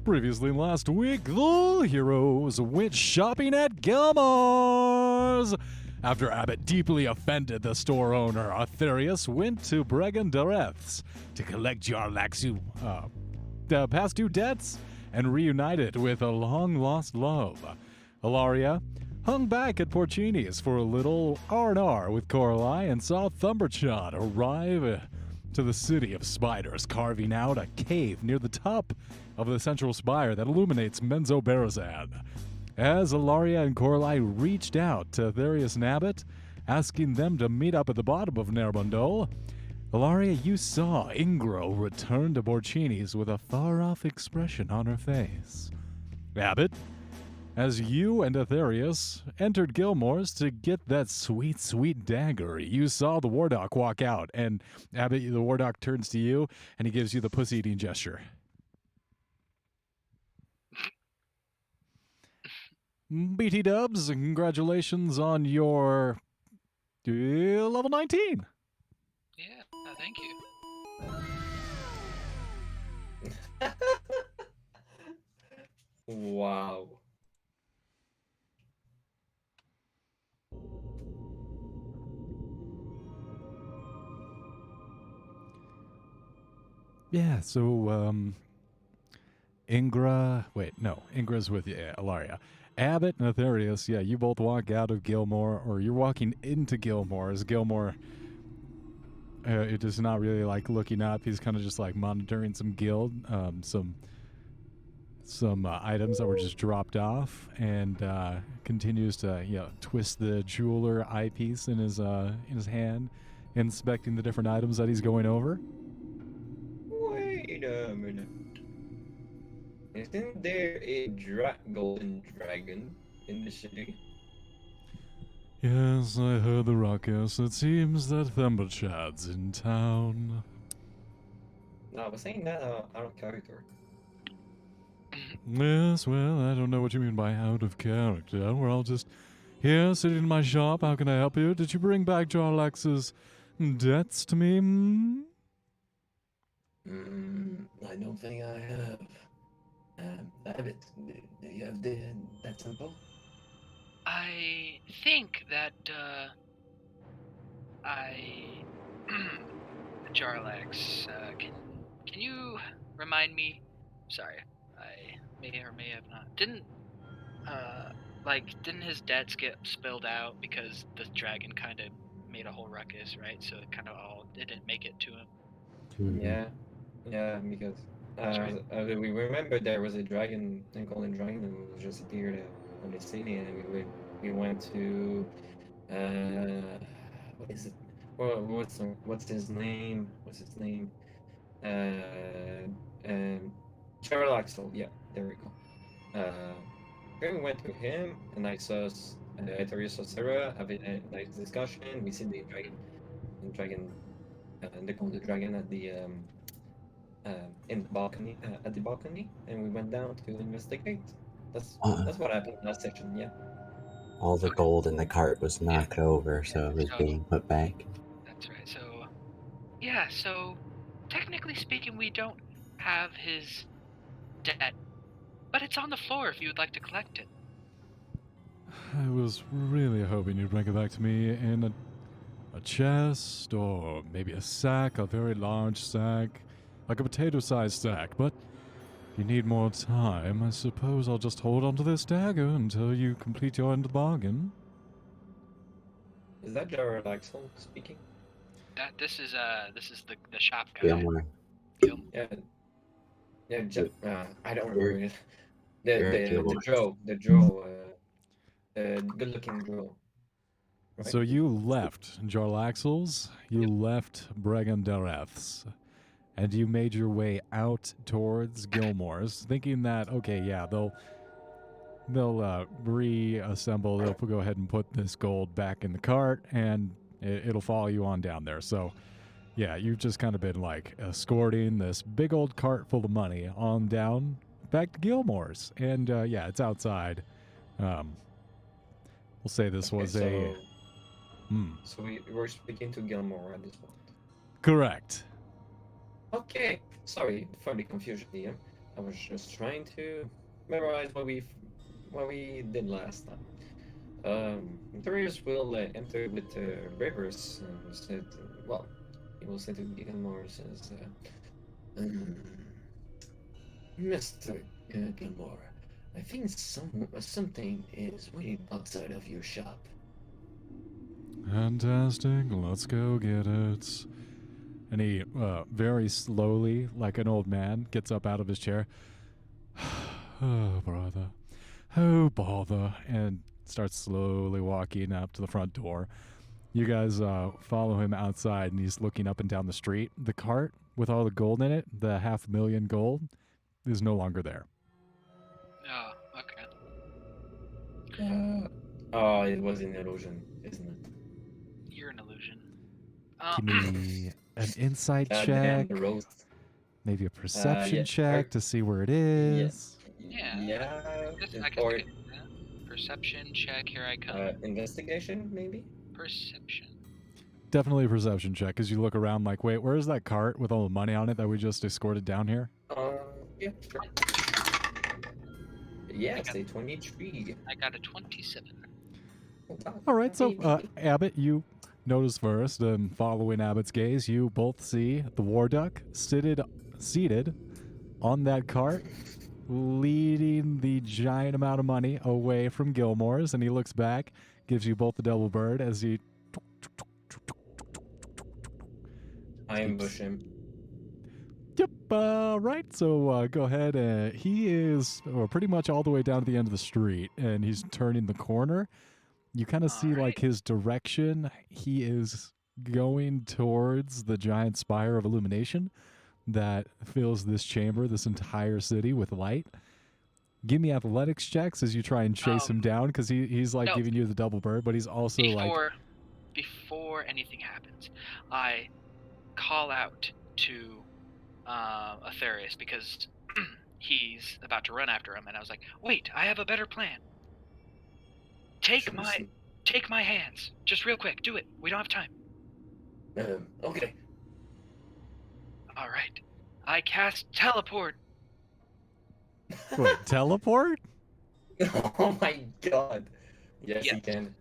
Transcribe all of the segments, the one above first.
Previously last week, the heroes went shopping at Gilmore's. After Abbott deeply offended the store owner, Aetherius went to Bregan Dareth's to collect Jarlax's past due debts and reunited with a long-lost love. Ilaria hung back at Porcini's for a little R&R with Coralie and saw Thumberchod arrive to the city of spiders, carving out a cave near the top of the central spire that illuminates Menzoberranzan. As Ilaria and Coralie reached out to Aetherius and Abbott, asking them to meet up at the bottom of Nerbundol, Ilaria, you saw Ingro return to Porcini's with a far-off expression on her face. Abbott, as you and Aetherius entered Gilmore's to get that sweet, sweet dagger, you saw the Wardock walk out, and Abbott, the Wardock turns to you, and he gives you the pussy-eating gesture. BT Dubs, congratulations on your level 19. Yeah, thank you. Wow. Yeah, so, Ingra's with you, Ilaria. Abbott and Aetherius, yeah, you both walk out of Gilmore, or you're walking into Gilmore, as Gilmore, it is not really, like, looking up. He's kind of just, like, monitoring some guild, some items that were just dropped off, and continues to, twist the jeweler eyepiece in his hand, inspecting the different items that he's going over. Wait a minute. Isn't there a golden dragon in the city? Yes, I heard the ruckus. It seems that Thumberchad's in town. No, I was saying that out of character. Yes, well, I don't know what you mean by out of character. We're all just here, sitting in my shop. How can I help you? Did you bring back Jarlax's debts to me? I don't think I have. Abbott, do you have that temple? I think that, Jarlax, can you remind me? Sorry, I may or may have not. Didn't his debts get spilled out because the dragon kind of made a whole ruckus, right? So it kind of all didn't make it to him. Yeah, because Right. we remember there was a dragon, a golden dragon, who just appeared on the city, and we went to what is it? Well, what's his name? Charlaxel. Yeah, there we go. Then we went to him, and I saw Aetherius and Sarah having a nice discussion. We see the golden dragon at the in the balcony, and we went down to investigate. That's what happened last session. Yeah. All the gold in the cart was knocked over, so it was being put back. That's right. So, yeah. So, technically speaking, we don't have his debt, but it's on the floor if you would like to collect it. I was really hoping you'd bring it back to me in a chest, or maybe a sack, a very large sack, like a potato-sized sack, but if you need more time, I suppose I'll just hold on to this dagger until you complete your end of the bargain. Is that Jarlaxel speaking? This is the shop guy. Gilmore. Yeah. I don't remember it. The good-looking Joe. Right? So you left Jarlaxle's, you left Bregan Dareth's, and you made your way out towards Gilmore's, thinking that, okay, yeah, they'll reassemble, they'll go ahead and put this gold back in the cart, and it'll follow you on down there. So, yeah, you've just kind of been, like, escorting this big old cart full of money on down back to Gilmore's. And, yeah, it's outside. We'll say this was So we're speaking to Gilmore at this point. Correct. Okay, sorry for the confusion here. I was just trying to memorize what we did last time. Darius will enter with Rivers and said, well, he will say to Gilmore says, um, Mr. Gilmore, I think something is waiting outside of your shop. Fantastic. Let's go get it. And he very slowly, like an old man, gets up out of his chair. Oh, brother. Oh, bother. And starts slowly walking up to the front door. You guys follow him outside, and he's looking up and down the street. The cart with all the gold in it, the 500,000 gold, is no longer there. Oh, okay. Oh, it was an illusion, isn't it? You're an illusion. Give me an insight Damn, check, the roast. maybe a perception yeah, check to see where it is. Yeah. Yeah. I guess Or I could do that. Perception check. Here I come. investigation, maybe? Perception. Definitely a perception check, as you look around like, wait, where's that cart with all the money on it that we just escorted down here? Yeah, sure. Yes, a 23. I got a 27. All right, so Abbott, you notice first, and following Abbott's gaze, you both see the war duck seated on that cart, leading the giant amount of money away from Gilmore's, and he looks back, gives you both the double bird as he... I ambush him. Yep, right, so go ahead. He is pretty much all the way down to the end of the street, and he's turning the corner. You kind of see, like, his direction. He is going towards the giant spire of illumination that fills this chamber, this entire city with light. Give me athletics checks as you try and chase him down, because he's like giving you the double bird, but he's also before anything happens, I call out to Aetherius because he's about to run after him, and I was like, wait, I have a better plan. Take my hands, just real quick. Do it. We don't have time. Okay. All right. I cast teleport. Wait, teleport? Oh my god. Yes, Yes. he can.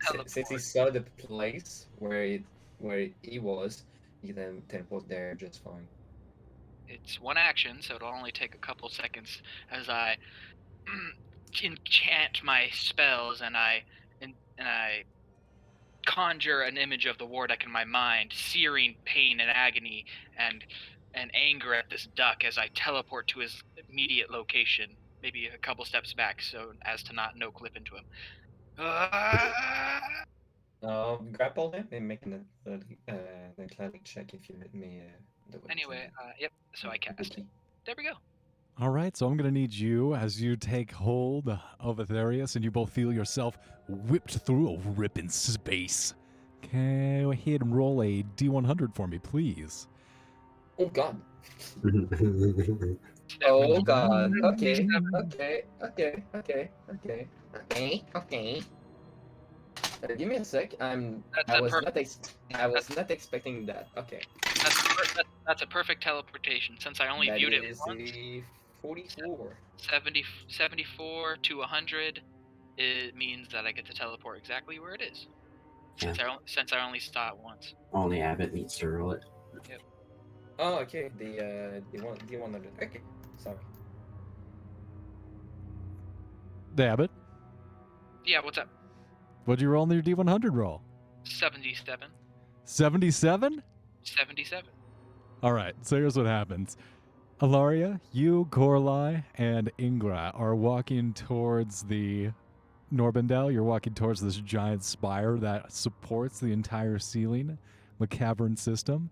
Teleport. Since he saw the place where he was, he then teleport there just fine. It's one action, so it'll only take a couple seconds as I enchant my spells and I conjure an image of the war duck in my mind, searing pain and agony and anger at this duck as I teleport to his immediate location, maybe a couple steps back, so as to not no clip into him. Grapple him and make an athletic check if you let me do it. Anyway, yep. So I cast it. There we go. All right, so I'm going to need you as you take hold of Aetherius and you both feel yourself whipped through a rip in space. Go ahead and roll a D100 for me, please. Oh god. Oh god. Okay. Give me a sec. I was not expecting that. Okay. That's a perfect teleportation since I only viewed it once. 44. 74 to 100, it means that I get to teleport exactly where it is. Since I only saw it once. Only Abbott needs to roll it. Yep. Oh, okay. The D100. Okay. Sorry. Abbott, Yeah, what's up? what'd you roll in your D100 roll? 77. 77? 77. All right, so here's what happens. Alaria, you, Gorlai, and Ingra are walking towards the Norbendel. You're walking towards this giant spire that supports the entire ceiling, the cavern system.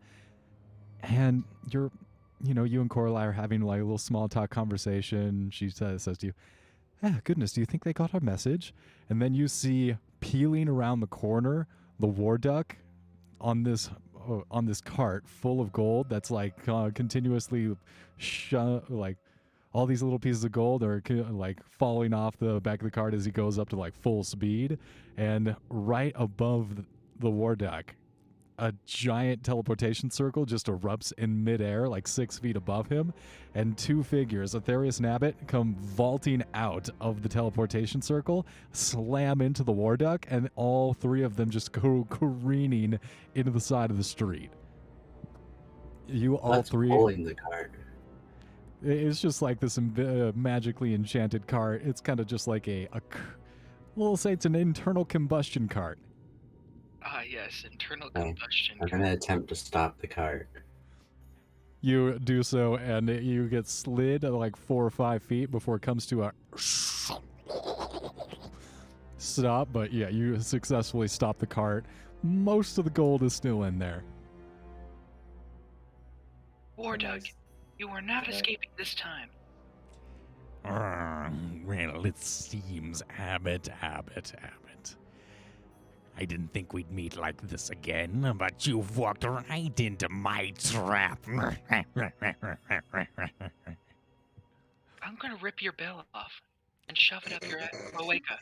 And you and Gorlai are having like a little small talk conversation. She says to you, goodness, do you think they got our message? And then you see peeling around the corner the war duck on this cart full of gold that's like continuously like all these little pieces of gold are like falling off the back of the cart as he goes up to like full speed. And right above the war duck, a giant teleportation circle just erupts in midair, like 6 feet above him, and 2 figures, Aetherius and Abbott, come vaulting out of the teleportation circle, slam into the war duck, and all 3 of them just go careening into the side of the street. You all What's 3. pulling the cart? It's just like this magically enchanted cart. It's kind of just like we'll say it's an internal combustion cart. Ah, yes, internal Okay. combustion. I'm going to attempt to stop the cart. You do so, and you get slid like 4 or 5 feet before it comes to a stop. But yeah, you successfully stop the cart. Most of the gold is still in there. War duck, Nice. you are not Okay. escaping this time. Well, it seems, Abbott. I didn't think we'd meet like this again, but you've walked right into my trap. I'm gonna rip your bell off and shove it up your cloaca.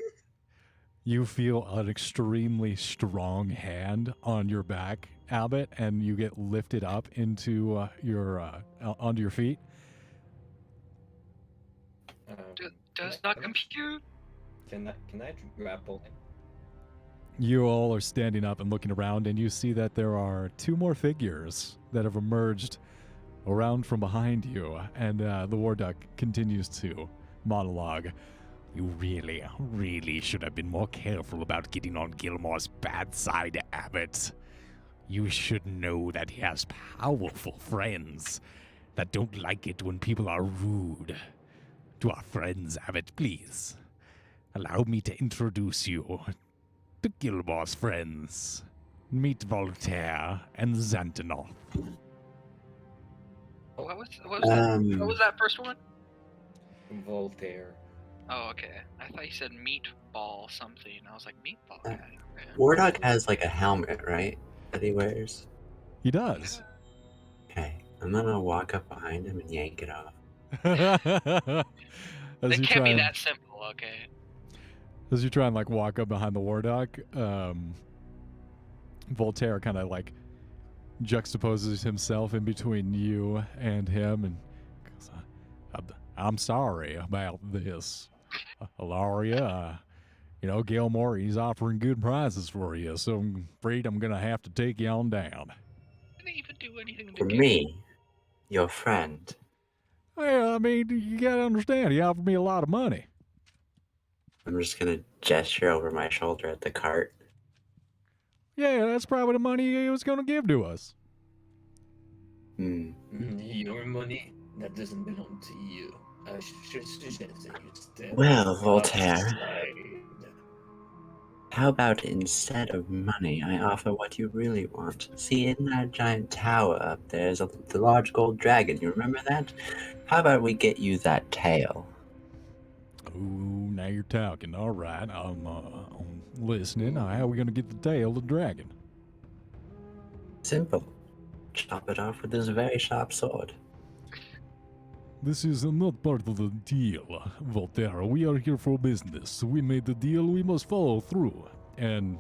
You feel an extremely strong hand on your back, Abbott, and you get lifted up into onto your feet. Does not compute. Can I grapple him? You all are standing up and looking around, and you see that there are 2 more figures that have emerged around from behind you, and the war duck continues to monologue. You really should have been more careful about getting on Gilmore's bad side, Abbott. You should know that he has powerful friends that don't like it when people are rude. To our friends, Abbott, please, allow me to introduce you to Gilmore's friends. Meet Voltaire and Xantanoth. What was that first one? Voltaire. Oh, okay. I thought you said meatball something. I was like, meatball Uh, guy. Okay. Wardock has like a helmet, right? That he wears. He does. Okay. I'm going to walk up behind him and yank it off. As It you can't try be and, that simple, okay? as you try and like walk up behind the war duck, Voltaire kind of like juxtaposes himself in between you and him, and goes, I'm sorry about this, Ilaria. Gilmore, he's offering good prizes for you, so I'm afraid I'm gonna have to take you on down. I didn't even do anything to For get me, your friend, Well, I mean, you gotta understand, he offered me a lot of money. I'm just going to gesture over my shoulder at the cart. Yeah, that's probably the money he was gonna give to us. Your money, that doesn't belong to you. I should suggest that you step Well, Voltaire, aside. how about instead of money, I offer what you really want? See, in that giant tower up there is the large gold dragon. You remember that? How about we get you that tail? Oh, now you're talking. All right, I'm listening. Now, how are we gonna get the tail of the dragon? Simple. Chop it off with this very sharp sword. This is not part of the deal, Voltaire. We are here for business. We made the deal, we must follow through. And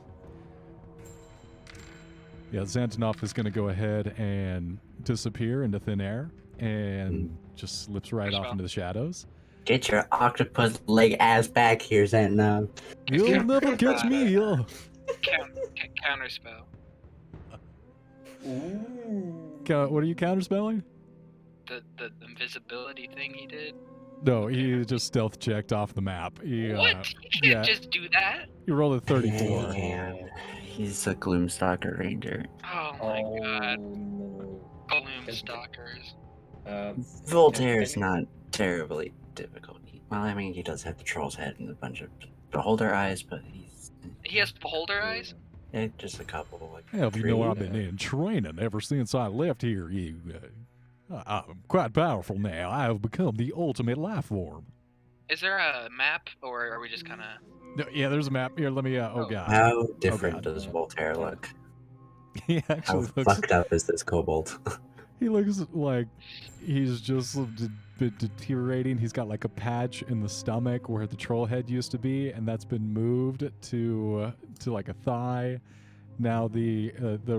yeah, Xantanoff is going to go ahead and disappear into thin air and just slips right off into the shadows. Get your octopus leg ass back here, Xantanoff. You'll never catch me. counterspell. What are you counterspelling? The invisibility thing he did. No, he just stealth checked off the map. He, What? You can't yeah. just do that. He rolled a 34. And he's a Gloomstalker Ranger. Oh my god. No. Gloom stalkers. Voltaire's not terribly difficult. Well, I mean, he does have the troll's head and a bunch of beholder eyes, but He has beholder eyes? just a couple. Like Hell, you know, I've been three. in training ever since I left here. I'm quite powerful now. I have become the ultimate life form. Is there a map, or are we just kind of... No, yeah, there's a map here. Let me. Oh god. How different God. does Voltaire look? He How actually looks. fucked up is this kobold? He looks like he's just been deteriorating. He's got like a patch in the stomach where the troll head used to be, and that's been moved to like a thigh. Now the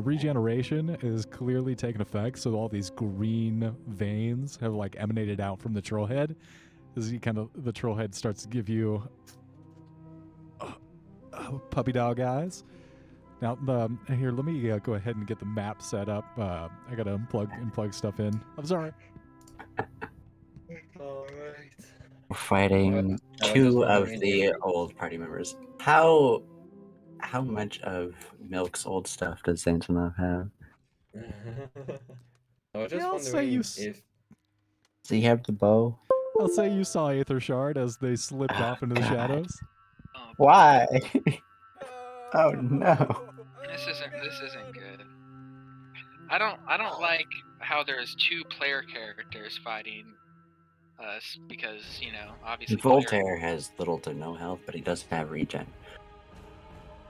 regeneration is clearly taking effect, so all these green veins have like emanated out from the troll head. As the troll head starts to give you puppy dog eyes. Now, here, let me go ahead and get the map set up. I gotta unplug stuff in. I'm sorry. All right. We're fighting I was just two of wondering the if- old party members. How much of Milk's old stuff does Santanov have? I was just Yeah, I'll say you wondering if Does he have the bow? I'll say you saw Aether Shard as they slipped Ah, off into the God. shadows. Oh, Why? Oh no. this isn't good. I don't like how there's two player characters fighting us because, you know, obviously Voltaire has little to no health, but he does have regen.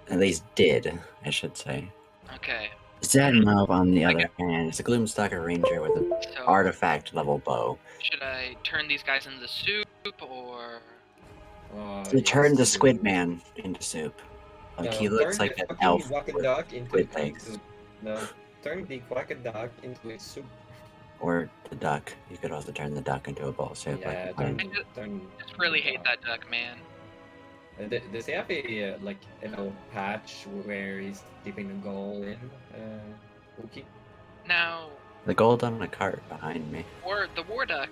At least did, I should say. Okay, Zanmov, on the other hand, is a Gloomstalker Ranger with an so artifact level bow. should I turn these guys into soup or? To turn the Squid Man into soup. Like he looks turn like the an fucking elf Quack with Duck into squid legs. soup. No, turn the Quack Duck into a soup. Or the duck. You could also turn the duck into a bowl of soup. Yeah, like turn. mine. I just really hate that duck, man. Does he have a like a little patch where he's dipping the goal in? Wookie? Now, The gold on a cart behind me. or the war duck,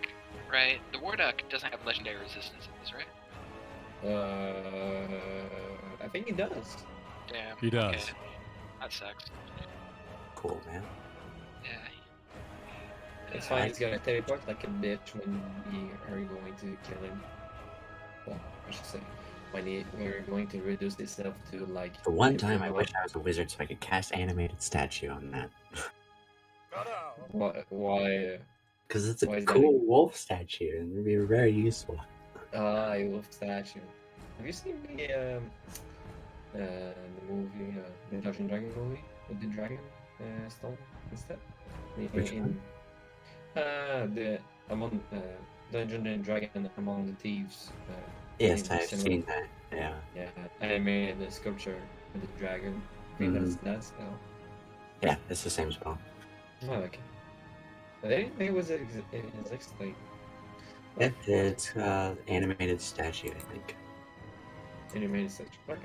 right? The war duck doesn't have legendary resistances, right? I think he does. Damn. He does. Okay. That sucks. Cool, man. Yeah. It's fine. He's gonna teleport like a bitch when we are going to kill him. Well, I should say when we're going to reduce this stuff to like. The one time I wish I was a wizard so I could cast animated statue on that. Why? Because it's a Why is that? cool wolf statue and it'd be very useful. A wolf statue. Have you seen the movie, the Dungeon Dragon movie with the dragon stone instead? Which one? The among Dungeon and Dragon Among the Thieves. Yes, in I've cinema. seen that. Yeah. Yeah, I made a sculpture with the dragon. I think that's now. Yeah, it's the same spell. Oh, okay. But it was like It's animated statue, I think. animated such. Okay.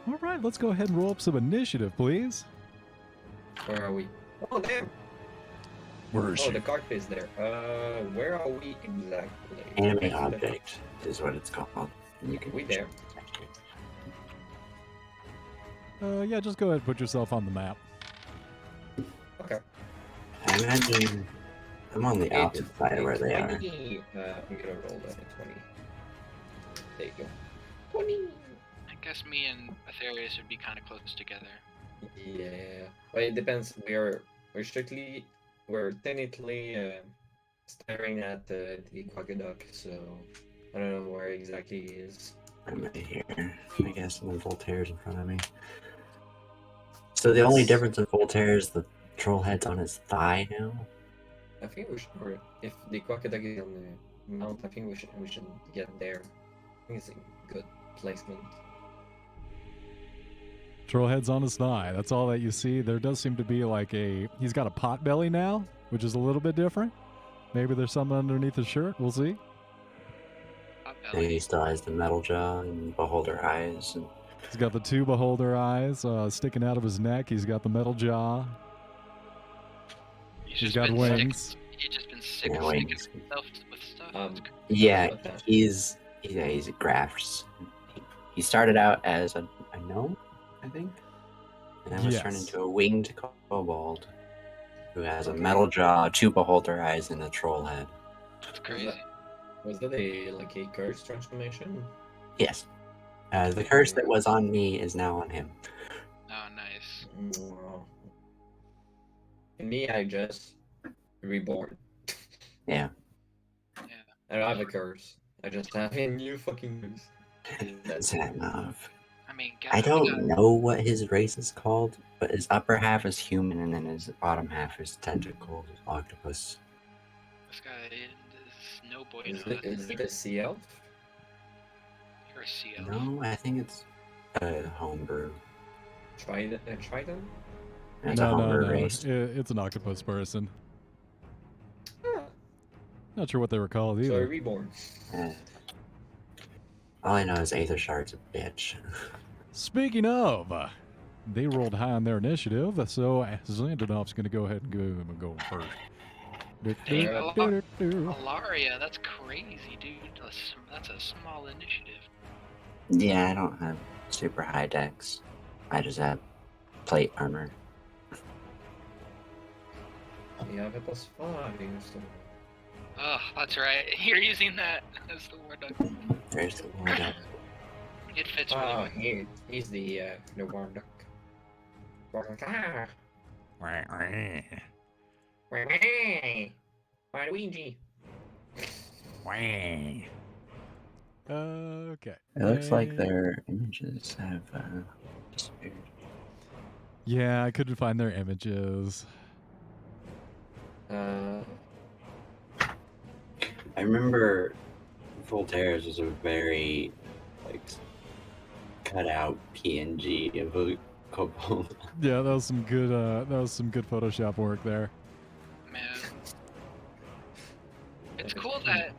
All right, let's go ahead and roll up some initiative, please. Where are we? Oh, damn! Where is Oh, she? the cart is there. Where are we exactly? Anime object is what it's called. And you can We there. Yeah, just go ahead and put yourself on the map. Okay. I imagine I'm on the opposite side of where they are. 20. I'm gonna roll that at 20. There you go. 20! I guess me and Aetherius would be kind of close together. Yeah. Well, it depends. We're technically staring at the Quackaduck, so I don't know where exactly he is. I'm right here, I guess, and then Voltaire's in front of me. So the only difference with Voltaire is the troll head's on his thigh now. I think we should, or if the Quackaduck is on the mount, I think we should get there. I think it's a good placement. Trollhead's on his thigh. That's all that you see. There does seem to be like he's got a pot belly now, which is a little bit different. Maybe there's something underneath his shirt. We'll see. And he still has the metal jaw and beholder eyes. And He's got the two beholder eyes sticking out of his neck. He's got the metal jaw. He's got wings. He's just been sick Yeah, of sticking wings. himself with stuff. yeah, What the- he's grafts. He started out as a gnome, I think, and then was turned Yes. into a winged kobold who has a Okay. metal jaw, two beholder eyes, and a troll head. That's crazy. Was that a curse transformation? Yes. The curse that was on me is now on him. Oh, nice. Wow. In me, I just reborn. Yeah. I don't have a curse. I just have a new fucking curse. That's it. Zanov. I mean, I God, don't know what his race is called, but his upper half is human, and then his bottom half is tentacles, octopus. this guy is no boy. Is it a sea elf? You're a sea elf. No, I think it's a homebrew. Trident? That's a hunger race. It's an octopus person. Ah, Not sure what they were called so a either. reborn. All I know is Aether Shard's a bitch. Speaking of, they rolled high on their initiative, so Xandanov's going to go ahead and go first. Dang, Do-do-do-do-do. Alaria, that's crazy, dude. That's a small initiative. Yeah, I don't have super high decks. I just have plate armor. Yeah, but that's fine. So. Oh, that's right. You're using that as the war duck. There's the war duck. It fits really Oh, well. he's the war duck. Ah, Waluigi. Okay. It looks like And- their images have disappeared. Yeah, I couldn't find their images. I remember Voltaire's was a very like cut out PNG of a couple. Yeah, that was some good Photoshop work there. Man. It's cool that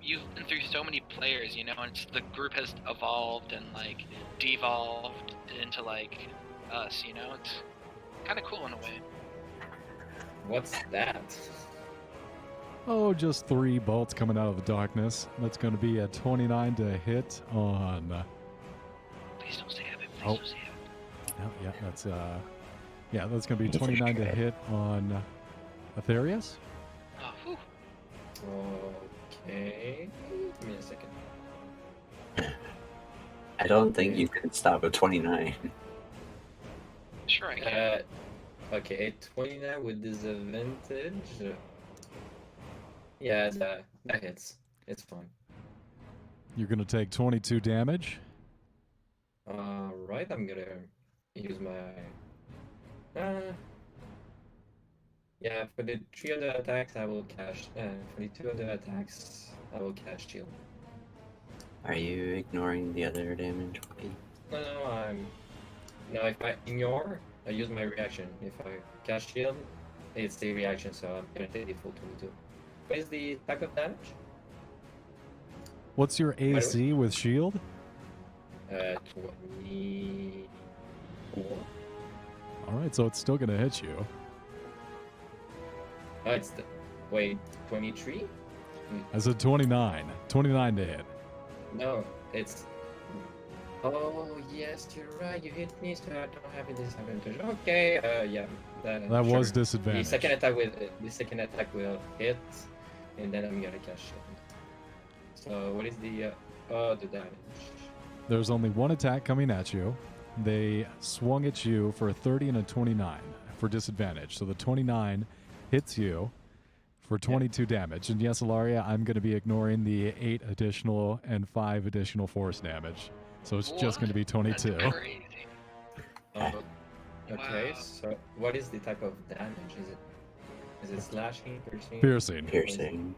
you've been through so many players, you know, and the group has evolved and like devolved into like us, you know. It's kind of cool in a way. What's that? Oh, just 3 bolts coming out of the darkness. That's going to be a 29 to hit on. Please don't say Evan. Please Oh. don't say Evan. Oh, yeah, that's going to be 29 to hit on Aetherius. Oh, whew. Okay. Give me a second. I don't think you can stop at 29. Sure I can. Okay, 29 with disadvantage. Yeah, that hits. It's fine. You're going to take 22 damage. Right, I'm gonna use my. Yeah, for the 3 other attacks, I will cast. For the 2 other attacks, I will cast shield. Are you ignoring the other damage? No, now if I ignore, I use my reaction. If I cast shield, it's the reaction, so I'm gonna take the full 22. What is the attack of damage? What's your way? AC with shield? 24. All right, so it's still going to hit you. Oh, it's the wait, 23? I said 29. 29 to hit. No, it's. Oh yes, you're right. You hit me, so I don't have a disadvantage. Okay, yeah. That sure. was The disadvantage. second attack will hit, and then I'm gonna cast shield. So what is the damage? There's only one attack coming at you. They swung at you for a 30 and a 29 for disadvantage. So the 29 hits you for 22 damage. And yes, Ilaria, I'm going to be ignoring the 8 additional and 5 additional force damage. So it's just going to be 22. That's crazy. Okay, Wow. so what is the type of damage? Is it slashing, piercing? Piercing. Piercing.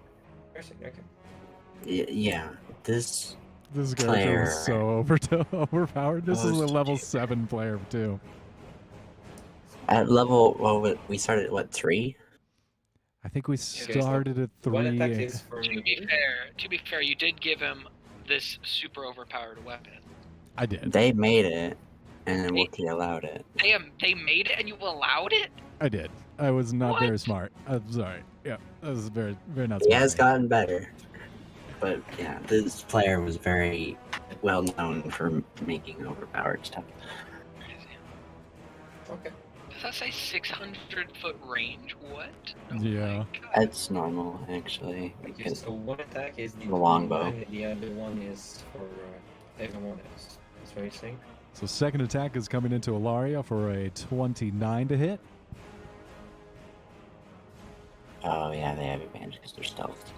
Piercing. Okay. Yeah, this This character Player. was so overpowered. This is a level 7 player, too. at level, well, we started at what, 3? I think we so started at 3. One attack is for To be fair, you did give him this super overpowered weapon. I did. They made it, and then Wookiee allowed it. They made it and you allowed it? I did. I was not What? very smart. I'm sorry. Yeah, that was very, very not He smart. has gotten better. But yeah, this player was very well known for making overpowered stuff. Crazy. Okay. Does that say 600-foot range? What? Oh Yeah. my God. That's normal, actually. Okay, Because so one attack is the longbow. and the other one is for everyone else. That's what you're saying? So second attack is coming into Ilaria for a 29 to hit. oh yeah, they have advantage because they're stealth.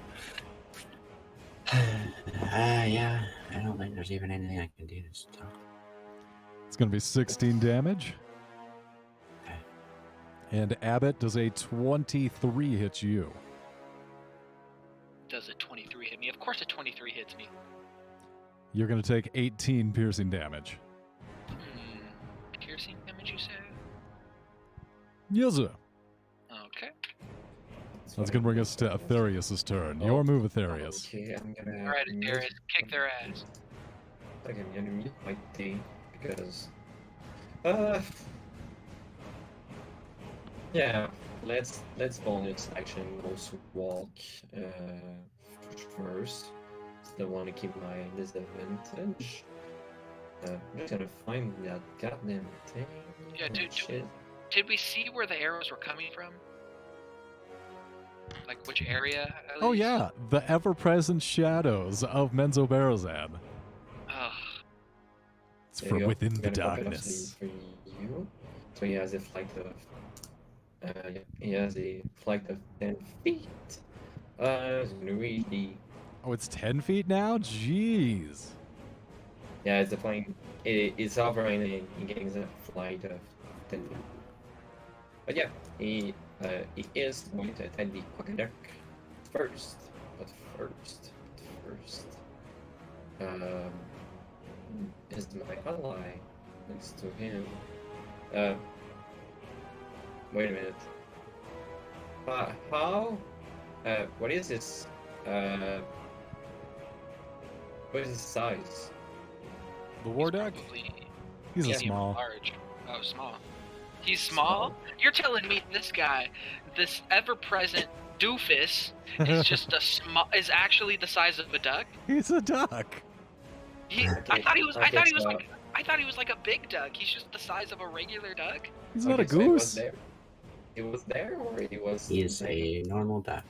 Yeah, I don't think there's even anything I can do to stop. It's going to be 16 damage. And Abbott does a 23 hit you. Does a 23 hit me? Of course a 23 hits me. You're going to take 18 piercing damage. Piercing Yes, sir. Okay. That's gonna bring us to Aetherius' turn. Your move, Aetherius. Okay, I'm gonna. All right, Darius, kick their ass. Okay, I'm gonna mute my thing because. Yeah. Let's bonus action also walk first. Still want to keep my disadvantage. I'm just gonna find that goddamn thing. Yeah, dude. Shit. Did we see where the arrows were coming from? Like which area? At Oh least? yeah, the ever-present shadows of Menzoberranzan. Ugh. It's There from you go. within I'm the gonna pop it up darkness. for you. So he has a flight of. Yeah, he has a flight of 10 feet. He's gonna reach the. Oh, it's 10 feet now? Jeez. Yeah, it's a plane. It's hovering and he gains a flight of 10 feet. But yeah, he is going to attack the aqueduct first. But first, is my ally next to him. Wait a minute. How? What is this? What is his size? The war deck? Probably He's a medium small. Large. Oh, small. He's small? You're telling me this guy, this ever-present doofus, is just a small? Is actually the size of a duck? He's a duck. I Okay, thought he was. I okay, thought he was so- like. I thought he was like a big duck. He's just the size of a regular duck. He's not a Okay, so he was goose. there. He was there, or he was. He is a normal duck.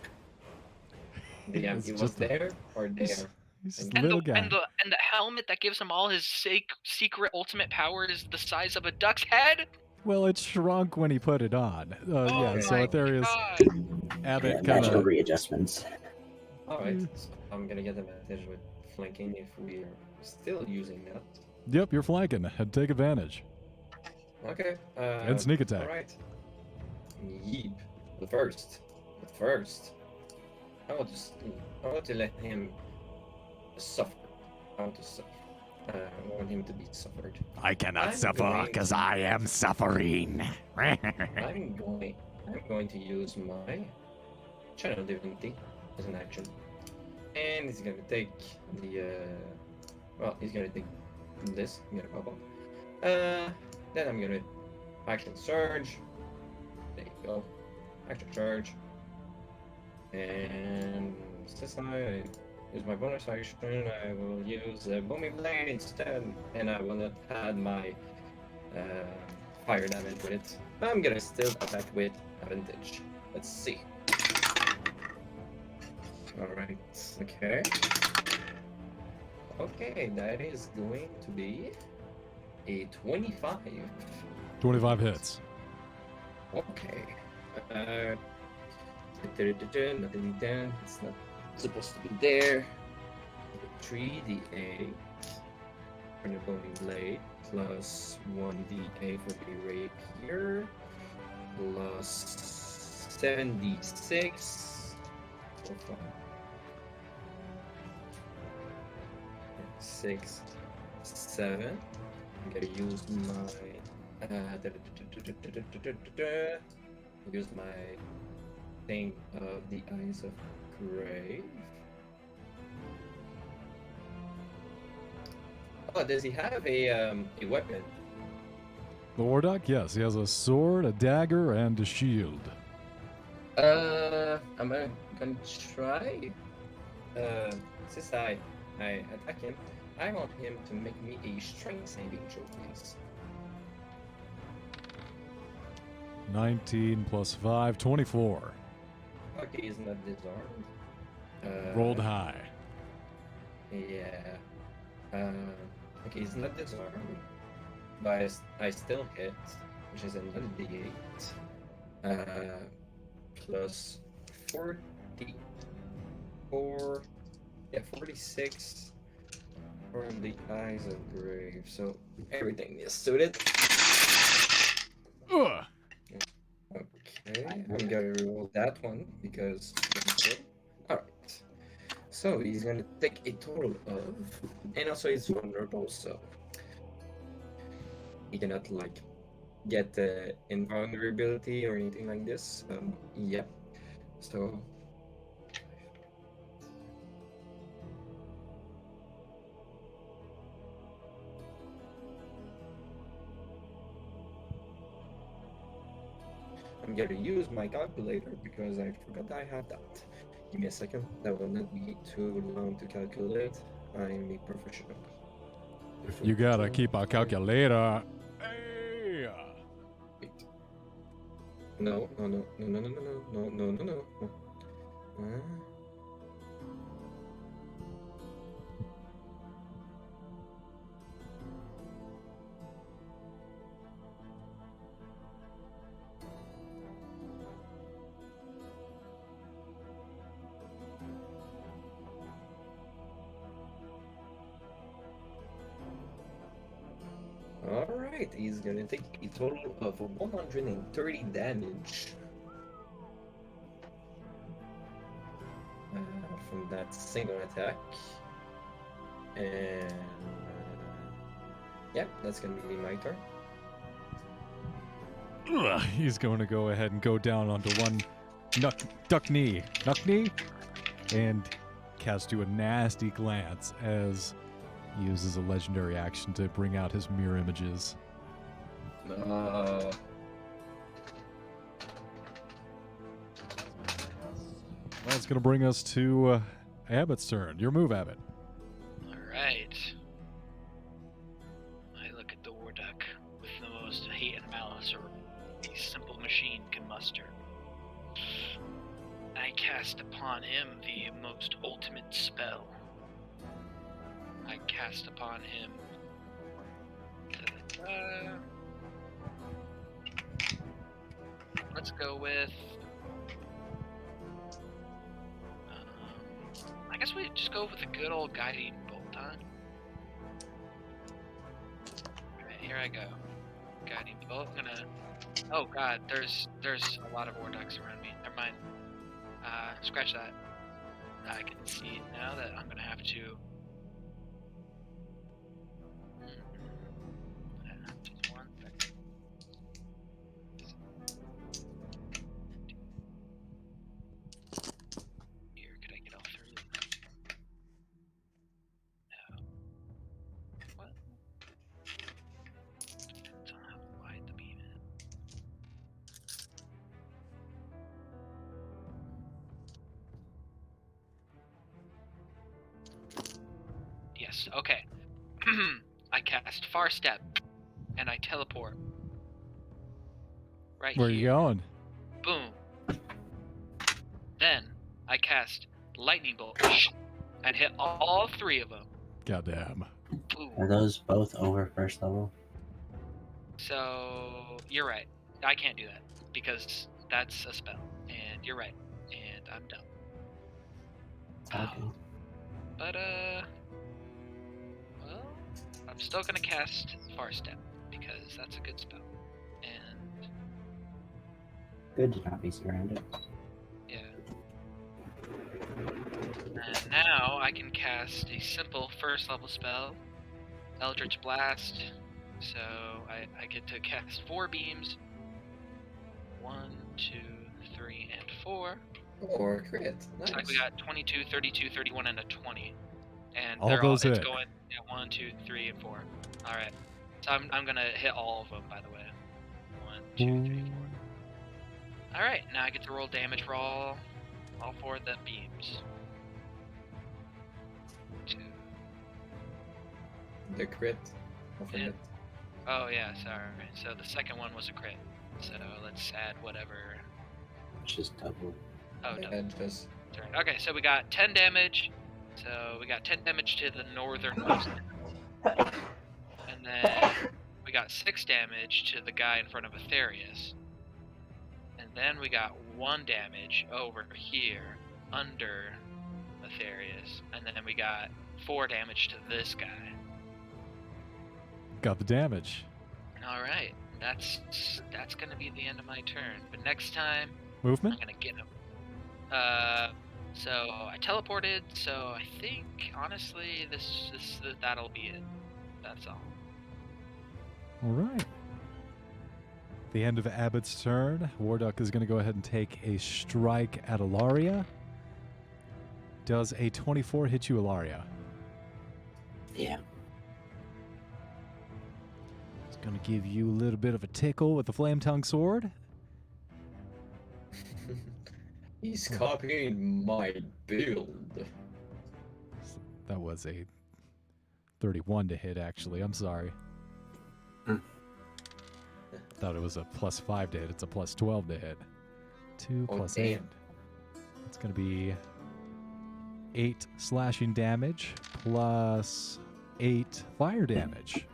Yeah, It's he was just a- there or He's there. just a And And little the guy. and the and the helmet that gives him all his secret ultimate power is the size of a duck's head. Well, it shrunk when he put it on. Oh Yeah, so my Aetherius, god! Abbott kind Magical of. readjustments. Alright, so I'm gonna get advantage with flanking if we are still using that. Yep, you're flanking. Take advantage. Okay. And sneak attack. Alright. Yeep. But first. I want to let him suffer. I want him to be suffered. I cannot I'm suffer going because to- I am suffering. I'm going to use my channel divinity as an action. And he's gonna take the he's gonna take this. I'm gonna pop up. Then I'm gonna action surge. There you go. Action surge. And since I use my bonus action, I will use a booming blade instead, and I will not add my fire damage with it. I'm gonna still attack with advantage. Let's see. Alright, okay. Okay, that is going to be a 25. 25 hits. Okay. Nothing done. It's not supposed to be there. 3d8 for the boning blade, plus 1d8 for the rapier, plus 7d6. So far. 6, 7. I'm gonna use my use my thing of the Eyes of Grave. Oh, does he have a weapon? The war duck, yes, he has a sword, a dagger, and a shield. I'm gonna try. Since I attack him, I want him to make me a strength saving throw, please. 19 plus 5, 24. Okay, he's not disarmed. Rolled high. Yeah. Okay, he's not disarmed, but I still hit, which is another d8. Plus 44. Yeah, 46 from the Eyes of Grave. So everything is suited. Ugh. Okay, I'm gonna roll that one because. Alright. So he's gonna take a total of. And also he's vulnerable, so. He cannot, like, get invulnerability or anything like this. Yeah. So I'm gonna use my calculator because I forgot I had that. Give me a second. That will not be too long to calculate. I'm a professional. You gotta keep a calculator. Hey! Wait. No, no, no, no, no, no, no, no, no, no, no, no. Alright, he's gonna take a total of 130 damage. From that single attack. And yeah, that's gonna be my turn. Ugh, he's going to go ahead and go down onto one duck knee, and cast you a nasty glance as he uses a legendary action to bring out his mirror images. That's going to bring us to Abbott's turn. Your move, Abbott. Alright. I look at the war duck with the most hate and malice a simple machine can muster. I cast upon him the most ultimate spell. I cast upon him. Let's go with. I guess we just go with a good old guiding bolt, huh? Alright, here I go. Guiding bolt. I'm gonna. Oh god, there's a lot of war ducks around me. Never mind. Scratch that. I can see now that I'm gonna have to. Just 1 second. Here, could I get all through? No. What? Depends on how wide the beam is. Yes, okay. I cast Far Step, and I teleport. Right Where are here. you going? Boom. Then I cast Lightning Bolt and hit all 3 of them. Goddamn. Boom. Are those both over first level? So you're right. I can't do that because that's a spell, and you're right. And I'm dumb. Okay. But well, I'm still gonna cast Far Step because that's a good spell. And Good to not be surrounded. yeah. And now I can cast a simple first level spell, Eldritch Blast. So I get to cast 4 beams. 1, 2, 3, and 4. Or crit. Nice. Looks like we got 22, 32, 31, and a 20. And All they're those it's hit. going 1, 2, 3, and 4. Alright. So I'm gonna hit all of them, by the way. 1, 2, 3, 4. Alright, now I get to roll damage for all 4 of the beams. 2. The crit. Don't forget. Oh yeah, sorry. So the second one was a crit. So let's add whatever. Just double. Oh, no. And just Okay, so we got 10 damage. So we got 10 damage to the northernmost. And then we got 6 damage to the guy in front of Aetherius. And then we got 1 damage over here under Aetherius. And then we got 4 damage to this guy. Got the damage. Alright, that's gonna be the end of my turn. But next time, Movement? I'm gonna get him. So I teleported, so I think, honestly, that'll be it. That's all. All right. The end of Abbott's turn. Warduck is going to go ahead and take a strike at Ilaria. Does a 24 hit you, Ilaria? Yeah. It's going to give you a little bit of a tickle with the Flame Tongue Sword. He's copying my build. That was a 31 to hit, actually. I'm sorry. Thought it was a +5 to hit. It's a +12 to hit. 2 Oh, plus 8. It's going to be 8 slashing damage plus 8 fire damage.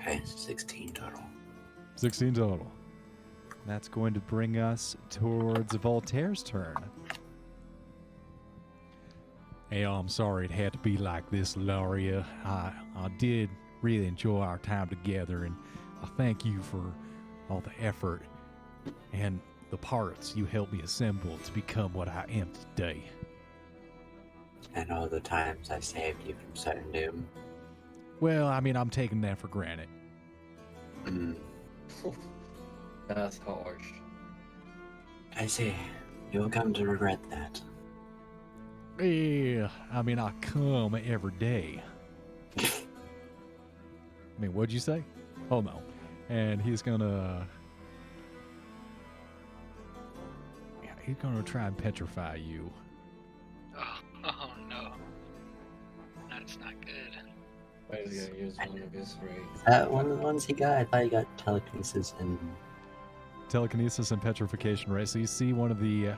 Okay, 16 total. 16 total. That's going to bring us towards Voltaire's turn. Hey, I'm sorry it had to be like this, Laria. I did really enjoy our time together, and I thank you for all the effort and the parts you helped me assemble to become what I am today. And all the times I saved you from sudden doom. Well, I mean, I'm taking that for granted. Mm, That's harsh. I see. You'll come to regret that. Yeah, I mean, I come every day. I mean, what'd you say? Oh, no. And he's gonna... Yeah, he's gonna try and petrify you. Oh no. That's not good. Why is he gonna use one of his raids? One of the ones he got, I thought he got telekinesis and... Telekinesis and petrification, right? So you see one of the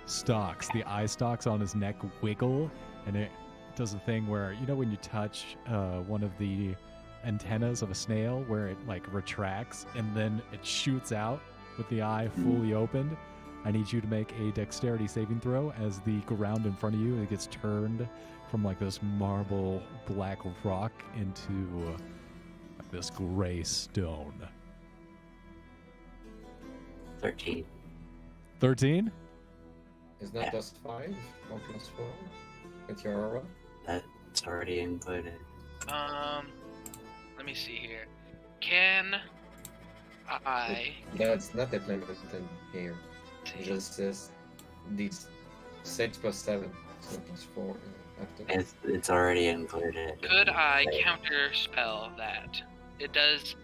stalks, the eye stalks on his neck wiggle, and it does a thing where, you know when you touch one of the antennas of a snail where it like retracts and then it shoots out with the eye fully opened? I need you to make a dexterity saving throw as the ground in front of you, it gets turned from like this marble black rock into this gray stone. 13. 13? Is that just 5 or +4 with your aura? That's already included. Let me see here. Can I? That's not implemented here. It just says these 6 + 7, so +4 after. It's already included. Could I counter spell that? It does.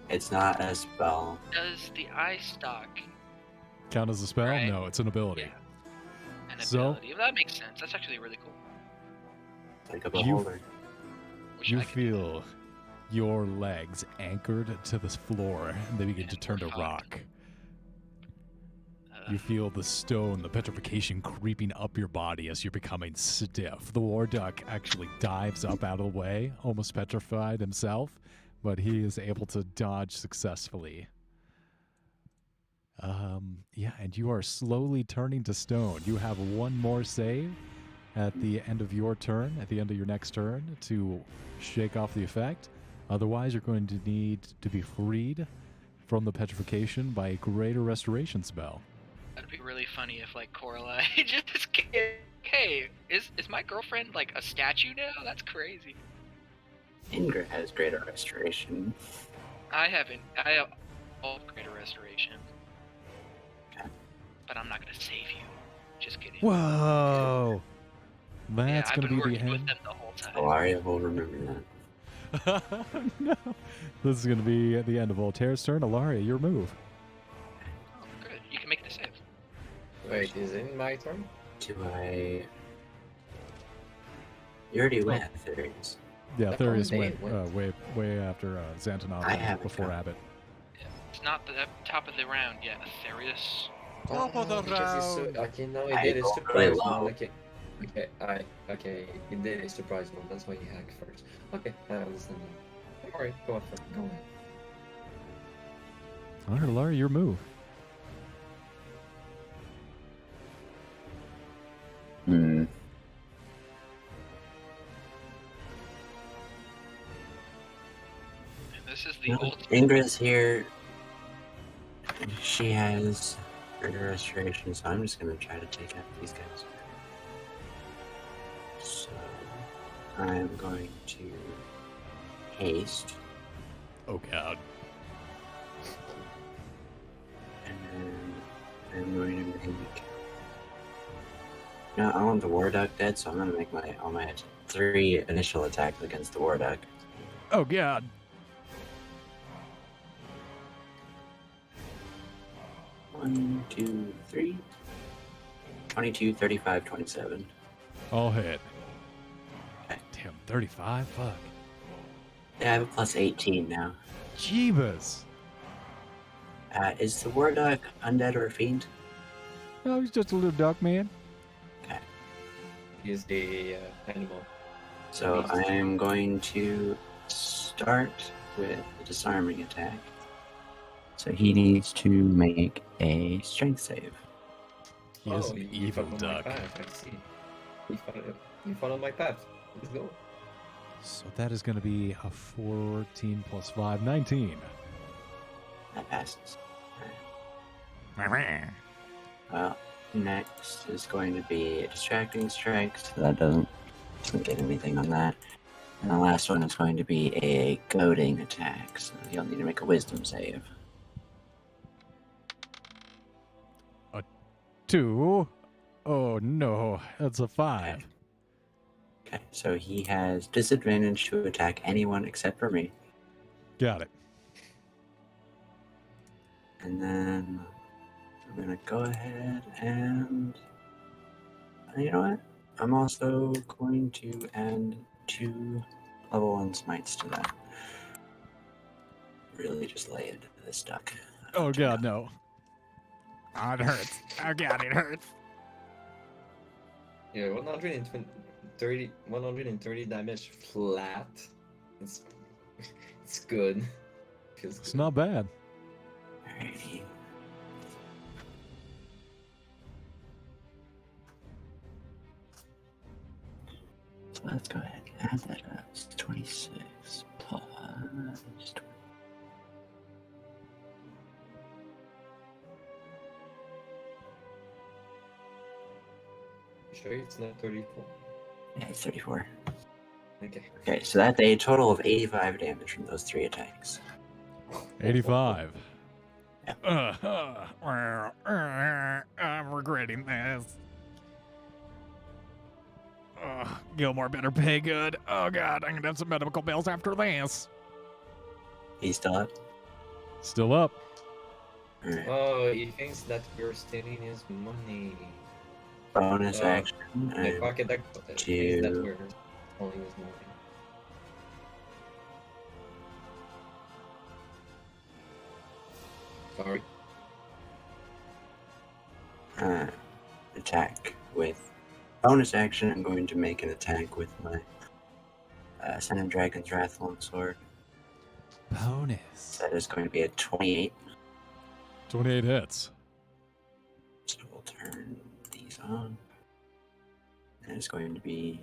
It's not a spell. Does the eye stalk Count as a spell? Right. No, it's an ability. an So- ability? Well, that makes sense. That's actually really cool. It's like a beholder. Wish You I could do that. feel your legs anchored to this floor, and they begin to turn to Fucked. rock. You feel the stone, the petrification creeping up your body as you're becoming stiff. The war duck actually dives up out of the way, almost petrified himself, but he is able to dodge successfully. Yeah, and you are slowly turning to stone. You have one more save at the end of your turn, at the end of your next turn, to shake off the effect. Otherwise, you're going to need to be freed from the petrification by a greater restoration spell. That'd be really funny if like Coraline just hey, is my girlfriend like a statue now? That's crazy. Ingrid has greater restoration. I have all greater restoration. Okay. But I'm not gonna save you. Just kidding. Whoa! Yeah, That's I've going to been be the working with end. them the whole time. Ilaria will remember that. No. This is going to be the end of Voltaire's turn. Ilaria, your move. Oh, good. You can make the save. Wait, is it my turn? Do I... You already went, Therius. Yeah, That's Therius all went they went. way after Xantanov I haven't before gone. Abbott. Yeah. It's not the top of the round yet. Aetherius. Top of the because round. Okay, no, I it did a rolled surprise really one. low. Okay, it did a surprise one. That's why you hack first. Okay, I understand. Alright, go on. Go on. All right, Ilaria, your move. Hmm. And this is the No, old. Ingrid's here. She has greater restoration, so I'm just gonna try to take out these guys. So I'm going to haste. Oh, God. I'm going to make. No, I want the War Duck dead, so I'm going to make all my 3 initial attacks against the War Duck. Oh, God. One, 2, 3. 22, 35, 27. All hit. Okay. Damn, 35? Fuck. Yeah, I have a plus 18 now. Jeebus. Is the War Duck undead or a fiend? No, he's just a little duck man. Okay. He's the animal. So Beast. I am going to start with the disarming attack. So he needs to make a strength save. He is an you evil followed duck. My path, I see. You follow my path. Let's go. So that is going to be a 14 plus 5, 19. That passes. Well, next is going to be a distracting strike, so that doesn't get anything on that. And the last one is going to be a goading attack, so you'll need to make a wisdom save. 2. Oh, no. That's a 5. Okay, so he has disadvantage to attack anyone except for me. Got it. And then I'm going to go ahead and... You know what? I'm also going to add 2 level 1 smites to that. Really just lay into this duck. Oh, God, no. Oh, it hurts. Oh, God, it hurts. Yeah, 130 damage flat. It's good. Feels It's good. not bad. Alrighty. So let's go ahead and add that up. It's 26 plus 20. Sure, it's not 34. Yeah, it's 34. Okay. Okay, so that's a total of 85 damage from those 3 attacks. 85. Yeah. I'm regretting this. Gilmore better pay good. Oh, God, I'm going to have some medical bills after this. He's still up? Still up. Alright. Oh, he thinks that you're stealing his money. Bonus action. The and pocket deck thinks that we're stealing his money. Sorry. Attack with bonus action. I'm going to make an attack with my Sun and Dragon's Wrath Longsword. Bonus. That is going to be a 28. 28 hits. So we'll turn these on. And it's going to be...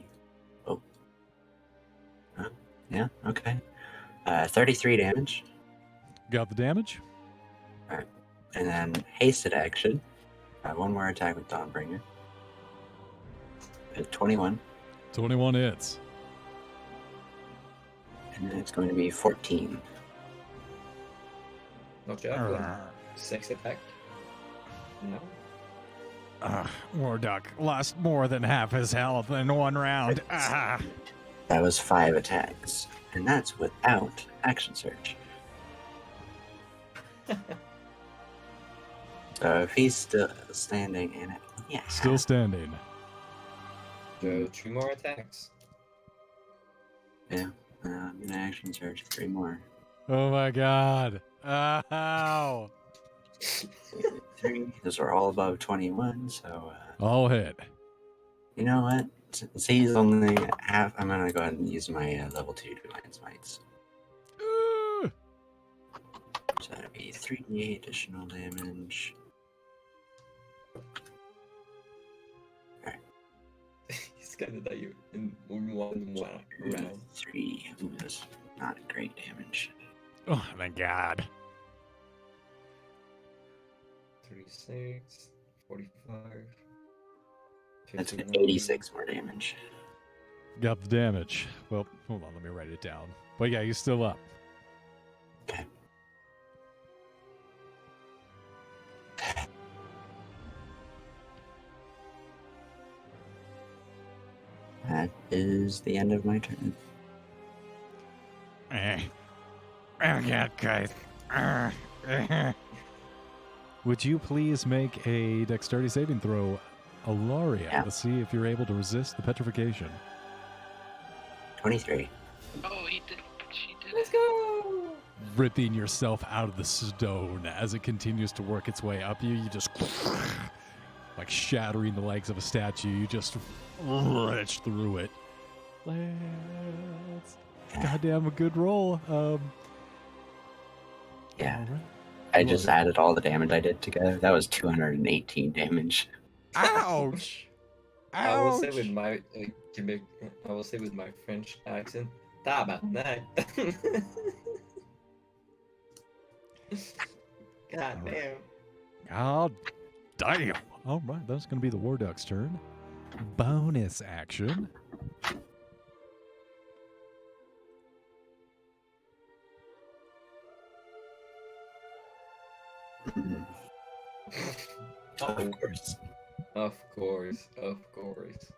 Oh. Yeah, okay. 33 damage. Got the damage? And then hasted action. One more attack with Dawnbringer. 21. 21 hits. And then it's going to be 14. Not yet. Like, 6 attack. No. Warduck lost more than half his health in one round. That was 5 attacks. And that's without action surge. So if he's still standing in it, yeah. Still standing. So 2 more attacks. Yeah. I'm gonna action surge 3 more. Oh my God. Ow. 3. Those are all above 21, so All hit. you know what? Since he's only half, I'm gonna go ahead and use my level 2 Divine Smites. So that'd be 3d8 additional damage. He's gonna die in one round. 3. Ooh, that's not great damage. Oh, thank God. 36, 45. That's 59. 86 more damage. Got the damage. Well, hold on, let me write it down. But yeah, he's still up. Okay. that is the end of my turn. Would you please make a dexterity saving throw, Alaria, Yeah. to see if you're able to resist the petrification? 23. Oh, he did. She did. Let's go! Ripping yourself out of the stone as it continues to work its way up you. You just like shattering the legs of a statue. You just wrench through it. Let's goddamn a good roll. Yeah. all right. I just added all the damage I did together. That was 218 damage. Ouch! I will say Ouch! with my Quebec, I will say with my French accent, tabarnak. God damn. God damn. All right, that's going to be the War Duck's turn. Bonus action. Of course. Of course, of course.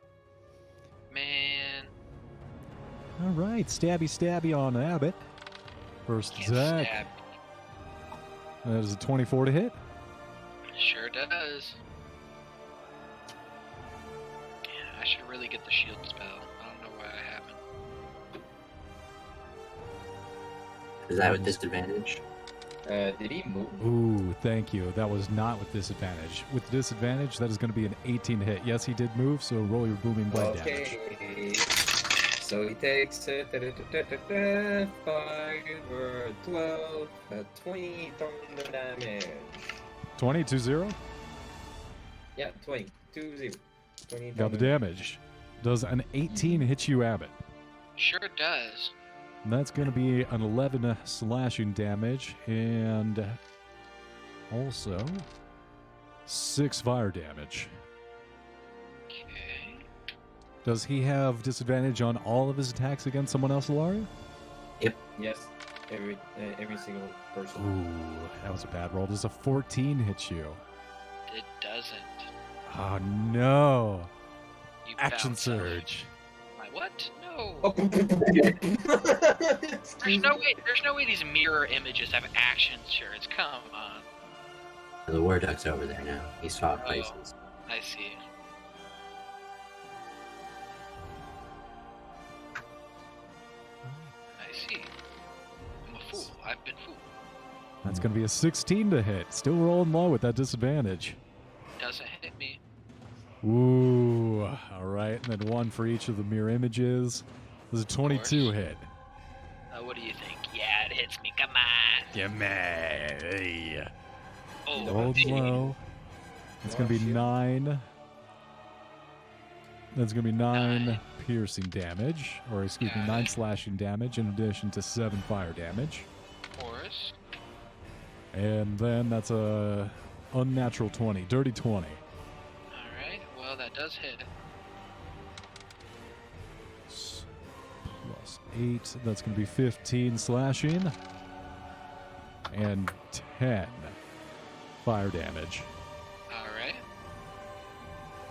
Man. All right, stabby on Abbott. First Can't attack. stab. That is a 24 to hit. Sure does. Yeah, I should really get the shield spell. I don't know why I haven't. Is that with disadvantage? Did he move? Ooh, thank you. That was not with disadvantage. With disadvantage, that is going to be an 18 to hit. Yes, he did move, so roll your booming blade damage. Okay. So he takes 5 or 12, 20 thunder damage. 20, 2-0. Yeah, 20. 2-0. 20 Got the thunder. damage. Does an 18 hit you, Abbott? Sure does. And that's going to be an 11 slashing damage and also 6 fire damage. Okay. Does he have disadvantage on all of his attacks against someone else, Ilaria? Yes, every single person. Ooh, that was a bad roll. Does a 14 hit you? It doesn't. Oh, no. You Action bounce off. surge. My what? No. Oh. There's no way. There's no way these mirror images have action surge. Come on. The War Duck's over there now. He swapped Oh. places. I see. I see. I'm a fool. I've been fooled. That's going to be a 16 to hit. Still rolling low with that disadvantage. Doesn't hit me. Ooh, all right. And then one for each of the mirror images. There's a 22 course. hit. What do you think? Yeah, it hits me. Come on. Yeah, man. Oh, Hold low. It's going to be shit. 9. That's going to be 9 Nine. piercing damage. Or, excuse me, Got 9 it. slashing damage in addition to 7 fire damage. of course. And then that's a unnatural 20. Dirty 20. Alright, well, that does hit. Plus 8. That's going to be 15 slashing. And 10 fire damage. Alright.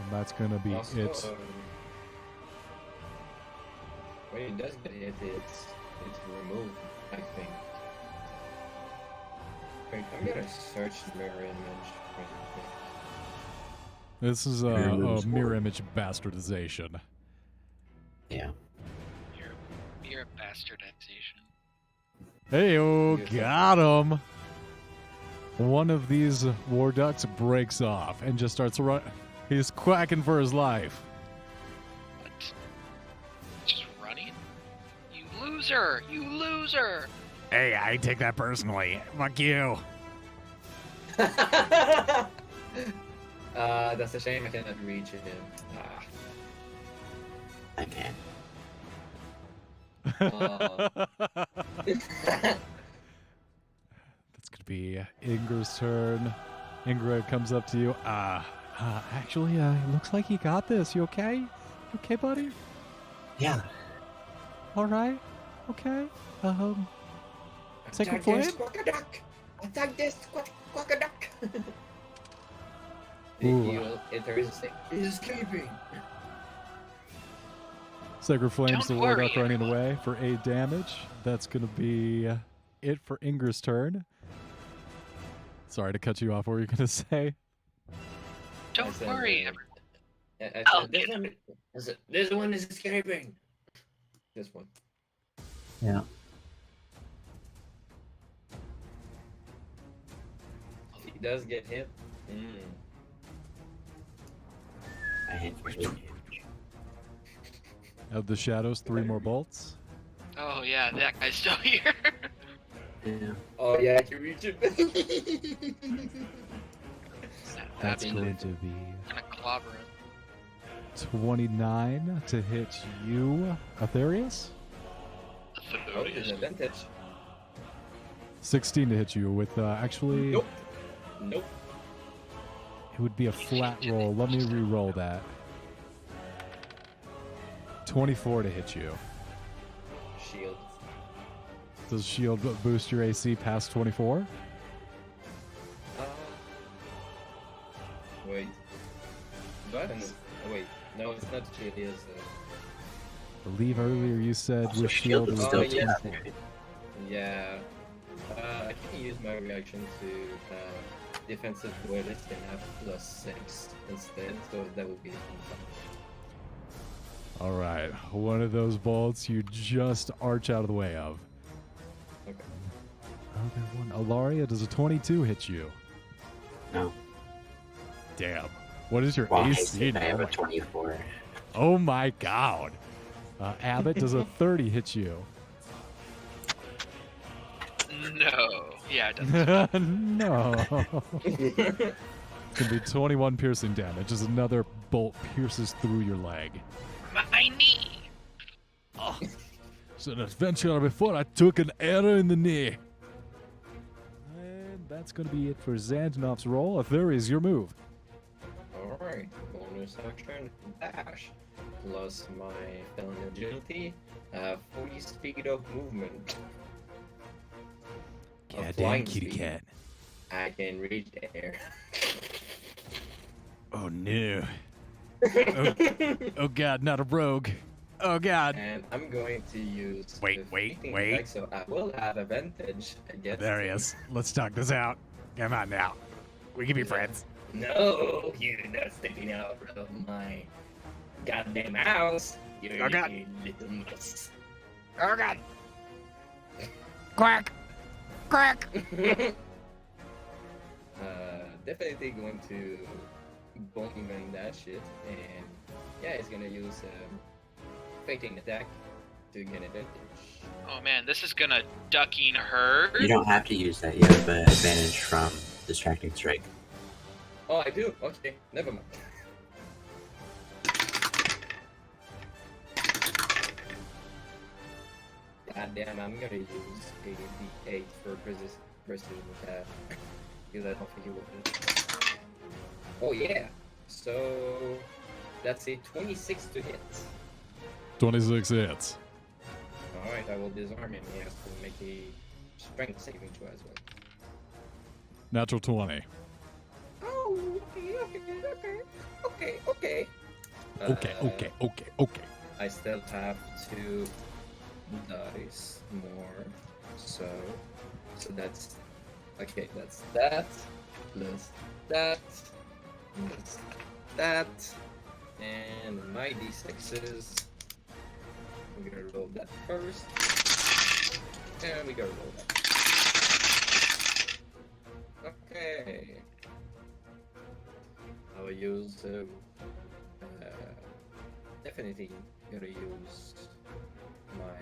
And that's going to be Also, it. when it does get hit, it's removed, I think. Wait, I'm gonna search mirror image. This is Mirror a image. mirror image bastardization. Yeah. You're a bastardization. Hey-oh, Yes, got him! One of these war ducks breaks off and just starts running. He's quacking for his life. What? Just running? You loser! You loser! Hey, I take that personally. Fuck you. That's a shame I cannot reach him. I can. That's going to be Inger's turn. Ingrid comes up to you. Actually, it looks like you got this. You okay? You okay, buddy? Yeah. All right. Okay. Sacred Attack Flame? this quackaduck! Attack this quackaduck! Ooh. He will enter his escape. He's escaping! Sacred Flames the Don't War worry, Duck running everyone. away for 8 damage. That's going to be it for Inger's turn. Sorry to cut you off. What were you going to say? Don't said, worry, uh, everyone. I I'll said, get him. this one is escaping. This one. Yeah. He does get hit. I hit for 8 damage. Of the shadows, 3 more bolts. Oh yeah, that guy's still here. Yeah. Oh yeah, I can reach it. That's Happy going to- to be Gonna clobber him. 29 to hit you, Aetherius. Oh, there's an advantage. 16 to hit you with actually Nope. Nope. it would be a flat roll. Let me re-roll that. 24 to hit you. Shield. Does shield boost your AC past 24? Wait. Do I have an... oh, wait. No, it's not shield. It's I believe earlier you said Also, with shield shield is it was still yes. 24. yeah. I can use my reaction to defensive awareness and have +6 instead, so that would be fun. All right, one of those bolts you just arch out of the way of. Okay. Other one, Alaria, does a 22 hit you? No. Damn. What is your Well, AC? I have now? a 24. Oh my god. Abbott, does a 30 hit you? No. Yeah, it does. No. It's gonna be 21 piercing damage as another bolt pierces through your leg. My knee. Oh, it's an adventure before I took an arrow in the knee. And that's gonna be it for Xandanov's roll. Aetherius, your move. Alright. Bonus action. Dash. Plus my felon agility. 40 speed of movement. Of flying speed. I can reach the air. Oh no. Oh god, not a rogue. Oh god. And I'm going to use. Wait, the wait, fainting wait. attack, so I will have advantage against. There he is. Let's talk this out. Come on now. We can be friends. No, you're not stepping out of my goddamn house. You're Oh, God. a little miss. Oh god. Quack. Quack. Definitely going to bone that shit, and yeah, it's gonna use fainting attack to get advantage. Oh man, this is gonna ducking hurt. You don't have to use that. You have an advantage from Distracting Strike. Oh, I do. Okay, never mind. God damn, I'm gonna use a D8 for precision attack. Because I don't think it will hit. Oh yeah. So that's a 26 to hit. 26 hits. Alright, I will disarm him. He has to make a strength saving throw as well. Natural 20. Oh, okay. Okay. I still have 2 dice more, so that's okay. That's that plus that plus that, and my d6s. We're gonna roll that first, and we gotta roll that. Okay. I will use definitely gonna use my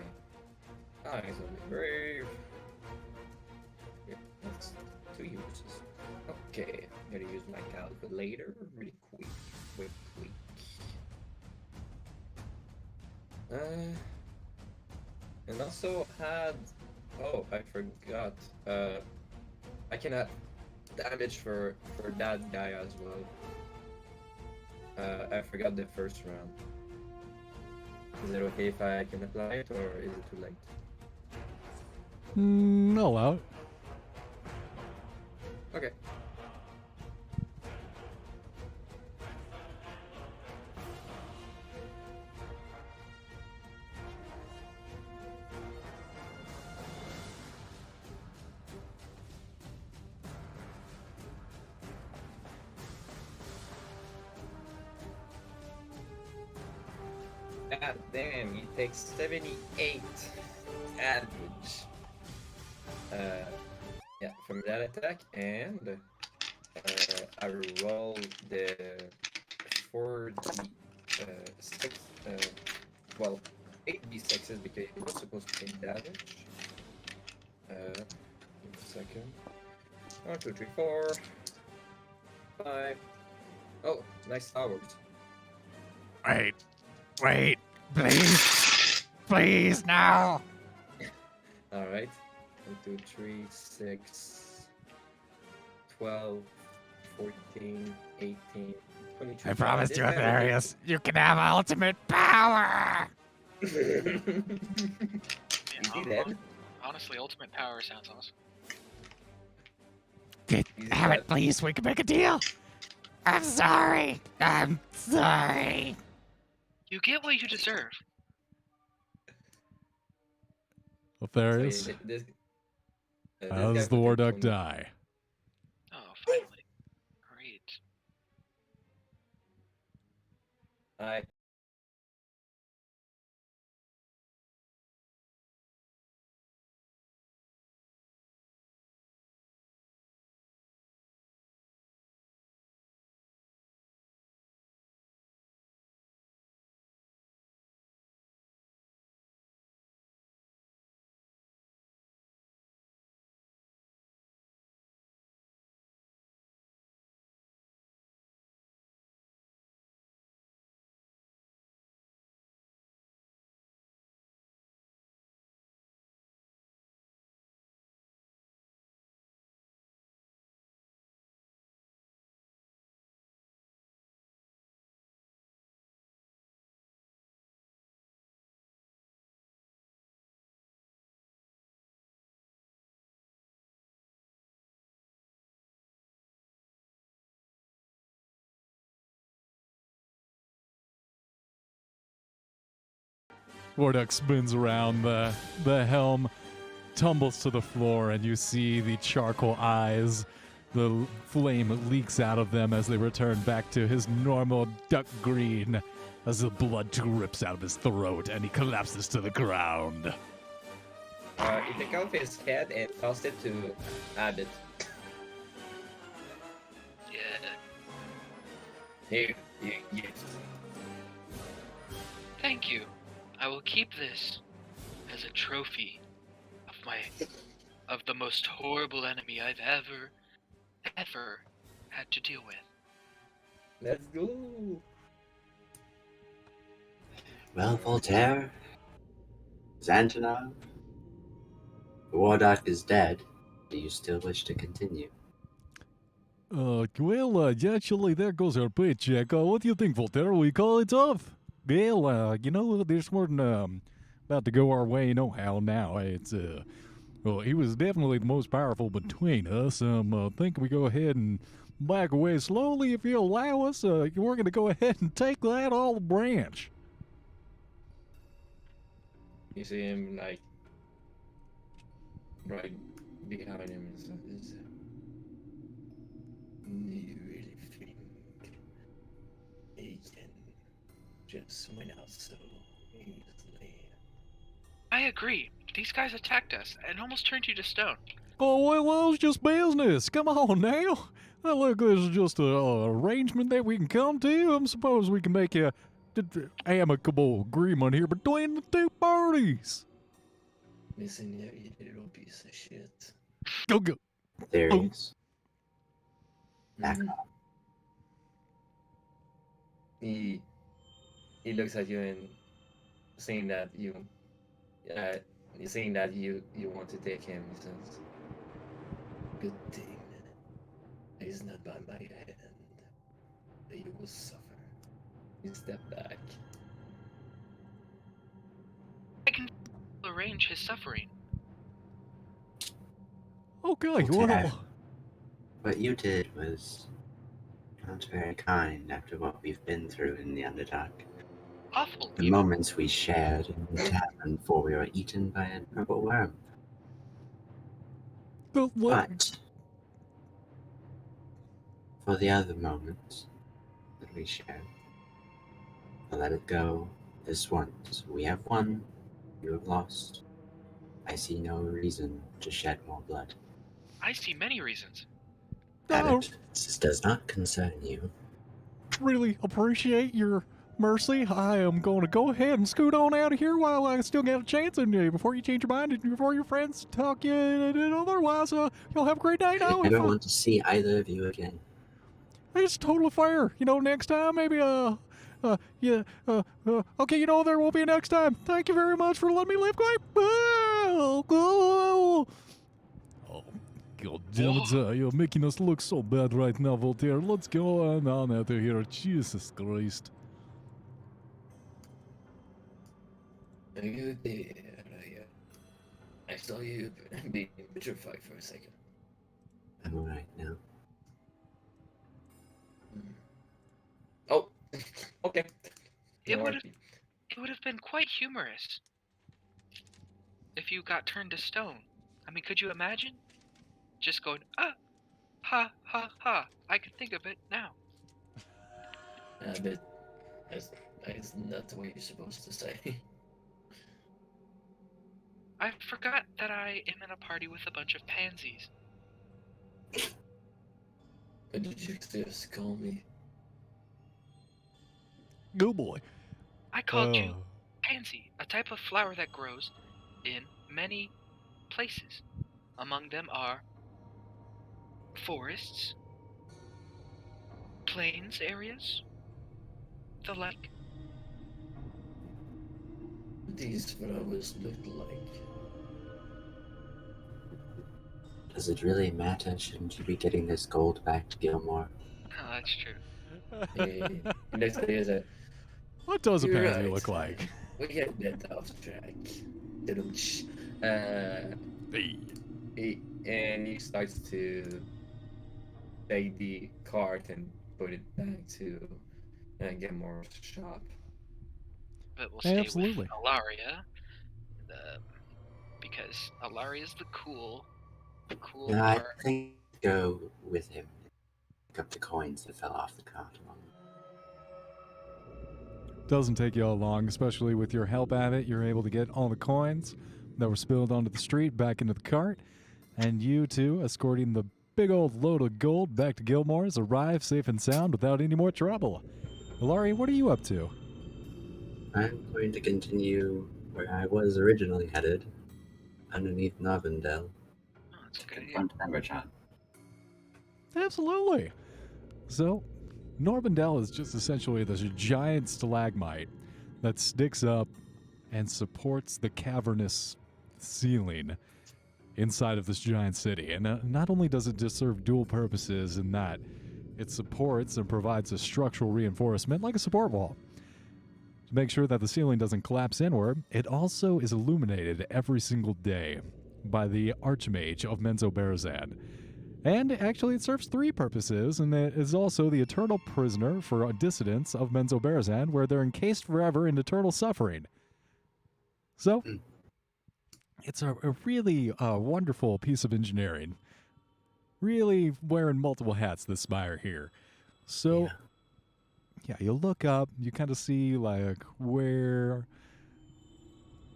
eyes on the brave. Yeah, that's 2 uses. Okay, I'm gonna use my calculator really quick. And also had, oh, I forgot. I can add damage for that guy as well. I forgot the first round. Is it okay if I can apply it, or is it too late? No out. Okay. God damn, you take 78 damage. Yeah, from that attack, and I roll the 4d6, well, 8d6s because it was supposed to take damage. Give me a second. 1, 2, 3, 4, 5. Oh, nice towers. Wait, please. Please, now. Alright. 1, 2, 3, 6, 12, 14, 18, 22. I promised This you, guy will Atherius, you can have ultimate power. take- Is he dead? Honestly, ultimate power sounds awesome. Have He's it, dead. please. We can make a deal. I'm sorry. I'm sorry. You get what you deserve. Atherius, So, this how guy does the will war take duck 20. die? Oh, finally. Great. I War duck spins around the helm, tumbles to the floor, and you see the charcoal eyes. The flame leaks out of them as they return back to his normal duck green as the blood drips out of his throat and he collapses to the ground. he took off his head and tossed it to Abbott. Yeah. Here, you gift. Thank you. I will keep this as a trophy of the most horrible enemy I've ever had to deal with. Let's go. Well, Voltaire, Xantanov, the war duck is dead. Do you still wish to continue? Actually, there goes our paycheck. What do you think, Voltaire? We call it off? Well, this weren't about to go our way no how now. It's, well, he was definitely the most powerful between us. I think we go ahead and back away slowly if you allow us. We're going to go ahead and take that olive branch. You see him like right behind him and says, "Do you really think he can just win out so easily?" I agree. These guys attacked us and almost turned you to stone. Oh, well, it's just business. Come on now. Well, look, this is just an arrangement that we can come to. I suppose we can make a amicable agreement here between the two parties. Listen here, you little piece of shit. Go. Theories. Back Mhm. off. He looks at you and saying that you want to take him. He says, "Good thing he's not by my hand, but you will suffer." You step back. I can arrange his suffering. Okay, Voltaire. well. What you did was not very kind after what we've been through in the Underdark. Awful. The moments we shared in the tavern before we were eaten by a purple worm. But for the other moments that we shared, I'll let it go this once. We have won. You have lost. I see no reason to shed more blood. I see many reasons. Abbott, this does not concern you. Really appreciate your mercy. I am going to go ahead and scoot on out of here while I still get a chance, and before you change your mind and before your friends talk you otherwise, you'll have a great day now. I never want to see either of you again. It's totally fair. Next time, maybe, yeah, okay, there won't be a next time. Thank you very much for letting me live quick. Oh, God damn it, you're making us look so bad right now, Voltaire. Let's go on out of here. Jesus Christ. Are you there? I saw you being petrified for a second. I'm alright now. Oh, okay. It No would RP. have been quite humorous if you got turned to stone. I mean, could you imagine? Just going, ha, ha. I can think of it now. But that's not the way you're supposed to say. I forgot that I am in a party with a bunch of pansies. What did you just call me? Good boy. I called you pansy, a type of flower that grows in many places. Among them are forests, plains areas, the like. These flowers look like. Does it really matter? Shouldn't you be getting this gold back to Gilmore? Oh, that's true. Hey, next thing is that What does a you're pansy right. look like? We get that off track. And he starts to take the cart and put it back to Gilmore's shop. But we'll stay Absolutely. with Alaria, because Alaria's the cool Yeah, I part. think go with him. Pick up the coins that fell off the cart. Doesn't take you all long, especially with your help at it. You're able to get all the coins that were spilled onto the street back into the cart, and you two, escorting the big old load of gold back to Gilmore's, arrive safe and sound without any more trouble. Ilari, what are you up to? I'm going to continue where I was originally headed, underneath Narvandale. Oh, that's a good idea. Confront Emberchan. Absolutely. So, Norbandel is just essentially this giant stalagmite that sticks up and supports the cavernous ceiling inside of this giant city. And not only does it just serve dual purposes in that it supports and provides a structural reinforcement like a support wall to make sure that the ceiling doesn't collapse inward, it also is illuminated every single day by the Archmage of Menzoberranzan. And actually, it serves three purposes, and it is also the eternal prisoner for dissidents of Menzoberranzan, where they're encased forever in eternal suffering. So, it's a really wonderful piece of engineering. Really wearing multiple hats, this spire here. So, yeah, you look up, you kind of see like where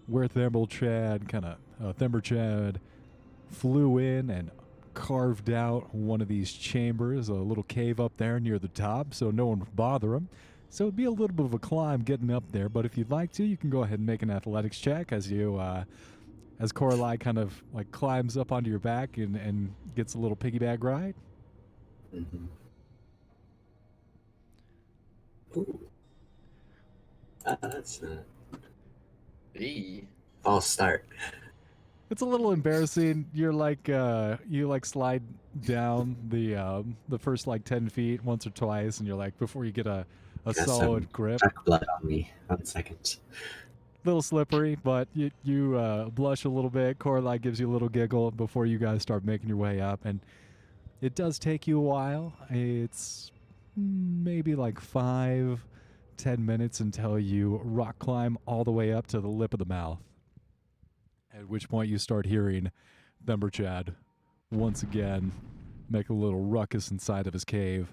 Thimberchad flew in and carved out one of these chambers, a little cave up there near the top, so no one would bother him. So it'd be a little bit of a climb getting up there, but if you'd like to, you can go ahead and make an athletics check as you, as Coralie kind of like climbs up onto your back and gets a little piggyback ride. Mm-hmm. Ooh. That's Hey. false start. It's a little embarrassing. You're like you like slide down the first like 10 feet once or twice, and you're like before you get a Got solid some grip. Dark blood on me. 1 second. Little slippery, but you blush a little bit. Coralie gives you a little giggle before you guys start making your way up, and it does take you a while. It's maybe like 5-10 minutes until you rock climb all the way up to the lip of the mouth. At which point you start hearing Thimberchad once again make a little ruckus inside of his cave.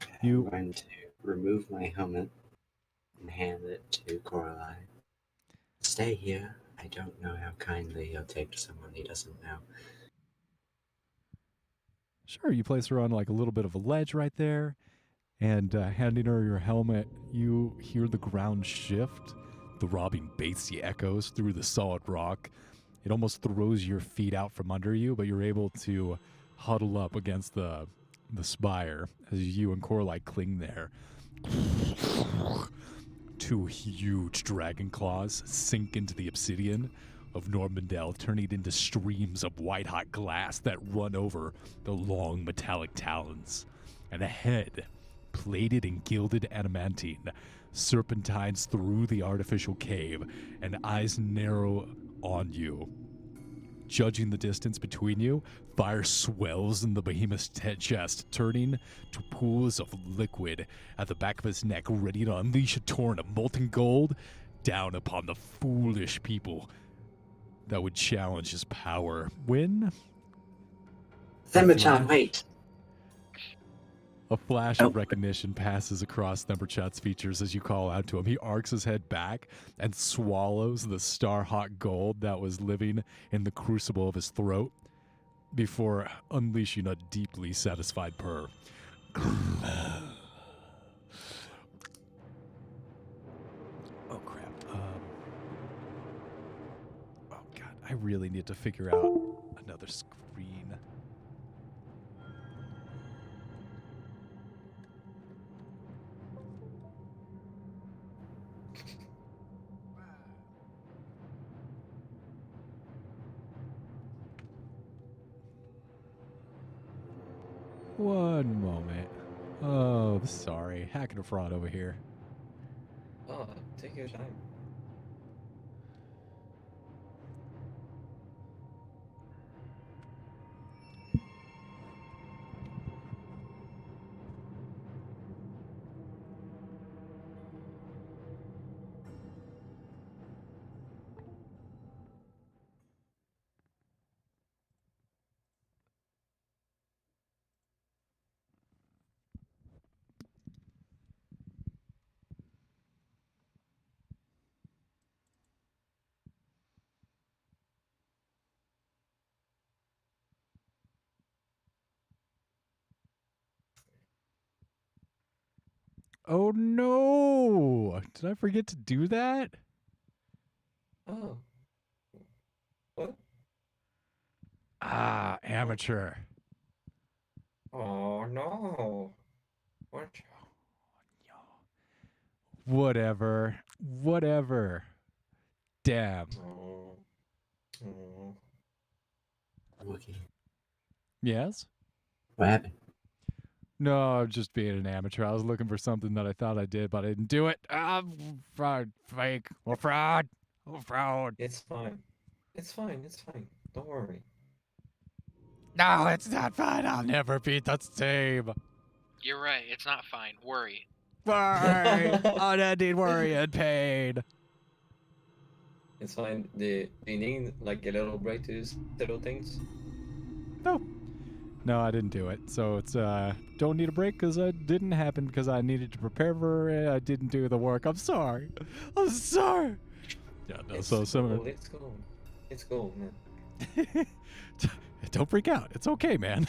I'm You going to remove my helmet and hand it to Coraline. Stay here. I don't know how kindly he'll take to someone he doesn't know. Sure, you place her on like a little bit of a ledge right there, and handing her your helmet, you hear the ground shift. The robbing bassy echoes through the solid rock. It almost throws your feet out from under you, but you're able to huddle up against the spire as you and Coraline cling there. Two huge dragon claws sink into the obsidian of Normandale, turning it into streams of white-hot glass that run over the long metallic talons. And a head, plated in gilded adamantine, serpentines through the artificial cave, and eyes narrow on you. Judging the distance between you, fire swells in the behemoth's chest, turning to pools of liquid at the back of his neck, ready to unleash a torrent of molten gold down upon the foolish people that would challenge his power. When Themberchan, wait! a flash of recognition passes across Themberchat's features as you call out to him, he arcs his head back and swallows the star-hot gold that was living in the crucible of his throat before unleashing a deeply satisfied purr. Oh, crap. Oh, God. I really need to figure out another screen. One moment. Oh, sorry. Hacking a fraud over here. Oh, take your time. Oh no! Did I forget to do that? Oh. What? Ah, amateur. Oh no. What? Whatever. Whatever. Damn. Oh. Oh. Wookie. Yes? What happened? No, I'm just being an amateur. I was looking for something that I thought I did, but I didn't do it. Ah, fraud. Fake. Or fraud. Oh, fraud. It's fine. It's fine. It's fine. Don't worry. No, it's not fine. I'll never beat the team. You're right. It's not fine. Worry. Worry. Unending worry and pain. It's fine. Do you need like a little break to settle things? No, I didn't do it. So it's don't need a break because it didn't happen because I needed to prepare for it. I didn't do the work. I'm sorry. I'm sorry. Yeah, no. It's So some of cool. It's cool. It's cool, man. it. Don't freak out. It's okay, man.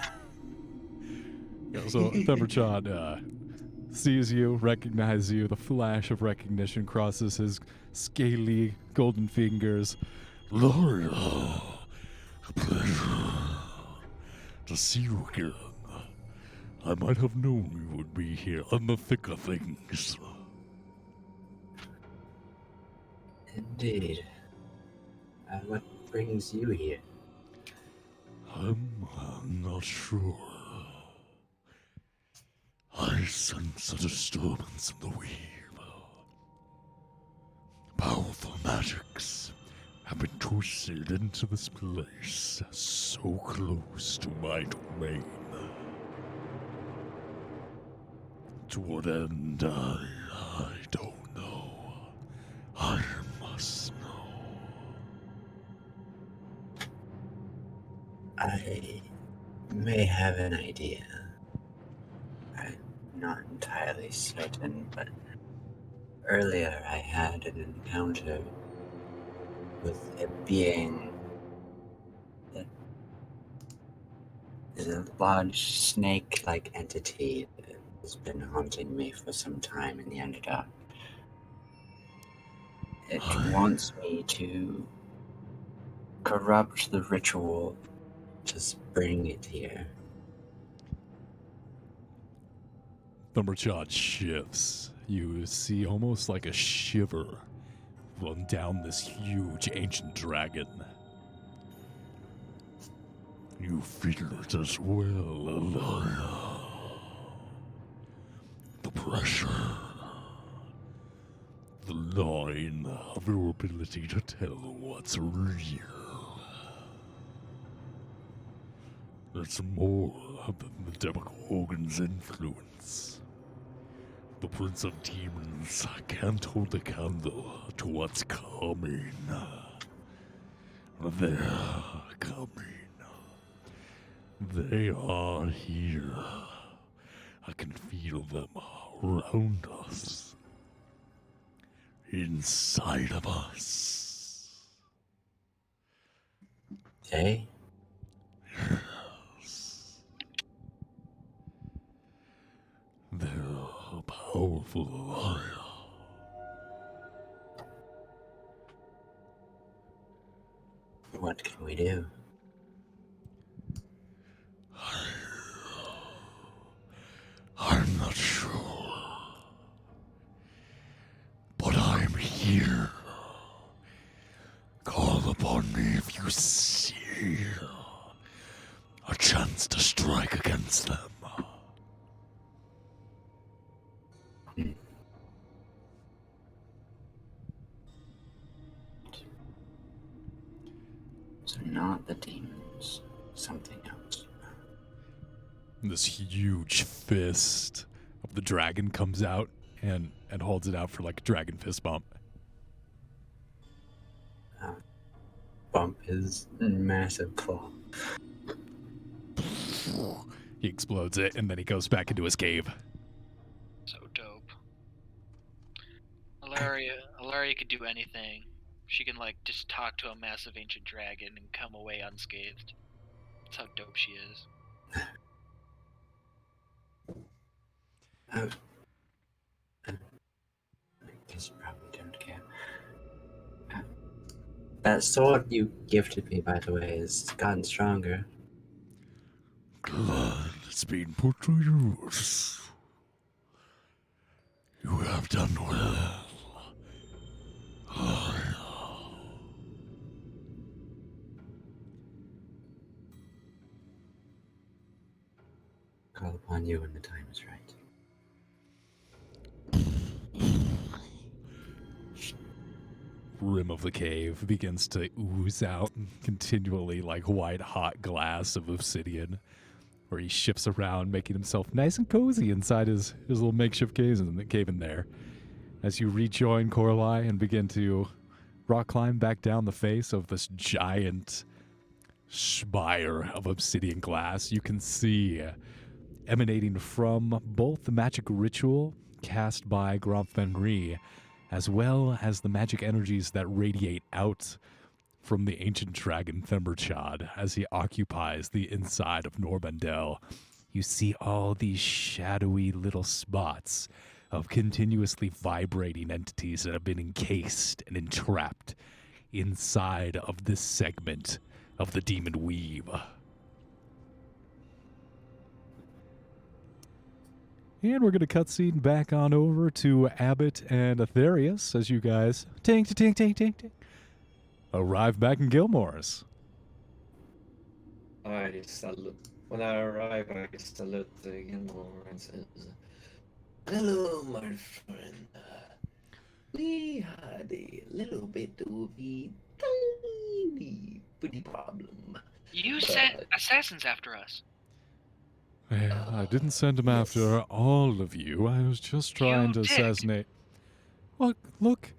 Yeah, so Themberchan sees you, recognizes you. The flash of recognition crosses his scaly golden fingers. Laura, a pleasure to see you again. I might have known you would be here in the thick of things. Indeed. What brings you here? I'm not sure. I sense a disturbance in the weave. Powerful magics have been twisted into this place, so close to my domain. To what end, I don't know. I must know. I may have an idea. I'm not entirely certain, but earlier I had an encounter with a being that is a large snake-like entity that has been haunting me for some time in the Underdark. It wants me to corrupt the ritual, just bring it here. Thumberchod shifts. You see almost like a shiver run down this huge ancient dragon. You feel it as well, Alaya. The pressure. The line of your ability to tell what's real. It's more than the Demogorgon's influence. The Prince of Demons can't hold a candle to what's coming. They're coming. They are here. I can feel them around us. Inside of us. They? Yes. They're powerful. What can we do? I'm not sure. But I'm here. Call upon me if you see a chance to strike against them. So not the demons, something else. This huge fist of the dragon comes out and holds it out for like a dragon fist bump. Bump his massive claw. He explodes it and then he goes back into his cave. So dope. Alaria could do anything. She can like just talk to a massive ancient dragon and come away unscathed. That's how dope she is. I guess you probably don't care. That sword you gifted me, by the way, has gotten stronger. Glad it's been put to use. You have done well. Call upon you when the time is right. Rim of the cave begins to ooze out continually like white hot glass of obsidian, where he shifts around, making himself nice and cozy inside his little makeshift cave in there. As you rejoin Coralie and begin to rock climb back down the face of this giant spire of obsidian glass, you can see emanating from both the magic ritual cast by Grand Fenrir, as well as the magic energies that radiate out from the ancient dragon Themberchad as he occupies the inside of Norbandel. You see all these shadowy little spots of continuously vibrating entities that have been encased and entrapped inside of this segment of the demon weave. And we're going to cutscene back on over to Abbott and Aetherius as you guys tink arrive back in Gilmore's. I salute. When I arrive, I salute Gilmore and says, "Hello, my friend. We had a little bit of a tiny pretty problem. You sent assassins after us. Well, I didn't send him after all of you. I was just trying You to did. assassinate. Look,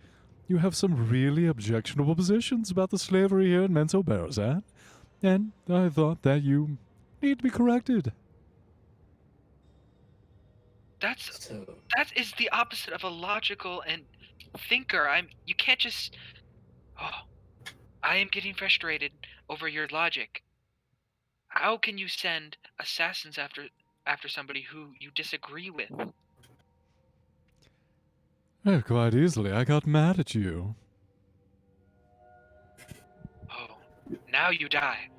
you have some really objectionable positions about the slavery here in Menzoberranzan, and I thought that you need to be corrected." So, that is the opposite of a logical and thinker. You can't just. Oh, I am getting frustrated over your logic. How can you send assassins after somebody who you disagree with? Oh, quite easily. I got mad at you. Oh, now you die.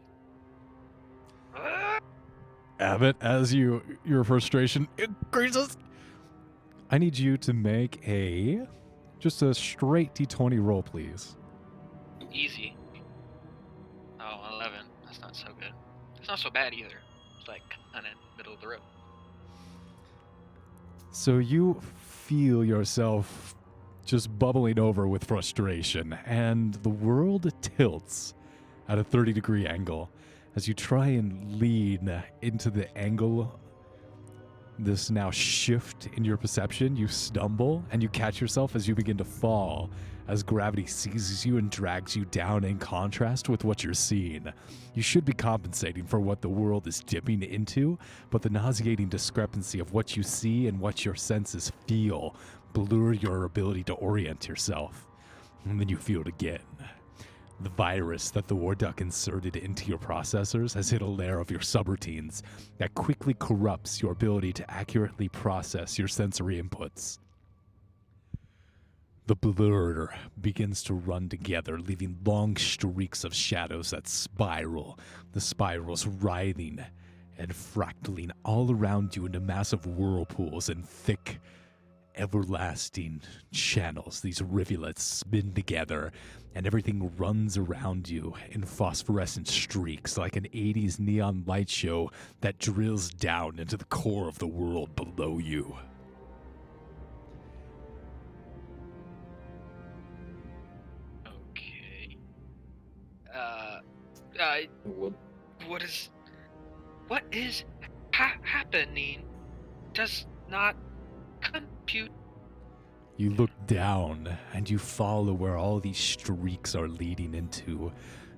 Abbott, as your frustration increases, I need you to make just a straight D20 roll, please. Easy. Oh, 11. That's not so good. It's not so bad either. It's like kind of middle of the road. So you feel yourself just bubbling over with frustration, and the world tilts at a 30-degree angle as you try and lean into the angle. This now shift in your perception, you stumble and you catch yourself as you begin to fall as gravity seizes you and drags you down in contrast with what you're seeing. You should be compensating for what the world is dipping into, but the nauseating discrepancy of what you see and what your senses feel blur your ability to orient yourself. And then you feel it again. The virus that the War Duck inserted into your processors has hit a layer of your subroutines that quickly corrupts your ability to accurately process your sensory inputs. The blur begins to run together, leaving long streaks of shadows that spiral, the spirals writhing and fractaling all around you into massive whirlpools and thick, everlasting channels. These rivulets spin together, and everything runs around you in phosphorescent streaks like an 80s neon light show that drills down into the core of the world below you. Okay. what? What is happening? Does not compute. You look down and you follow where all these streaks are leading into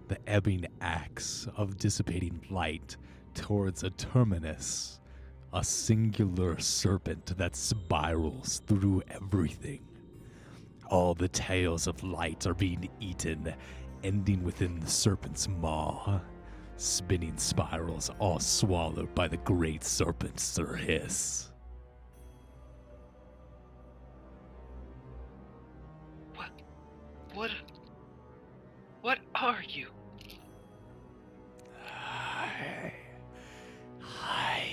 the ebbing axe of dissipating light towards a terminus, a singular serpent that spirals through everything. All the tails of light are being eaten, ending within the serpent's maw. Spinning spirals all swallowed by the great serpent's hiss. What are you? I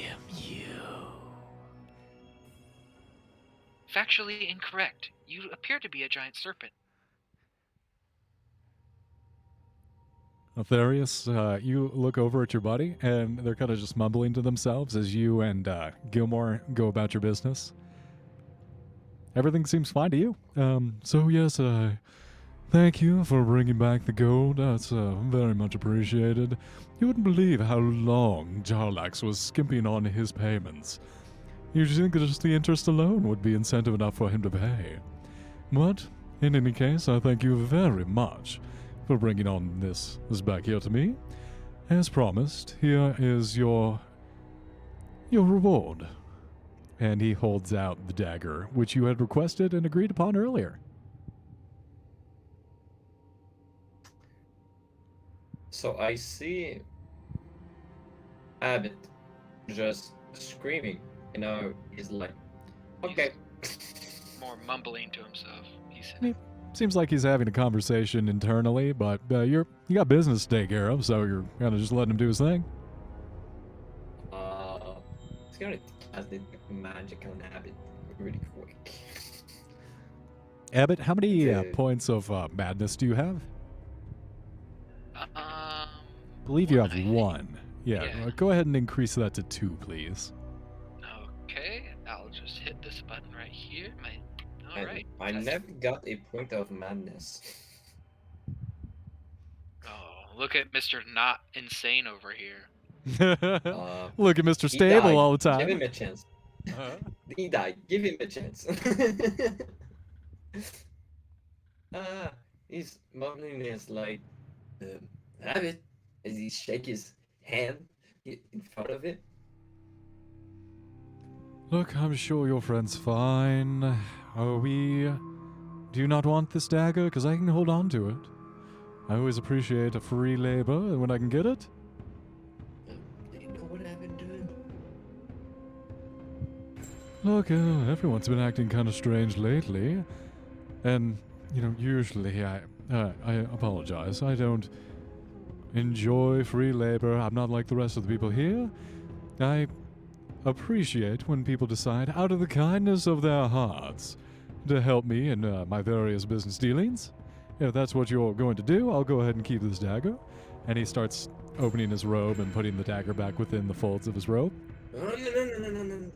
am you. Factually incorrect. You appear to be a giant serpent. Aetherius, you look over at your buddy, and they're kind of just mumbling to themselves as you and Gilmore go about your business. Everything seems fine to you. So yes, thank you for bringing back the gold. That's very much appreciated. You wouldn't believe how long Jarlax was skimping on his payments. You'd think that just the interest alone would be incentive enough for him to pay. But, in any case, I thank you very much for bringing on this back here to me. As promised, here is your reward. And he holds out the dagger, which you had requested and agreed upon earlier. So I see Abbott just screaming, he's like, okay. More mumbling to himself. Seems like he's having a conversation internally, but you got business to take care of, so you're kind of just letting him do his thing. It's gonna cast the magic on Abbott really quick. Abbott, how many points of madness do you have? I believe you have one. Yeah, go ahead and increase that to 2, please. Okay, I'll just hit this button right here. Alright. I never got a point of madness. Oh, look at Mr. Not Insane over here. Look at Mr. Stable all the time. Give him a chance. He died. Give him a chance. He's mumbling his like, Abbott, as he shake his hand in front of it. Look, I'm sure your friend's fine. Do you not want this dagger? Because I can hold on to it. I always appreciate a free labor when I can get it. Do you know what I've been doing? Look, everyone's been acting kind of strange lately. And, usually I apologize. I don't enjoy free labor. I'm not like the rest of the people here. I appreciate when people decide, out of the kindness of their hearts, to help me in my various business dealings. If that's what you're going to do, I'll go ahead and keep this dagger. And he starts opening his robe and putting the dagger back within the folds of his robe. Oh, no. Okay.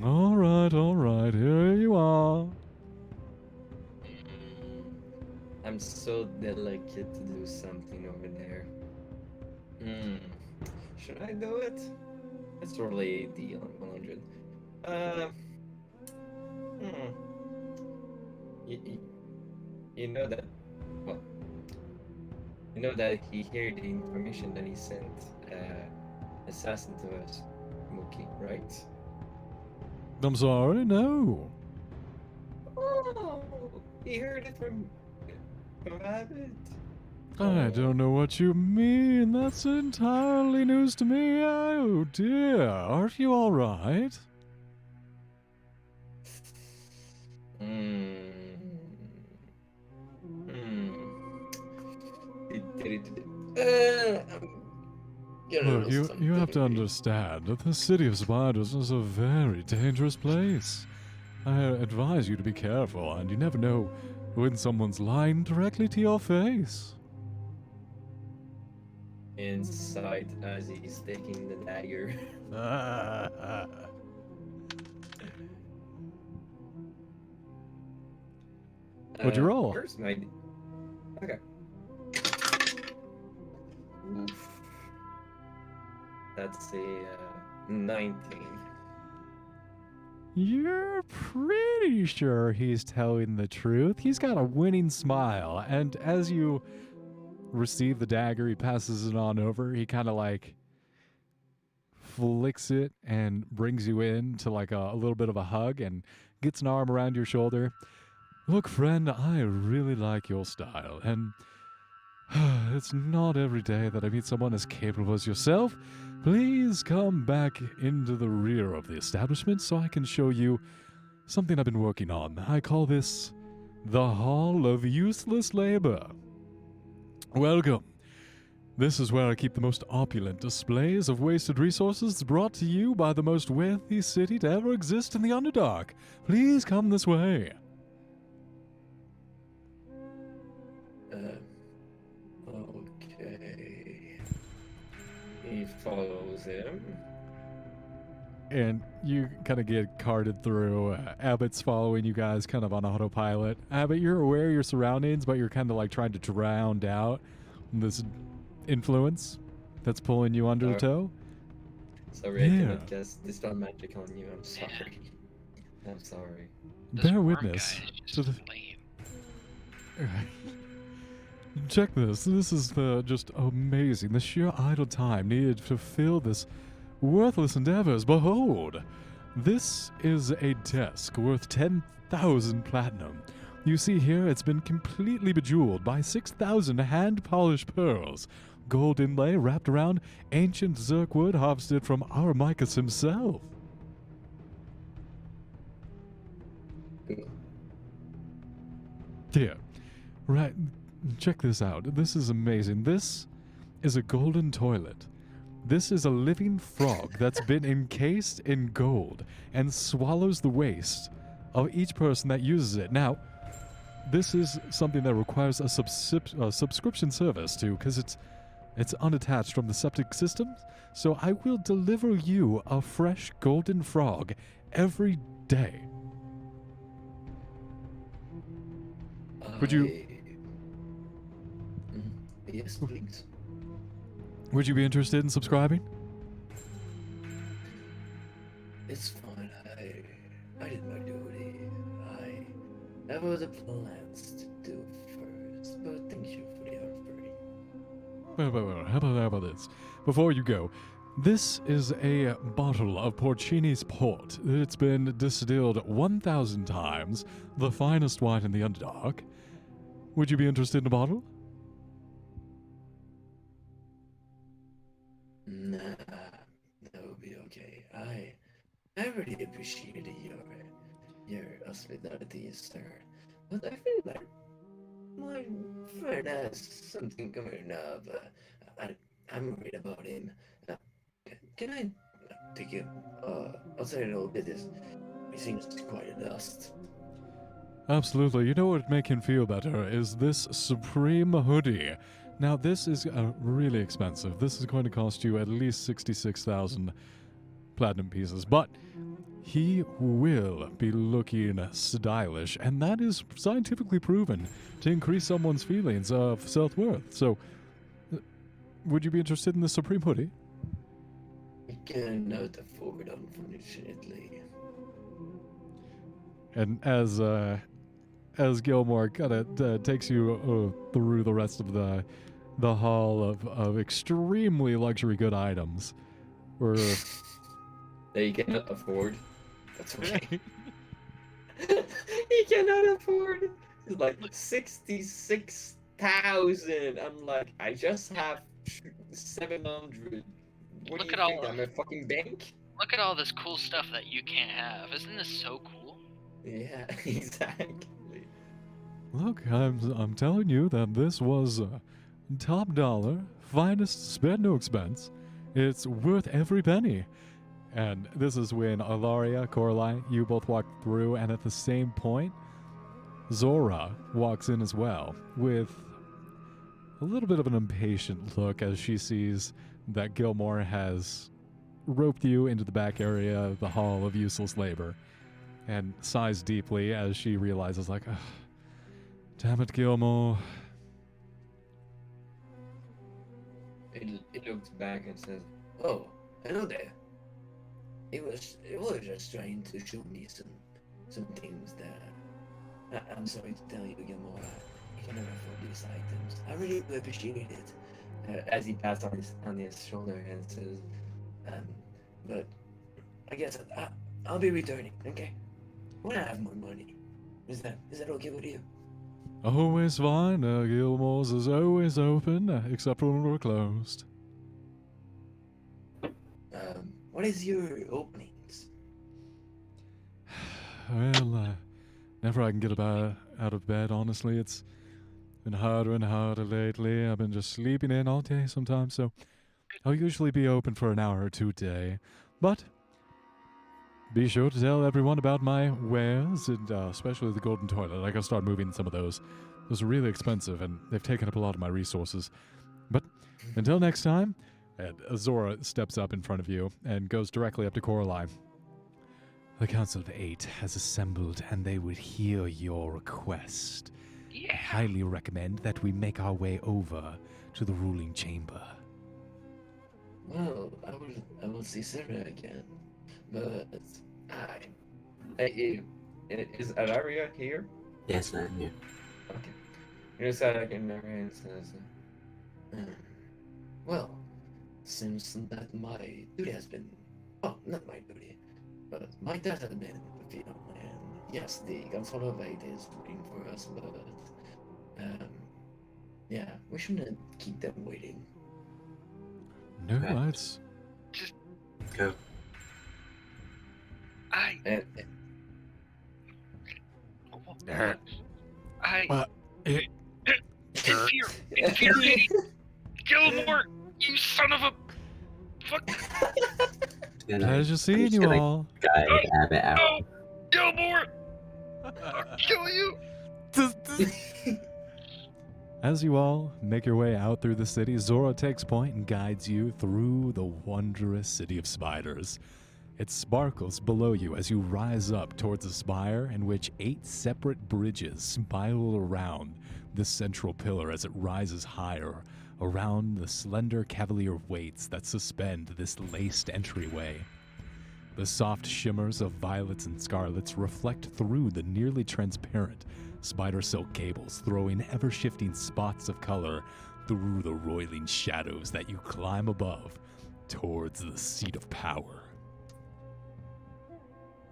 All right, here you are. I'm so delicate to do something over there. Should I do it? It's really the 100. You know that. Well, you know that he heard the information that he sent assassin to us, Mookie, right? I'm sorry, no. Oh, he heard it from Rabbit. I don't know what you mean. That's entirely news to me. Oh dear. Aren't you all right? Look, you have to understand that the city of spiders is a very dangerous place. I advise you to be careful, and you never know when someone's lying directly to your face. Inside as he's taking the dagger. What'd you roll? Where's my... Okay. Oof. That's a 19. You're pretty sure he's telling the truth. He's got a winning smile, and as you receive the dagger, he passes it on over. He kind of like flicks it and brings you in to like a little bit of a hug and gets an arm around your shoulder. Look, friend, I really like your style, and it's not every day that I meet someone as capable as yourself. Please come back into the rear of the establishment so I can show you something I've been working on. I call this the Hall of Useless Labor. Welcome. This is where I keep the most opulent displays of wasted resources brought to you by the most wealthy city to ever exist in the Underdark. Please come this way. Okay. He follows him. And you kind of get carted through. Abbott's following you guys kind of on autopilot. Abbott, you're aware of your surroundings, but you're kind of like trying to drown out this influence that's pulling you under the toe. Sorry, I cannot cast Dispel Magic on you. I'm sorry. I'm sorry. This Bear worm witness guy is to just the... lame. Check this. This is just amazing. The sheer idle time needed to fulfill this worthless endeavors. Behold, this is a desk worth 10,000 platinum. You see here, it's been completely bejeweled by 6,000 hand-polished pearls. Gold inlay wrapped around ancient zirkwood harvested from Aramicus himself. Here, right, check this out. This is amazing. This is a golden toilet. This is a living frog that's been encased in gold and swallows the waste of each person that uses it. Now, this is something that requires a subscription service too, because it's unattached from the septic system. So I will deliver you a fresh golden frog every day. Would you? Yes, please. Would you be interested in subscribing? It's fine. I did my duty. I have other plans to do first, but thank you for the offering. Well, how about this? Before you go, This is a bottle of Porcini's port. It's been distilled 1,000 times, the finest wine in the Underdark. Would you be interested in a bottle? Nah, that would be okay. I really appreciate your hospitality, sir. But I feel like my friend has something coming up. I'm worried about him. Uh, can I take him outside a little bit? He seems quite lost. Absolutely. You know what would make him feel better is this Supreme hoodie. Now, this is really expensive. This is going to cost you at least 66,000 platinum pieces, but he will be looking stylish, and that is scientifically proven to increase someone's feelings of self-worth. So, would you be interested in the Supreme hoodie? I cannot afford, unfortunately. And as Gilmore kind of takes you through the rest of the hall of extremely luxury good items, where That you cannot afford. That's okay. He cannot afford. It's like 66,000. I'm like, I just have 700. What Look do at you all think? the- I'm a fucking bank? Look at all this cool stuff that you can't have. Isn't this so cool? Yeah, exactly. look, I'm telling you that this was top dollar, finest, spared no expense. It's worth every penny. And this is when Alaria, Coraline, you both walk through, and at the same point, Zora walks in as well, with a little bit of an impatient look as she sees that Gilmore has roped you into the back area of the Hall of Useless Labor, and sighs deeply as she realizes, like, "Ugh, damn it, Gilmore." It looks back and says, Oh, hello there. It was just trying to show me some things that I'm sorry to tell you, Gilmore. I cannot afford these items. I really do appreciate it. as he pats on his shoulder and says, But I guess I'll be returning. Okay. When I have more money, is that okay with you? Always fine. Gilmore's is always open, except when we're closed. What is your openings? Well, never I can get out of bed, honestly. It's been harder and harder lately. I've been just sleeping in all day sometimes, so I'll usually be open for an hour or two a day. But be sure to tell everyone about my wares, and especially the golden toilet. I gotta start moving some of those. Those are really expensive, and they've taken up a lot of my resources. But until next time, and Zora steps up in front of you and goes directly up to Coraline. The Council of Eight has assembled, and they would hear your request. I Yeah. highly recommend that we make our way over to the ruling chamber. Well, I will see Sarah again, but hey, is Alaria here? Yes, I'm here. Okay. He looks at Alaria and says, well, seems that my duty has been, well, not my duty, but my task has been fulfilled. And yes, the Council of Eight is waiting for us, but yeah, we shouldn't keep them waiting. No, Right. it's Go. I. and, I. it- Infuriate! Gilmore! You son of a. Fuck! pleasure seeing just you gonna- all. Guide Abbott out. No! Gilmore! I'll kill you! As you all make your way out through the city, Zora takes point and guides you through the wondrous city of spiders. It sparkles below you as you rise up towards a spire in which 8 separate bridges spiral around the central pillar as it rises higher around the slender cavalier weights that suspend this laced entryway. The soft shimmers of violets and scarlets reflect through the nearly transparent spider silk cables, throwing ever-shifting spots of color through the roiling shadows that you climb above towards the seat of power.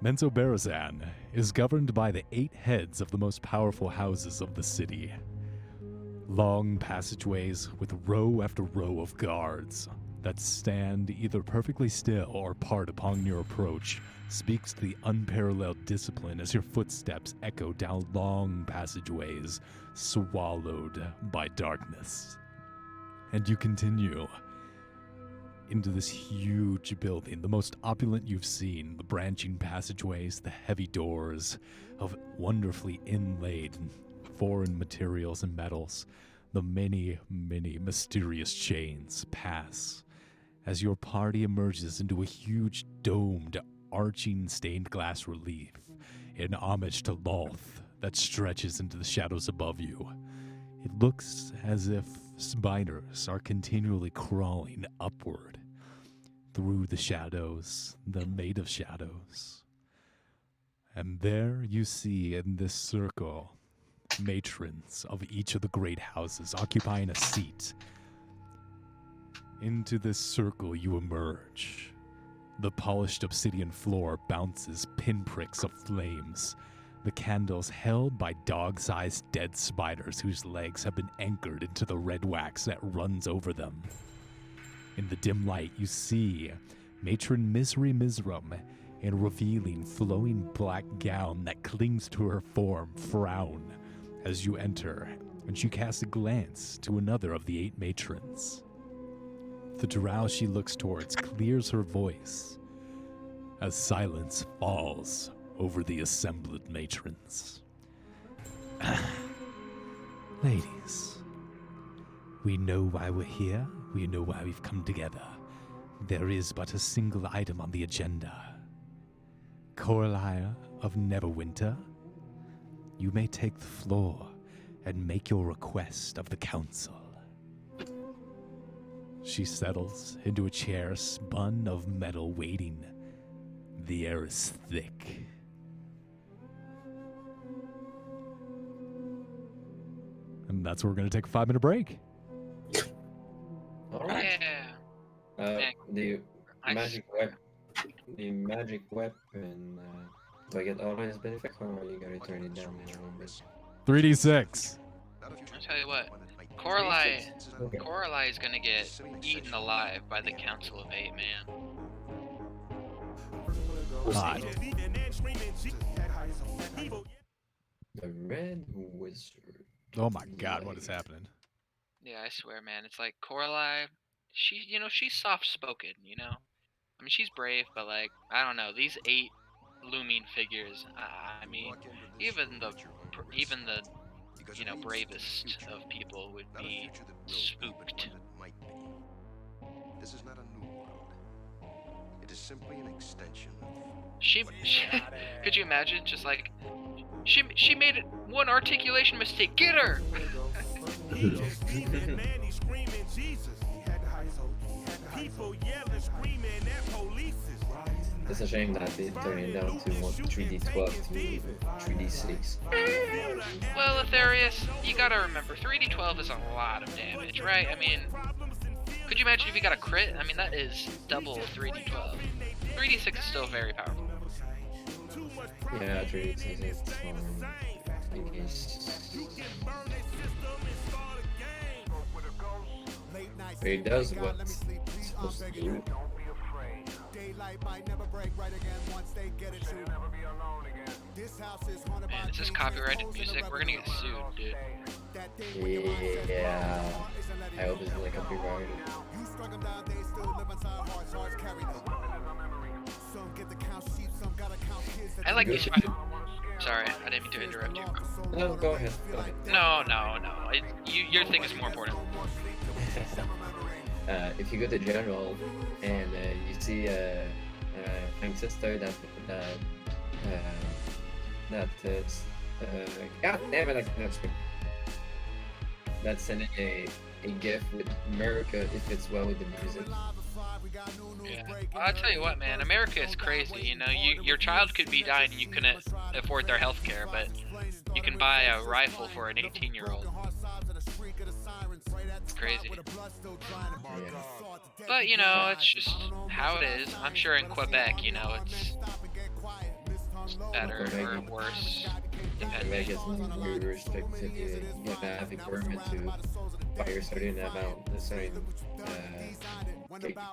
Menzoberranzan is governed by the 8 heads of the most powerful houses of the city. Long passageways with row after row of guards that stand either perfectly still or part upon your approach speaks to the unparalleled discipline as your footsteps echo down long passageways swallowed by darkness. And you continue into this huge building, the most opulent you've seen, the branching passageways, the heavy doors of wonderfully inlaid foreign materials and metals, the many, many mysterious chains pass as your party emerges into a huge domed, arching stained glass relief in homage to Lolth that stretches into the shadows above you. It looks as if spiders are continually crawling upward through the shadows, the made of shadows. And there you see in this circle matrons of each of the great houses occupying a seat. Into this circle you emerge. The polished obsidian floor bounces pinpricks of flames, the candles held by dog-sized dead spiders whose legs have been anchored into the red wax that runs over them. In the dim light, you see Matron Misery Mizram in a revealing, flowing black gown that clings to her form frown as you enter, and she casts a glance to another of the 8 matrons. The drow she looks towards clears her voice as silence falls over the assembled matrons. Ladies, we know why we're here. We know why we've come together. There is but a single item on the agenda. Coralie of Neverwinter, you may take the floor and make your request of the council. She settles into a chair spun of metal waiting. The air is thick. And that's where we're going to take a 5-minute break. All right. Yeah. The Nice. magic weapon. Do I get all his benefit, or are you gonna turn it down a little bit? 3d6. I'll tell you what. Coralie Okay. is gonna get eaten alive by the Council of 8, man. Hot. The Red Wizard. Oh my god, what is happening? Yeah, I swear, man. It's like Coralie, she's soft-spoken, I mean, she's brave, but like, I don't know, these 8 looming figures. I mean, even the bravest of people would be spooked. This is not a new world. It is simply an extension of She could you imagine? Just like, she made it one articulation mistake. Get her. It's a shame that they turned it down to 3d12 to 3d6. Well, Aetherius, you gotta remember, 3d12 is a lot of damage, right? I mean, could you imagine if you got a crit? I mean, that is double 3d12. 3d6 is still very powerful. Yeah, 3d6 is it does what it's supposed to do. Man, is this copyrighted music? We're gonna get sued, dude. Yeah. I hope it's like copyrighted. I like these. Sorry, I didn't mean to interrupt you. No, go ahead. Go ahead. No. Your thing is more important. If you go to general and you see ancestor God damn it, I cannot speak. That's sending a gift with America if it's well with the music. Yeah. Well, I'll tell you what, man. America is crazy. Your child could be dying and you couldn't afford their health care, but you can buy a rifle for an 18-year-old. It's crazy. Yeah. But you know, it's just how it is. I'm sure in Quebec, you know, it's better or worse, Quebec depending. is very restricted. You gotta have a permit to buy a certain amount, a certain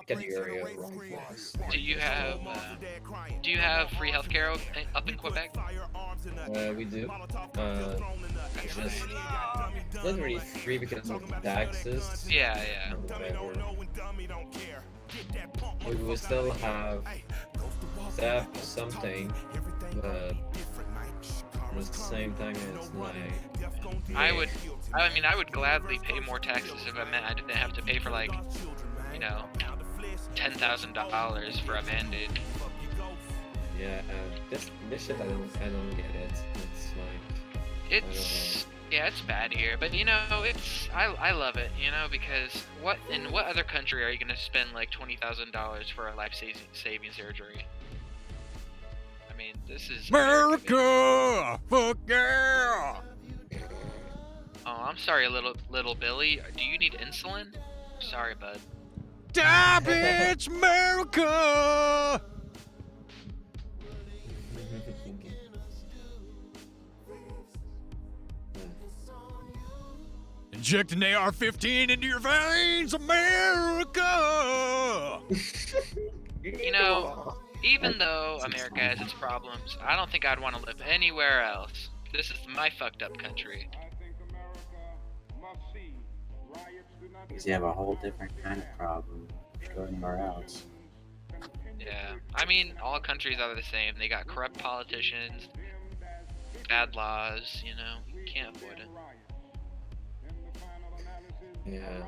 category of rifles. Do you have free healthcare up in Quebec? We do. It's just not really free because of the taxes. Yeah, yeah. And whatever. We still have something, but at the same time, it's like I would gladly pay more taxes if I meant I didn't have to pay for like, you know, $10,000 for a Band-Aid. yeah. This shit I don't get it. It's like It's bad here, but you know, I love it, you know, because in what other country are you gonna spend like $20,000 for a life-saving surgery? I mean, this is America! Fuck yeah! Oh, I'm sorry, little Billy. Do you need insulin? Sorry, bud. Die, bitch, America! Inject an AR-15 into your veins, America! You know, even though America has its problems, I don't think I'd want to live anywhere else. This is my fucked up country. Because you have a whole different kind of problem going morales. Yeah, I mean, all countries are the same. They got corrupt politicians, bad laws, you know, can't avoid it. yeah.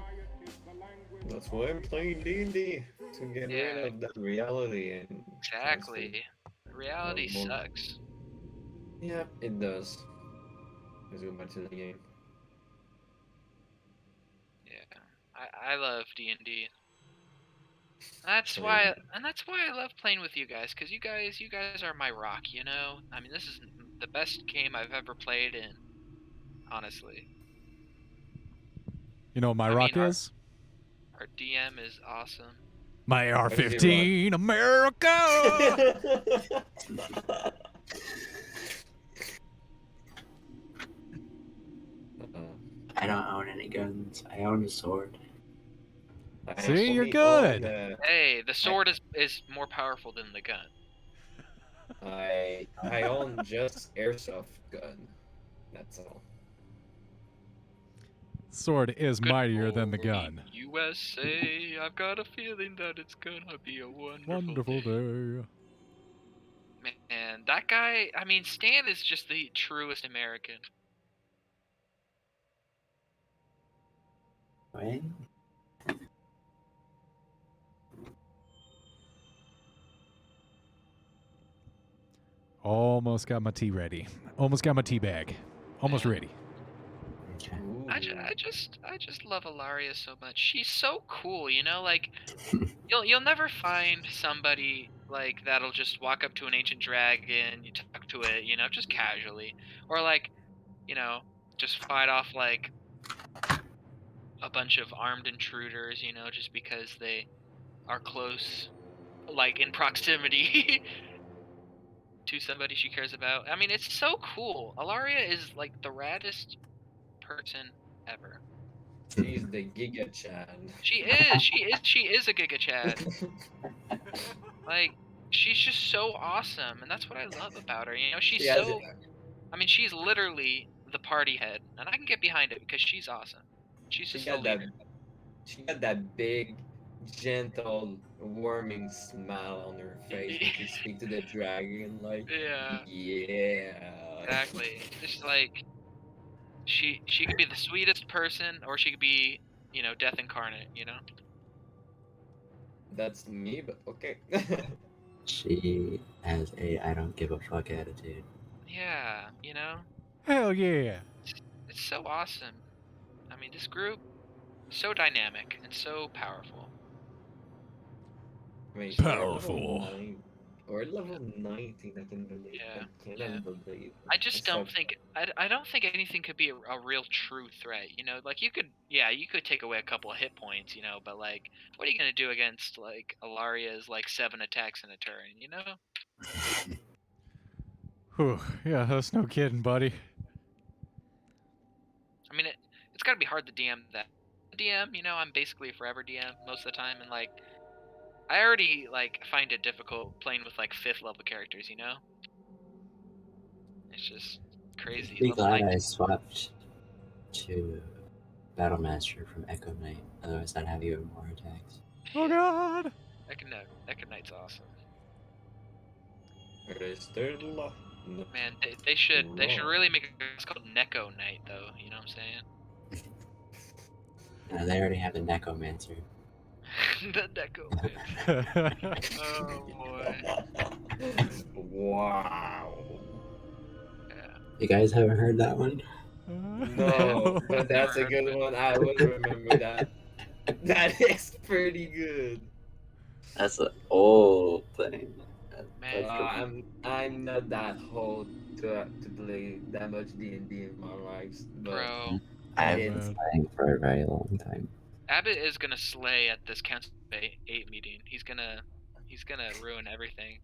That's why I'm playing D&D to get rid of that reality and Exactly. Reality more. sucks. Yeah, it does. Let's go back to the game. Yeah, I love D&D. That's why I love playing with you guys, cause you guys are my rock, you know. I mean, this is the best game I've ever played in, honestly. You know what my I rock mean, is? Our DM is awesome. My What is your AR-15, America! I don't own any guns. I own a sword. I See, you're only good. own, Hey, the sword is more powerful than the gun. I own just airsoft gun. That's all. Sword is Good mightier than the morning, gun. USA, I've got a feeling that it's gonna be a Wonderful day. Man, that guy, I mean, Stan is just the truest American. Wait. Almost got my tea ready. Almost got my tea bag. Almost Man. ready. Okay. Ooh. I just love Ilaria so much. She's so cool, you know, like you'll never find somebody like that'll just walk up to an ancient dragon, you talk to it, you know, just casually, or like, you know, just fight off like a bunch of armed intruders, you know, just because they are close, like in proximity to somebody she cares about. I mean, it's so cool. Ilaria is like the raddest person ever. She's the Giga Chad. She is a Giga Chad. Like, she's just so awesome, and that's what I love about her. You know, she's I mean, she's literally the party head, and I can get behind it because she's awesome. She's She just a got that. leader. She got that big, gentle, warming smile on her face when she speaks to the dragon. Like, Yeah, yeah. exactly. Just like she could be the sweetest person, or she could be, you know, death incarnate. You know. That's me, but okay. She has a I don't give a fuck attitude. Yeah, you know, Hell yeah. it's so awesome. I mean, this group, so dynamic and so powerful. I mean, Powerful. Or level 19, I can believe. Yeah, I can't yeah. even believe. I just don't suck. think I don't think anything could be a real true threat. You know, like you could take away a couple of hit points. You know, but like, what are you gonna do against like Alaria's like 7 attacks in a turn? You know. Whew, yeah, that's no kidding, buddy. I mean, it's got to be hard to DM that. DM, you know, I'm basically a forever DM most of the time, and like, I already like find it difficult playing with like 5th level characters. You know, it's just crazy. Be Level glad 19. I swapped to Battlemaster from Echo Knight. Otherwise, I'd have even more attacks. Oh god! Echo Knight's awesome. Is there no, Man, they should wrong. really make a it's called Neko Knight though. You know what I'm saying? They already have the Necromancer. The Neko Man. Oh boy. Wow. Yeah. You guys haven't heard that one? No, but that's a good one. I will remember that. That is pretty good. That's an old thing. Man. I'm not that old to play that much D&D in my lives, but Bro, I've it's- been playing for a very long time. Abbott is gonna slay at this Council 8 meeting. He's gonna ruin everything.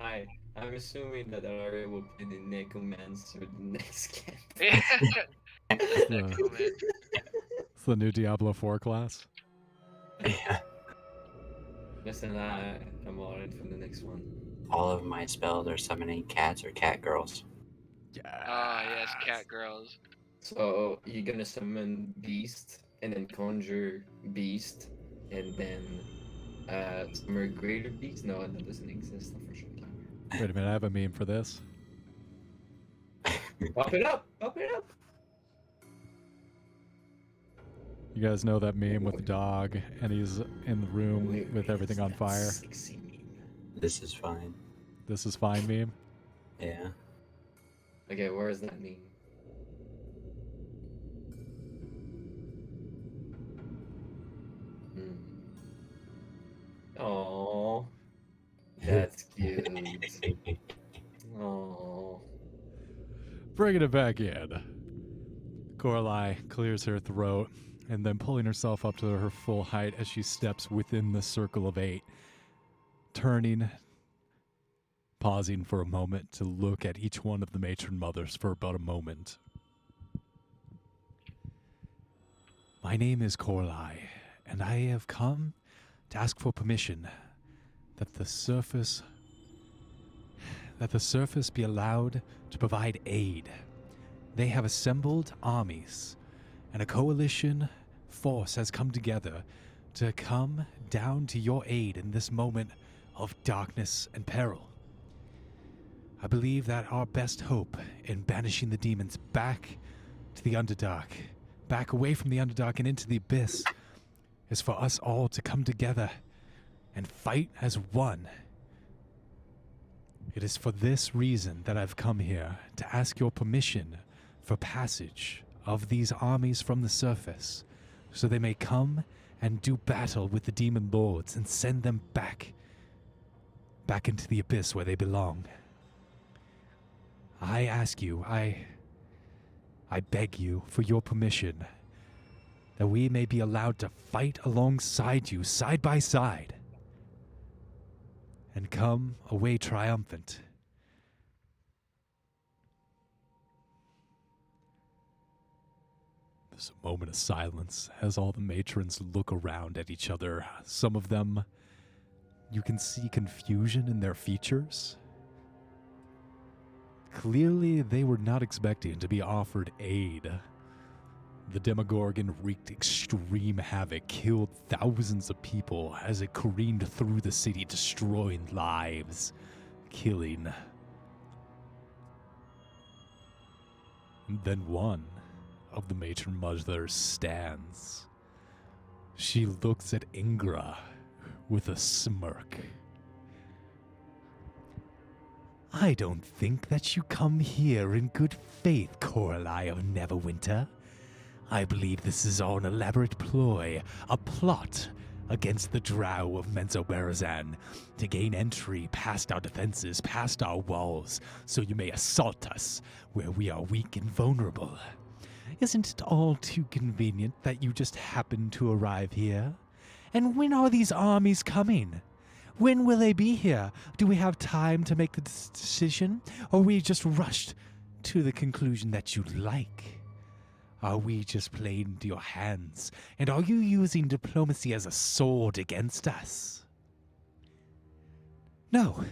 I'm assuming that Aria will play the Necromancer the next game. Yeah. It's Neko Man. the new Diablo 4 class. Yeah. Listen, I'm all in for the next one. All of my spells are summoning cats or cat girls. Yeah. Ah, yes, cat girls. So you're gonna summon Beast and then conjure Beast and then summon Greater Beast? No, that doesn't exist, unfortunately. Wait a minute, I have a meme for this. Pop it up! Pop it up! You guys know that meme with the dog, and he's in the room Wait, with everything is on that fire. sexy meme? This is fine. This is fine meme. Yeah. Okay, where is that meme? Oh, that's cute. Oh, Bringing it back in. Coralie clears her throat and then pulling herself up to her full height as she steps within the circle of 8, turning, pausing for a moment to look at each one of the matron mothers for about a moment. My name is Coralie, and I have come to ask for permission that the surface be allowed to provide aid. They have assembled armies, and a coalition force has come together to come down to your aid in this moment of darkness and peril. I believe that our best hope in banishing the demons back to the Underdark, back away from the Underdark and into the Abyss, is for us all to come together and fight as one. It is for this reason that I've come here, to ask your permission for passage of these armies from the surface, so they may come and do battle with the demon lords and send them back into the Abyss where they belong. I ask you, I beg you for your permission that we may be allowed to fight alongside you, side by side, and come away triumphant. There's a moment of silence as all the matrons look around at each other. Some of them, you can see confusion in their features. Clearly, they were not expecting to be offered aid. The Demogorgon wreaked extreme havoc, killed thousands of people as it careened through the city, destroying lives, killing. And then one of the matron mothers stands. She looks at Ingra with a smirk. I don't think that you come here in good faith, Coralie of Neverwinter. I believe this is all an elaborate ploy, a plot against the drow of Menzoberranzan to gain entry past our defenses, past our walls, so you may assault us where we are weak and vulnerable. Isn't it all too convenient that you just happen to arrive here? And when are these armies coming? When will they be here? Do we have time to make the decision? Or we just rushed to the conclusion that you like? Are we just playing into your hands? And are you using diplomacy as a sword against us? No.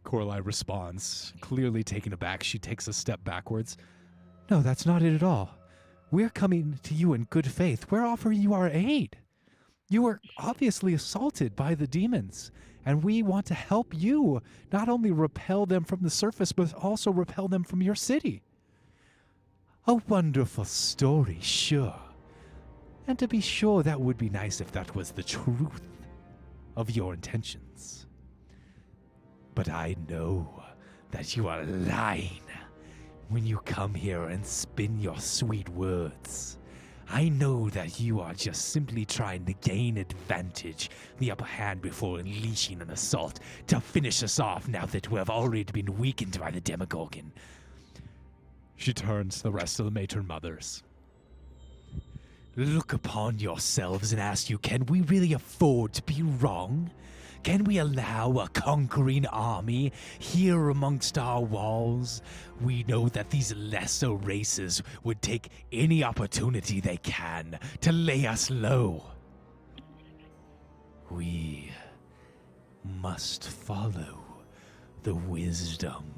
Coralie responds, clearly taken aback. She takes a step backwards. No, that's not it at all. We're coming to you in good faith. We're offering you our aid. You were obviously assaulted by the demons, and we want to help you not only repel them from the surface, but also repel them from your city. A wonderful story, sure. And to be sure, that would be nice if that was the truth of your intentions. But I know that you are lying when you come here and spin your sweet words. I know that you are just simply trying to gain advantage, the upper hand before unleashing an assault to finish us off now that we have already been weakened by the Demogorgon. She turns to the rest of the matron mothers. Look upon yourselves and ask you, can we really afford to be wrong? Can we allow a conquering army here amongst our walls? We know that these lesser races would take any opportunity they can to lay us low. We must follow the wisdom.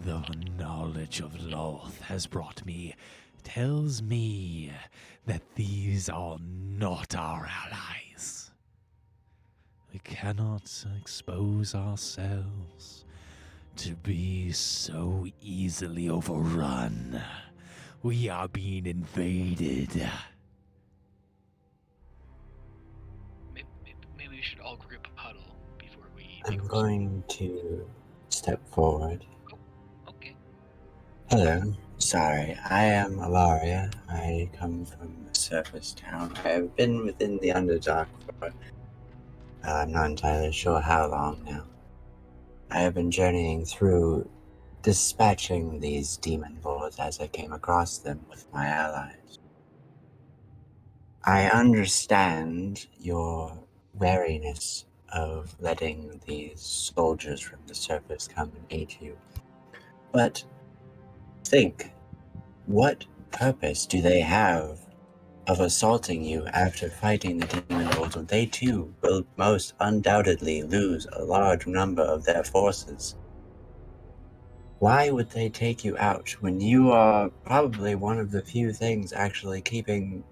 The knowledge of Loth has brought me tells me that these are not our allies. We cannot expose ourselves to be so easily overrun. We are being invaded. Maybe we should all group huddle before we. I'm going to step forward. Okay. Hello. Sorry, I am Alaria. I come from a surface town. I have been within the Underdark for I'm not entirely sure how long now. I have been journeying through dispatching these demon lords as I came across them with my allies. I understand your wariness of letting these soldiers from the surface come and aid you. But think, what purpose do they have of assaulting you after fighting the demon lords when they too will most undoubtedly lose a large number of their forces? Why would they take you out when you are probably one of the few things actually keeping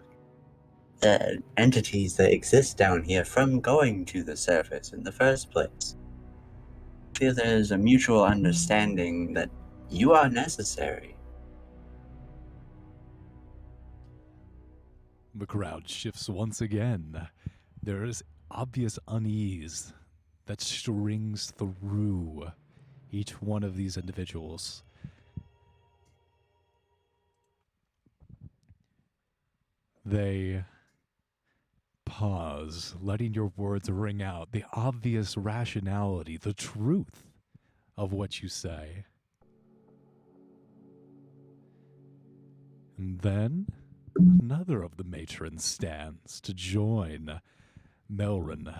the entities that exist down here from going to the surface in the first place? I feel there's a mutual understanding that you are necessary. The crowd shifts once again. There is obvious unease that strings through each one of these individuals. They pause, letting your words ring out the obvious rationality, the truth of what you say. And then another of the matrons stands to join Melrin.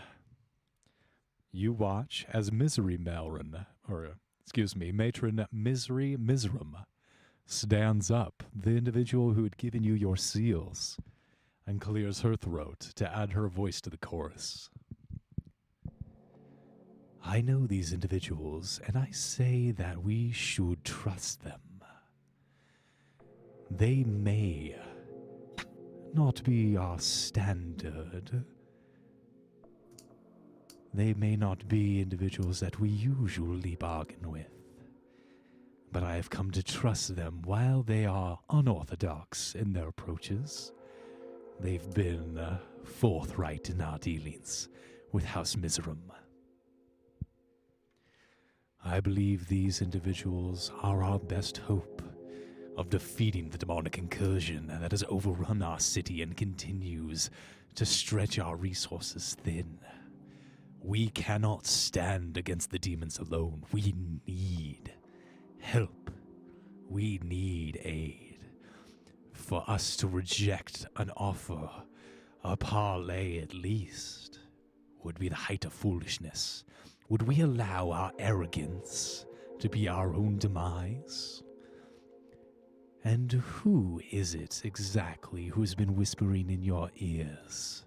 You watch as Matron Misery Mizram stands up, the individual who had given you your seals, and clears her throat to add her voice to the chorus. I know these individuals, and I say that we should trust them. They may not be our standard. They may not be individuals that we usually bargain with. But I have come to trust them while they are unorthodox in their approaches. They've been forthright in our dealings with House Miserum. I believe these individuals are our best hope of defeating the demonic incursion that has overrun our city and continues to stretch our resources thin. We cannot stand against the demons alone. We need help. We need aid. For us to reject an offer, a parlay at least, would be the height of foolishness. Would we allow our arrogance to be our own demise? And who is it exactly who's been whispering in your ears?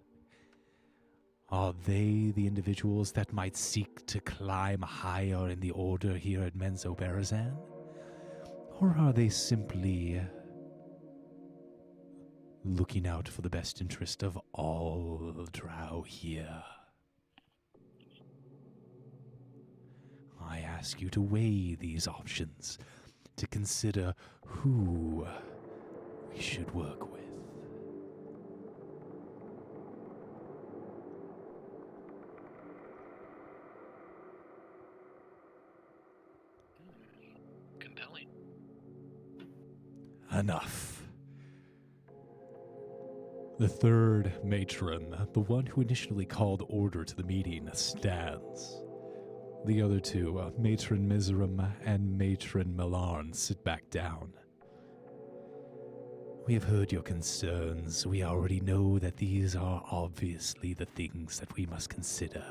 Are they the individuals that might seek to climb higher in the order here at Menzoberranzan? Or are they simply looking out for the best interest of all drow here? I ask you to weigh these options, to consider who we should work with. Compelling. Enough. The third matron, the one who initially called order to the meeting, stands. The other two, Matron Miserum and Matron Milan, sit back down. We have heard your concerns. We already know that these are obviously the things that we must consider.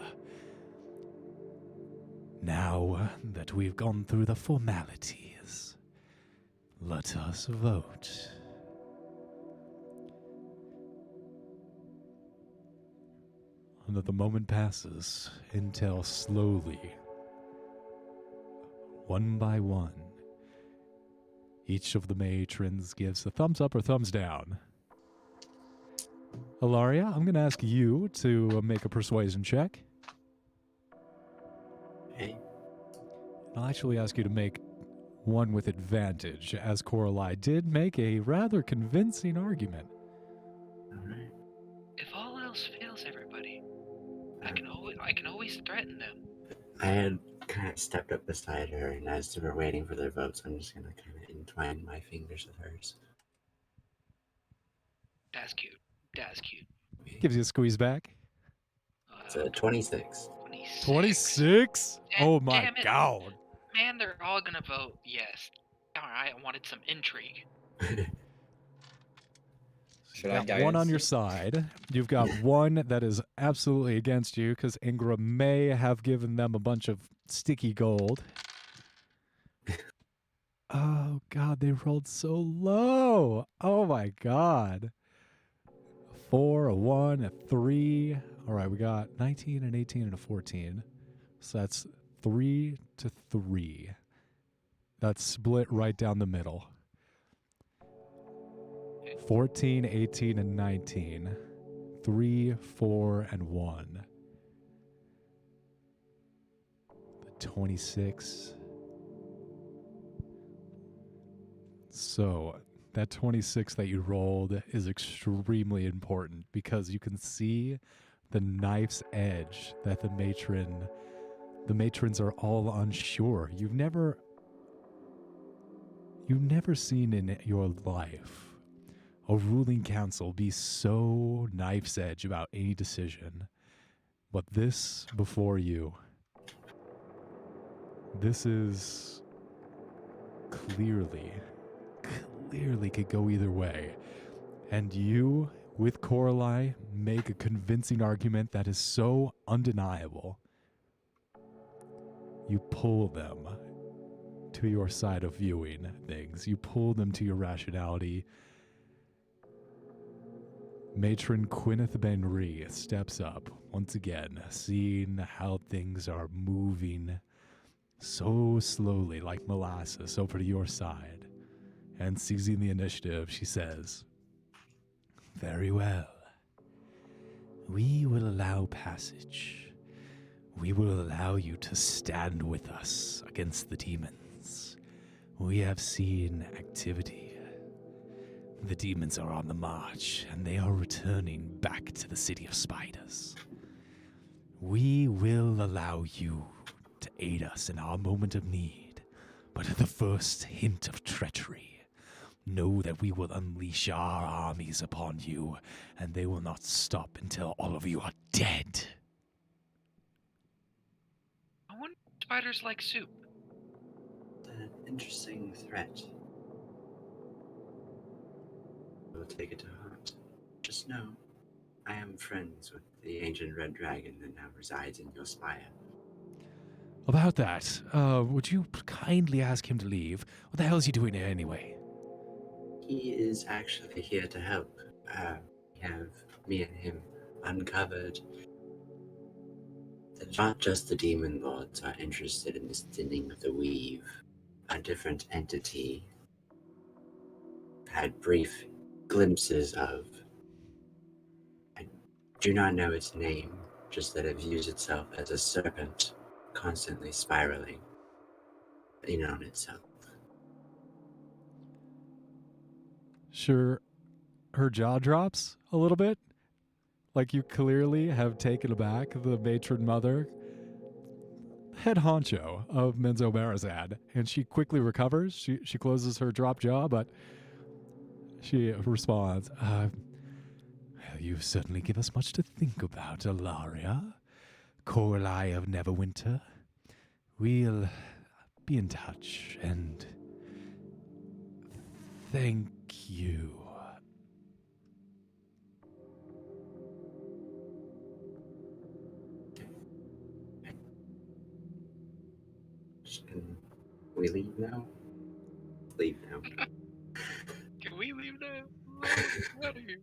Now that we've gone through the formalities, let us vote. Another moment passes until slowly, one by one, each of the matrons gives a thumbs up or thumbs down. Ilaria, I'm going to ask you to make a persuasion check. Hey. I'll actually ask you to make one with advantage, as Coralie did make a rather convincing argument. Alright. If all else fails, everybody, I can always threaten them. I had kind of stepped up beside her, and as they were waiting for their votes, I'm just gonna kind of entwine my fingers with hers. That's cute. That's cute. Gives you a squeeze back. It's a 26. 26? Oh my Damn it. god. Man, they're all gonna vote yes. Alright, I wanted some intrigue. Should You've got one on your side. You've got one that is absolutely against you because Ingram may have given them a bunch of sticky gold. Oh god, they rolled so low. Oh my god. 4, a 1, a 3. All right, we got 19, an 18, and a 14. So that's 3 to 3. That's split right down the middle. 14, 18, and 19. 3, 4, and 1. The 26. So that 26 that you rolled is extremely important because you can see the knife's edge that the matrons are all unsure. You've never seen in your life a ruling council be so knife's edge about any decision. But this before you, this is clearly could go either way. And you, with Coralie, make a convincing argument that is so undeniable. You pull them to your side of viewing things. You pull them to your rationality. Matron Gwyneth Benry steps up once again, seeing how things are moving so slowly like molasses over to your side. And seizing the initiative, she says, "Very well. We will allow passage. We will allow you to stand with us against the demons. We have seen activity. The demons are on the march, and they are returning back to the City of Spiders. We will allow you to aid us in our moment of need, but at the first hint of treachery, know that we will unleash our armies upon you, and they will not stop until all of you are dead. I wonder if spiders like soup. An interesting threat. I will take it to heart. Just know, I am friends with the ancient red dragon that now resides in your spire. About that, would you kindly ask him to leave? What the hell is he doing here anyway? He is actually here to help. We have, me and him, uncovered that not just the demon lords are interested in this thinning of the weave. A different entity had brief glimpses of. I do not know its name, just that it views itself as a serpent, constantly spiraling in on itself. Sure, her jaw drops a little bit. Like you clearly have taken aback the matron mother, head honcho of Menzoberranzan, and she quickly recovers. She closes her drop jaw, but she responds, well, you certainly give us much to think about, Ilaria. Coralie of Neverwinter. We'll be in touch, and thank you. Can we leave now? Leave now. Can we leave now? Get out of here.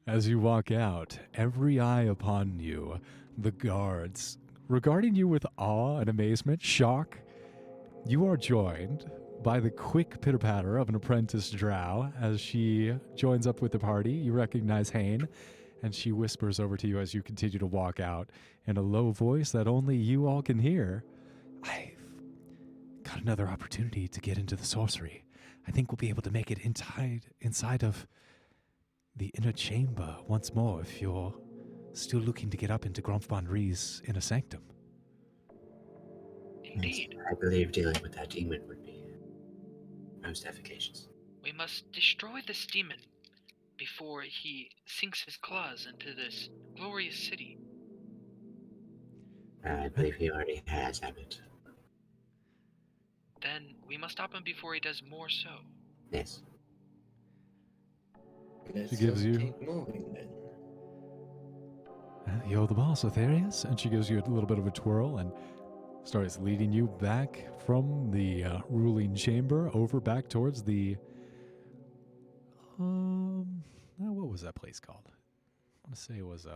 As you walk out, every eye upon you, the guards, regarding you with awe and amazement, shock, you are joined by the quick pitter-patter of an apprentice drow as she joins up with the party. You recognize Hane, and she whispers over to you as you continue to walk out in a low voice that only you all can hear. I've got another opportunity to get into the sorcery. I think we'll be able to make it inside of the inner chamber once more if you're still looking to get up into Gromfbonri's inner sanctum. Indeed. I believe dealing with that demon would be most efficacious. We must destroy this demon before he sinks his claws into this glorious city. I believe he already has, Abbott. Then we must stop him before he does more so. Yes. Let's She gives just you- keep moving then. You're the boss, Aetherius. And she gives you a little bit of a twirl and starts leading you back from the ruling chamber over back towards the... what was that place called? I want to say it was...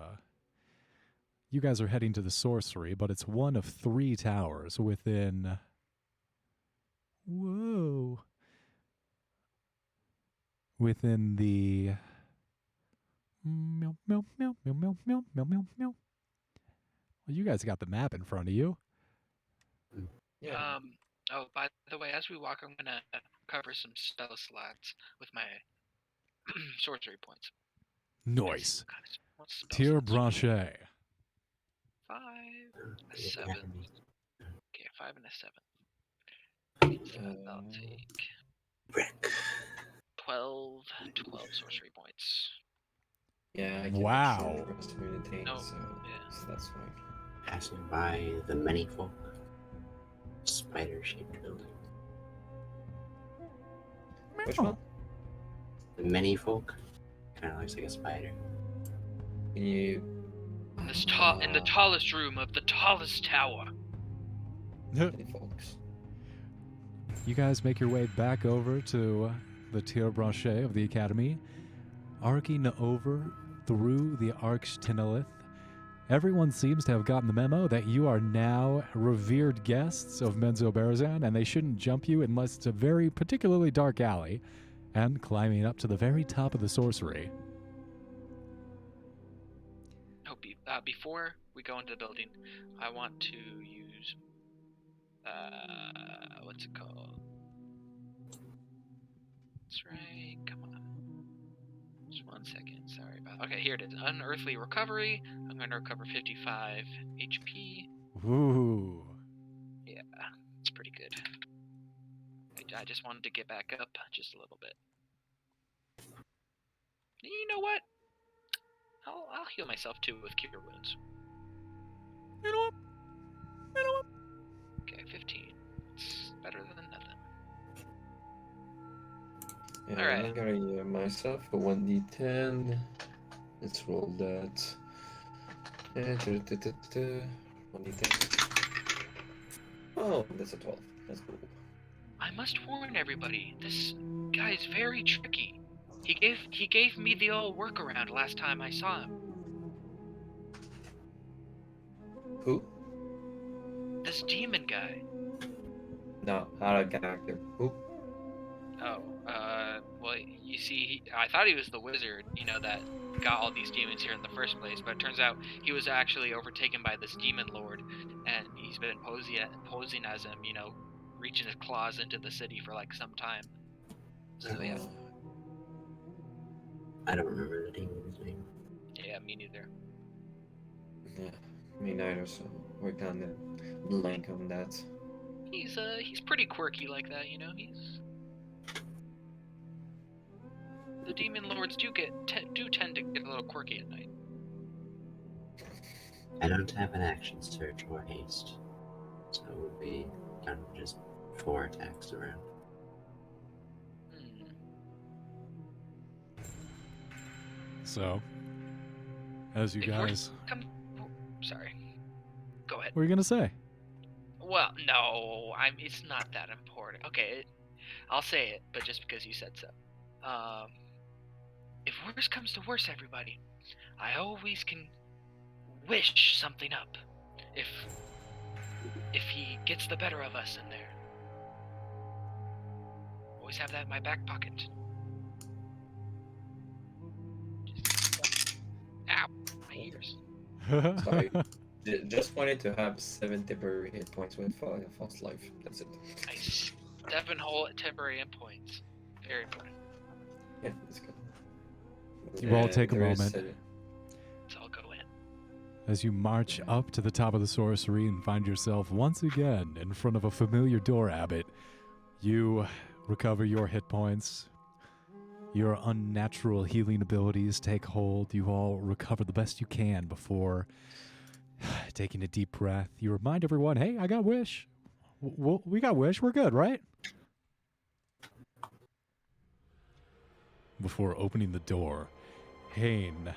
You guys are heading to the sorcery, but it's one of 3 towers within... Whoa. Within the... Meow, meow, meow, meow, meow, meow, meow, meow, meow. Well, you guys got the map in front of you. Yeah. Oh, by the way, as we walk, I'm gonna cover some spell slots with my sorcery points. Nice. What spell Tier slots? Branche. 5, a 7. Okay, 5 and a 7. I'll take Brick. 12 sorcery points. Yeah, I can Wow. actually cross through the thing, No, so yeah. that's fine. Passing by the many folk. Spider-shaped building. Which one? The many folk. Kind of looks like a spider. Can you... In the tallest room of the tallest tower. Any folks? You guys make your way back over to the Tier Branche of the Academy, arcing over through the Arch Tenelith. Everyone seems to have gotten the memo that you are now revered guests of Menzoberranzan, and they shouldn't jump you unless it's a very particularly dark alley, and climbing up to the very top of the sorcery. Oh, before we go into the building, I want to use what's it called? That's right. Come on. Just 1 second. Sorry about. Okay, here it is. Unearthly recovery. I'm going to recover 55 HP. Ooh. Yeah, it's pretty good. I just wanted to get back up just a little bit. You know what? I'll heal myself too with cure wounds. You know what? You know what? Okay, 15. It's better than nothing. Yeah, Alright. I'm gonna heal myself for 1d10. Let's roll that. 1d10. Oh, that's a 12. That's cool. I must warn everybody, this guy's very tricky. He gave me the old workaround last time I saw him. Who? This demon guy. No, out of character. Who? Oh, well, you see, I thought he was the wizard, that got all these demons here in the first place, but it turns out he was actually overtaken by this demon lord, and he's been posing as him, reaching his claws into the city for like some time. So yeah. I don't remember the demon's name. Yeah, me neither. Yeah, me neither, so we're kind of blank on that. He's pretty quirky like that, The demon lords do tend to get a little quirky at night. I don't have an action search or haste, so it would be kind of just 4 attacks around. So, as you If guys... Sorry. Go ahead. What are you going to say? Well, no, it's not that important. Okay, I'll say it, but just because you said so. If worse comes to worse, everybody, I always can wish something up. If he gets the better of us in there. Always have that in my back pocket. Ow, my ears. Sorry. Just wanted to have 7 temporary hit points with false life. That's it. Nice. 7 whole temporary endpoints. Very important. Yeah, let's go. You all take a there is, moment. So I'll go in. As you march up to the top of the sorcery and find yourself once again in front of a familiar door, Abbott, you recover your hit points. Your unnatural healing abilities take hold. You all recover the best you can before taking a deep breath. You remind everyone, hey, I got Wish. We got Wish. We're good, right? Before opening the door, Hane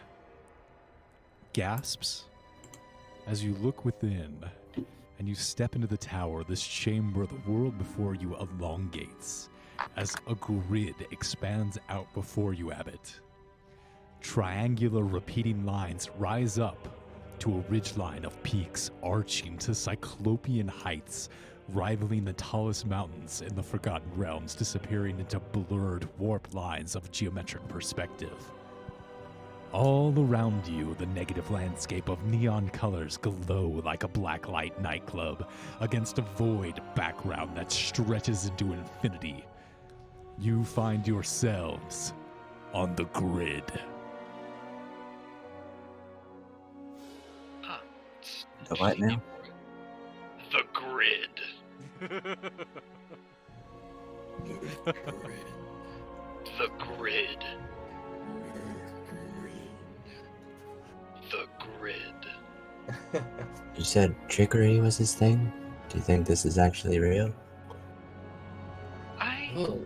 gasps as you look within and you step into the tower. This chamber, the world before you elongates as a grid expands out before you, Abbott. Triangular repeating lines rise up to a ridgeline of peaks arching to cyclopean heights, rivaling the tallest mountains in the Forgotten Realms, disappearing into blurred, warped lines of geometric perspective. All around you, the negative landscape of neon colors glow like a blacklight nightclub against a void background that stretches into infinity. You find yourselves on the grid. Huh. The what now? The grid. The grid. The grid. You said trickery was his thing? Do you think this is actually real? I Oh,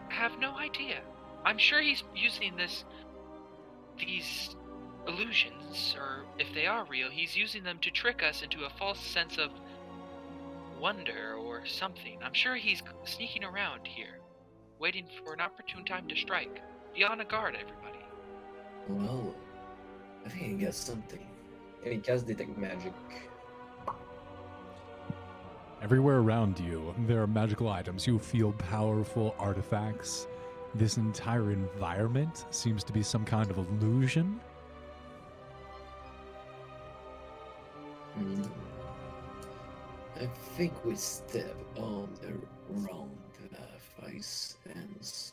have no idea. I'm sure he's using these illusions, or if they are real, he's using them to trick us into a false sense of wonder or something. I'm sure he's sneaking around here, waiting for an opportune time to strike. Be on a guard, everybody. Well, I think he got something. and he casts detect magic. Everywhere around you, there are magical items. You feel powerful artifacts. This entire environment seems to be some kind of illusion. I think we step on the wrong path, I sense.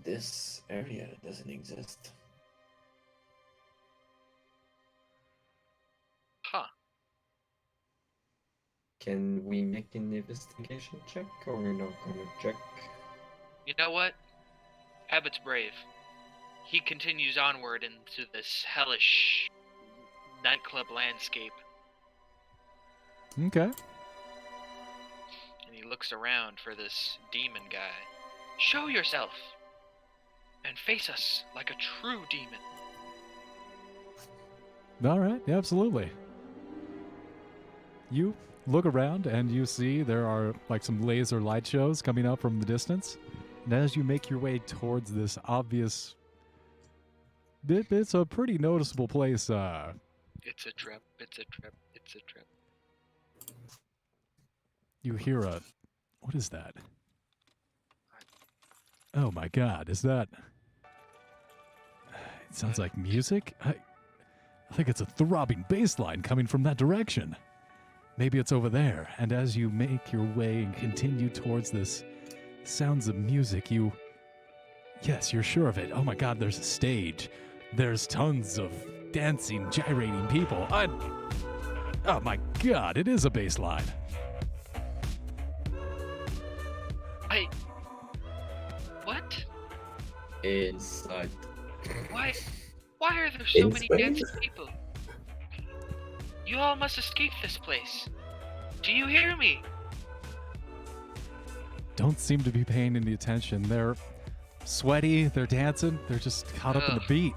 This area doesn't exist. Huh. Can we make an investigation check, or we're not gonna check? You know what? Abbott's brave. He continues onward into this hellish nightclub landscape, Okay. and he looks around for this demon guy. Show yourself, and face us like a true demon. All right. Yeah, absolutely. You look around and you see there are like some laser light shows coming up from the distance. And as you make your way towards this obvious, it's a pretty noticeable place. It's a trap, it's a trap, it's a trap. You hear what is that? Oh my God, is that? It sounds like music. I think it's a throbbing bass line coming from that direction. Maybe it's over there. And as you make your way and continue towards this sounds of music, yes, you're sure of it. Oh my God, there's a stage. There's tons of dancing, gyrating people. Oh my God, it is a bass line. What? Inside. Why are there so In many space? dancing people? You all must escape this place. Do you hear me? Don't seem to be paying any attention. They're sweaty, they're dancing, they're just caught up in the Ugh. beat.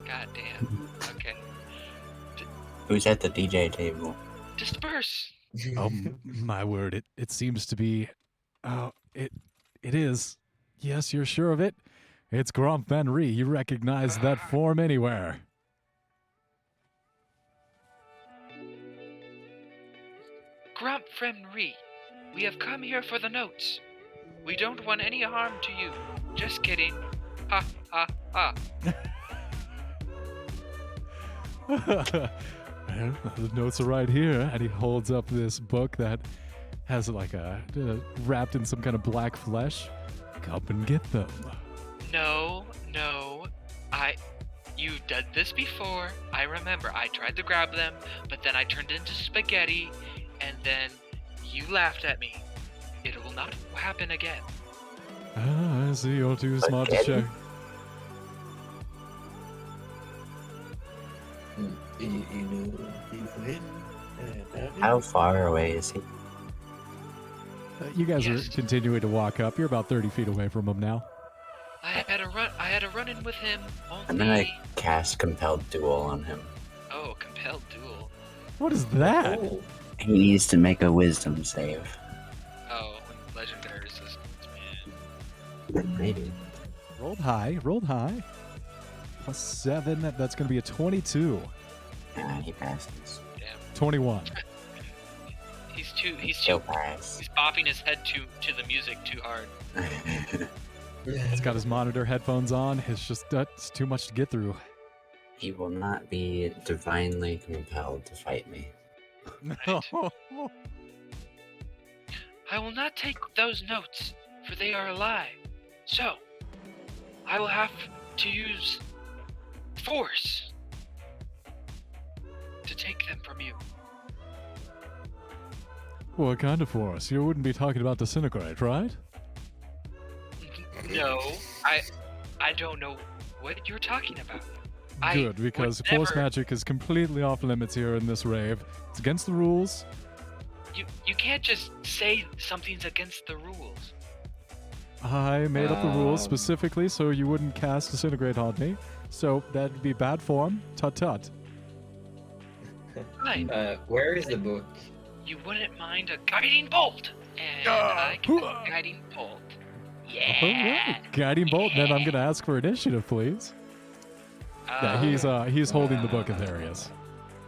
God damn. Okay. Who's at the DJ table? Disperse. Oh my word, it seems to be it is. Yes, you're sure of it? It's Gromp Van Ree. You recognize that form anywhere. Grump Fremri, we have come here for the notes. We don't want any harm to you. Just kidding. Ha ha ha. Well, the notes are right here, and he holds up this book that has like wrapped in some kind of black flesh. Come and get them. No. You did this before. I remember. I tried to grab them, but then I turned into spaghetti, and then you laughed at me. It will not happen again. Ah, I see. You're too smart to check. You know him? How far away is he? You guys Yes. are continuing to walk up. You're about 30 feet away from him now. I had a run-in with him. I'm gonna cast Compelled Duel on him. Oh, compelled duel. What is that? Oh, He needs to make a wisdom save. Oh, legendary resistance, man. Maybe. Rolled high. Plus 7. That's going to be a 22. And he passes. Damn. 21. He'll pass. He's bopping his head to the music too hard. He's got his monitor headphones on. It's just it's too much to get through. He will not be divinely compelled to fight me. I will not take those notes, for they are a lie. So, I will have to use force to take them from you. What kind of force? You wouldn't be talking about disintegrate, right? No, I don't know what you're talking about. Good, because would force never- magic is completely off limits here in this rave. It's against the rules. You can't just say something's against the rules. I made up the rules Um. specifically so you wouldn't cast disintegrate on me. So that'd be bad form. Tut tut. Fine. where is the book? You wouldn't mind a guiding bolt, and I can hooah. guiding bolt. All Yeah. right, guiding bolt. Then I'm gonna ask for initiative, please. Yeah, he's holding the book. There he is.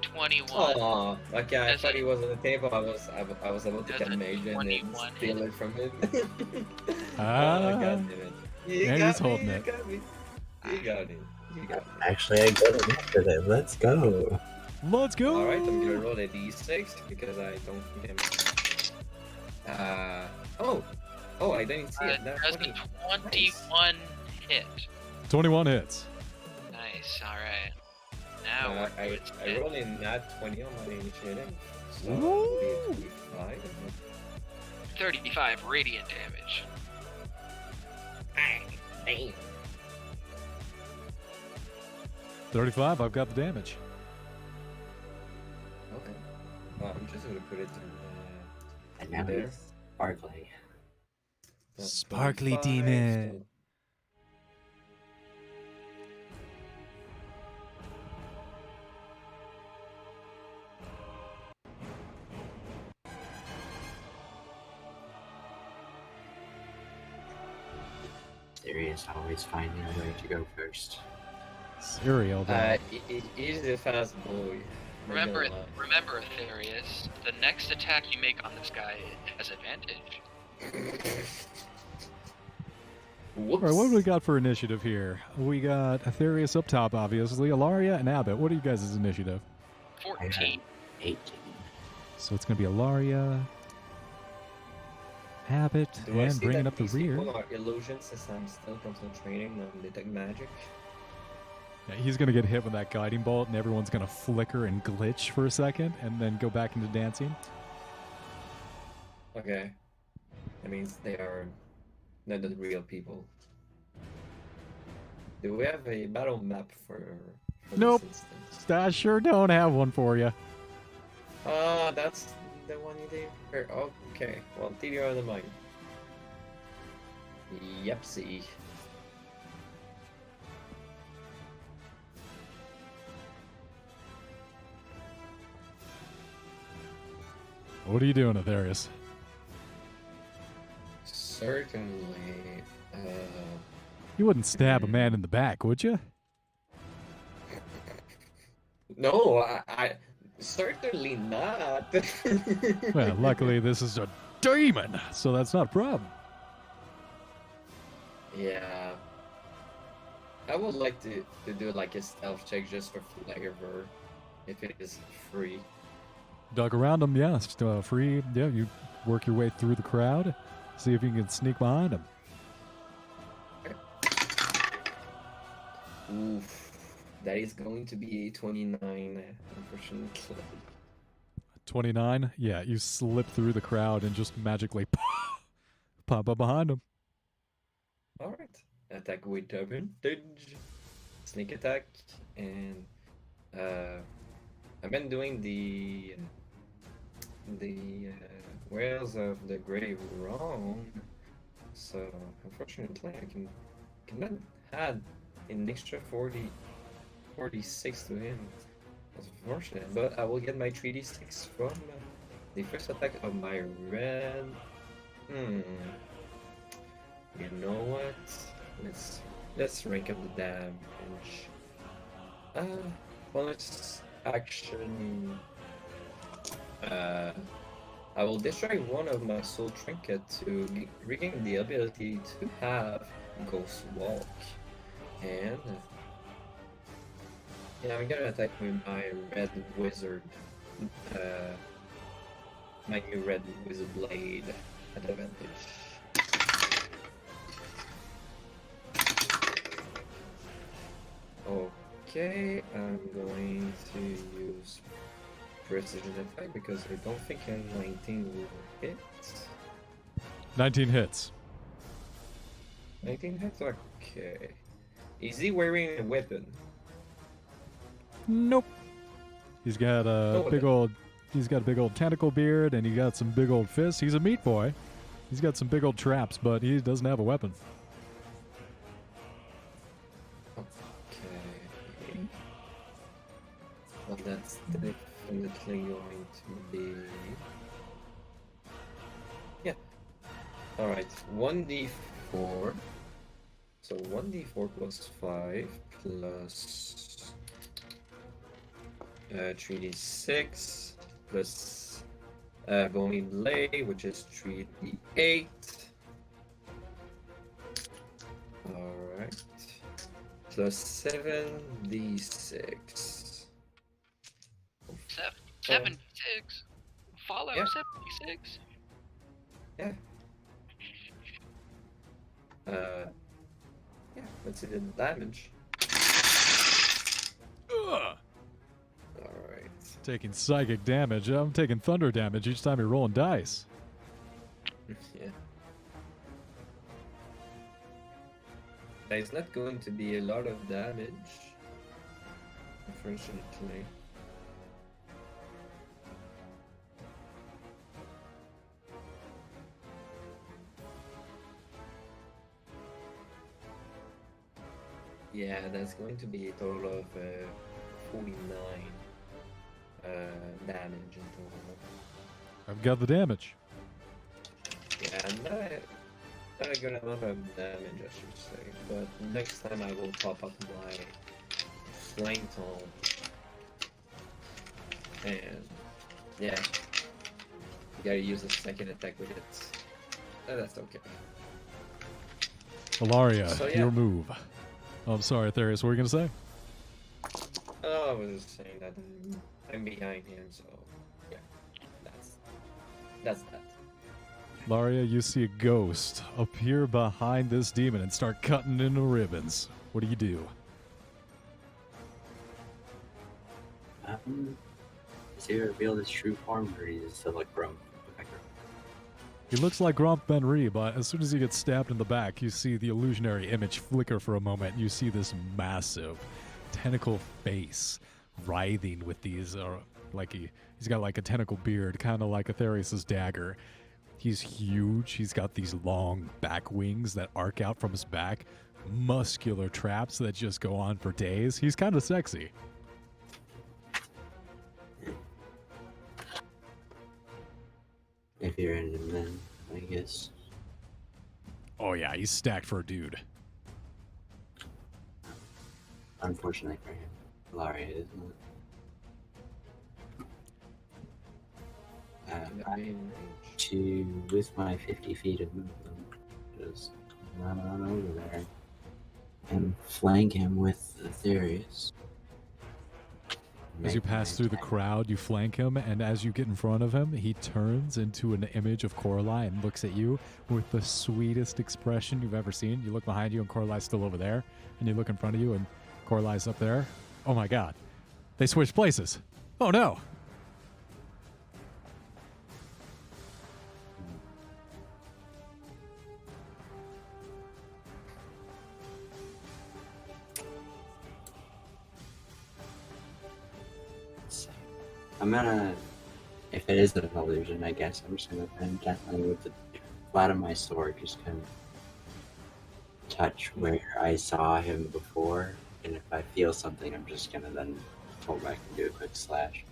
21. Oh, okay. I There's thought a- he was on the table. I was about to There's a get mage and 21 steal it from him. Ah. Oh, God damn it. You And got he's me, holding you it. got me. You got it. You got me. Actually, I got it after that. Let's go. Let's go. Alright, I'm gonna roll a d6 because I don't think I'm. Oh, I didn't see it. That's Does a 21 hit. 21 hits. Nice. All right. Now I it's rolled in that 20 on my initiative, So that will be 25. 35 radiant damage. Damn. 35, I've got the damage. Okay. I'm just gonna put it And now there. he's sparkly. That's Sparkly 25, demon. so- Serious, always finding a way to go first. Cereal, though. He's a fast boy. Not gonna lie. Remember, Aetherius, the next attack you make on this guy has advantage. Whoops. Alright, what do we got for initiative here? We got Aetherius up top, obviously, Ilaria and Abbott. What are you guys' initiative? 14. 18. So it's going to be Ilaria, Abbott, Do I and see bringing that up the these rear. people are illusions since I'm still concentrating on detect magic? Yeah, he's going to get hit with that guiding bolt, and everyone's going to flicker and glitch for a second, and then go back into dancing. Okay. That means they are not the real people. Do we have a battle map for Nope. this instance? I sure don't have one for you. Ah, that's the one you did? Okay, well, TDR on the mind. Yepsy. What are you doing, Aetherius? Certainly. You wouldn't stab a man in the back, would you? No, I certainly not. Well, luckily this is a demon, so that's not a problem. Yeah. I would like to do like a stealth check just for flavor, if it is free. Dug around him, yeah, still free. Yeah, you work your way through the crowd, see if you can sneak behind him. Oof. That is going to be a 29, unfortunately. 29, yeah, you slip through the crowd and just magically pop up behind him. Alright. Attack with advantage. Sneak attack. And I've been doing the Whales of the Grave wrong. So unfortunately I cannot add an extra 46 to him. That's unfortunate, but I will get my 3d6 from the first attack of my red. You know what? Let's rank up the damage. Bonus action. I will destroy one of my soul trinket to regain the ability to have Ghost Walk, and yeah, I'm gonna attack with my red wizard. My new red wizard blade at advantage. Okay, I'm going to use precision attack because I don't think a 19 will hit. 19 hits. 19 hits? Okay. Is he wearing a weapon? Nope. He's got a No big weapon. he's got a big old tentacle beard, and he got some big old fists. He's a meat boy. He's got some big old traps, but he doesn't have a weapon. Okay. Well, that's definitely going to be... Yeah. Alright, 1d4. So 1d4 plus 5 plus 3d6 plus bony blade, which is 3d8. Alright. Plus 7d6. 76. Fallout Yeah. 76. Yeah. Yeah, let's see the damage. Ugh. Alright. Taking psychic damage. I'm taking thunder damage each time you're rolling dice. Yeah. It's not going to be a lot of damage, unfortunately. Yeah, that's going to be a total of 49 damage in total. I've got the damage. Yeah, not a good amount of damage, I should say. But next time I will pop up my flame tone. And yeah, you gotta use a second attack with it. That's okay. Ilaria, So, yeah. your move. Oh, I'm sorry, Aetherius, what were you going to say? Oh, I was just saying that I'm behind him, so yeah, that's that. Laria, you see a ghost appear behind this demon and start cutting into ribbons. What do you do? Does he reveal his true form, or is he still like Grump? He looks like Gromp Benri, but as soon as he gets stabbed in the back, you see the illusionary image flicker for a moment. You see this massive tentacle face writhing with these, he's got like a tentacle beard, kind of like Aetherius's dagger. He's huge. He's got these long back wings that arc out from his back, muscular traps that just go on for days. He's kind of sexy. If you're in him, then I guess. Oh yeah, he's stacked for a dude. Unfortunately for him, Laria isn't it? I mean, To with my 50 feet of movement, just run on over there and flank him with Aetherius. As you pass through the crowd, you flank him, and as you get in front of him, he turns into an image of Coralie and looks at you with the sweetest expression you've ever seen. You look behind you, and Coralie's still over there, and you look in front of you, and Coralie's up there. Oh my god. They switched places. Oh no. I'm gonna, if it is an illusion, I guess I'm just gonna bend gently with the flat of my sword, just kind of touch where I saw him before, and if I feel something, I'm just gonna then pull back and do a quick slash.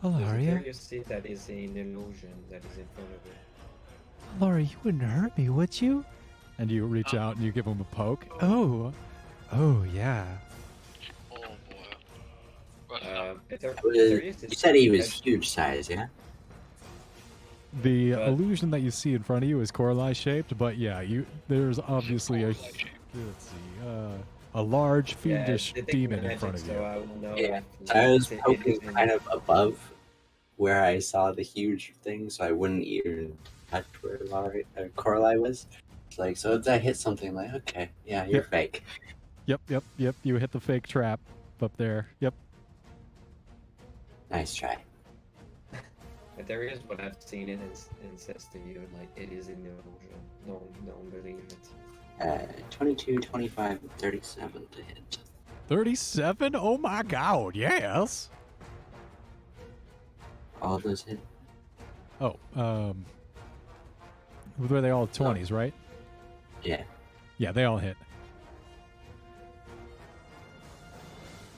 Ilaria? You see that is an illusion that is in front of you. Laura, you wouldn't hurt me, would you? And you reach out and you give him a poke. Oh yeah. Oh boy. You said he was huge size, yeah? The But- illusion that you see in front of you is Coralie shaped, but yeah, there's obviously let's see, a large fiendish demon in front of you. I will know Yeah. if So I was it poking is in- kind of above where I saw the huge thing, so I wouldn't even touch where Coralie was. It's like, so if I hit something, like, okay, yeah, you're Yeah. fake. Yep. You hit the fake trap up there. Yep. Nice try. But there is what I've seen it and says to you, like, it is an illusion. Don't believe it. 22, 25, and 37 to hit. 37? Oh my god, yes. All of those hit. Oh, were they all 20s, right? Yeah. Yeah, they all hit.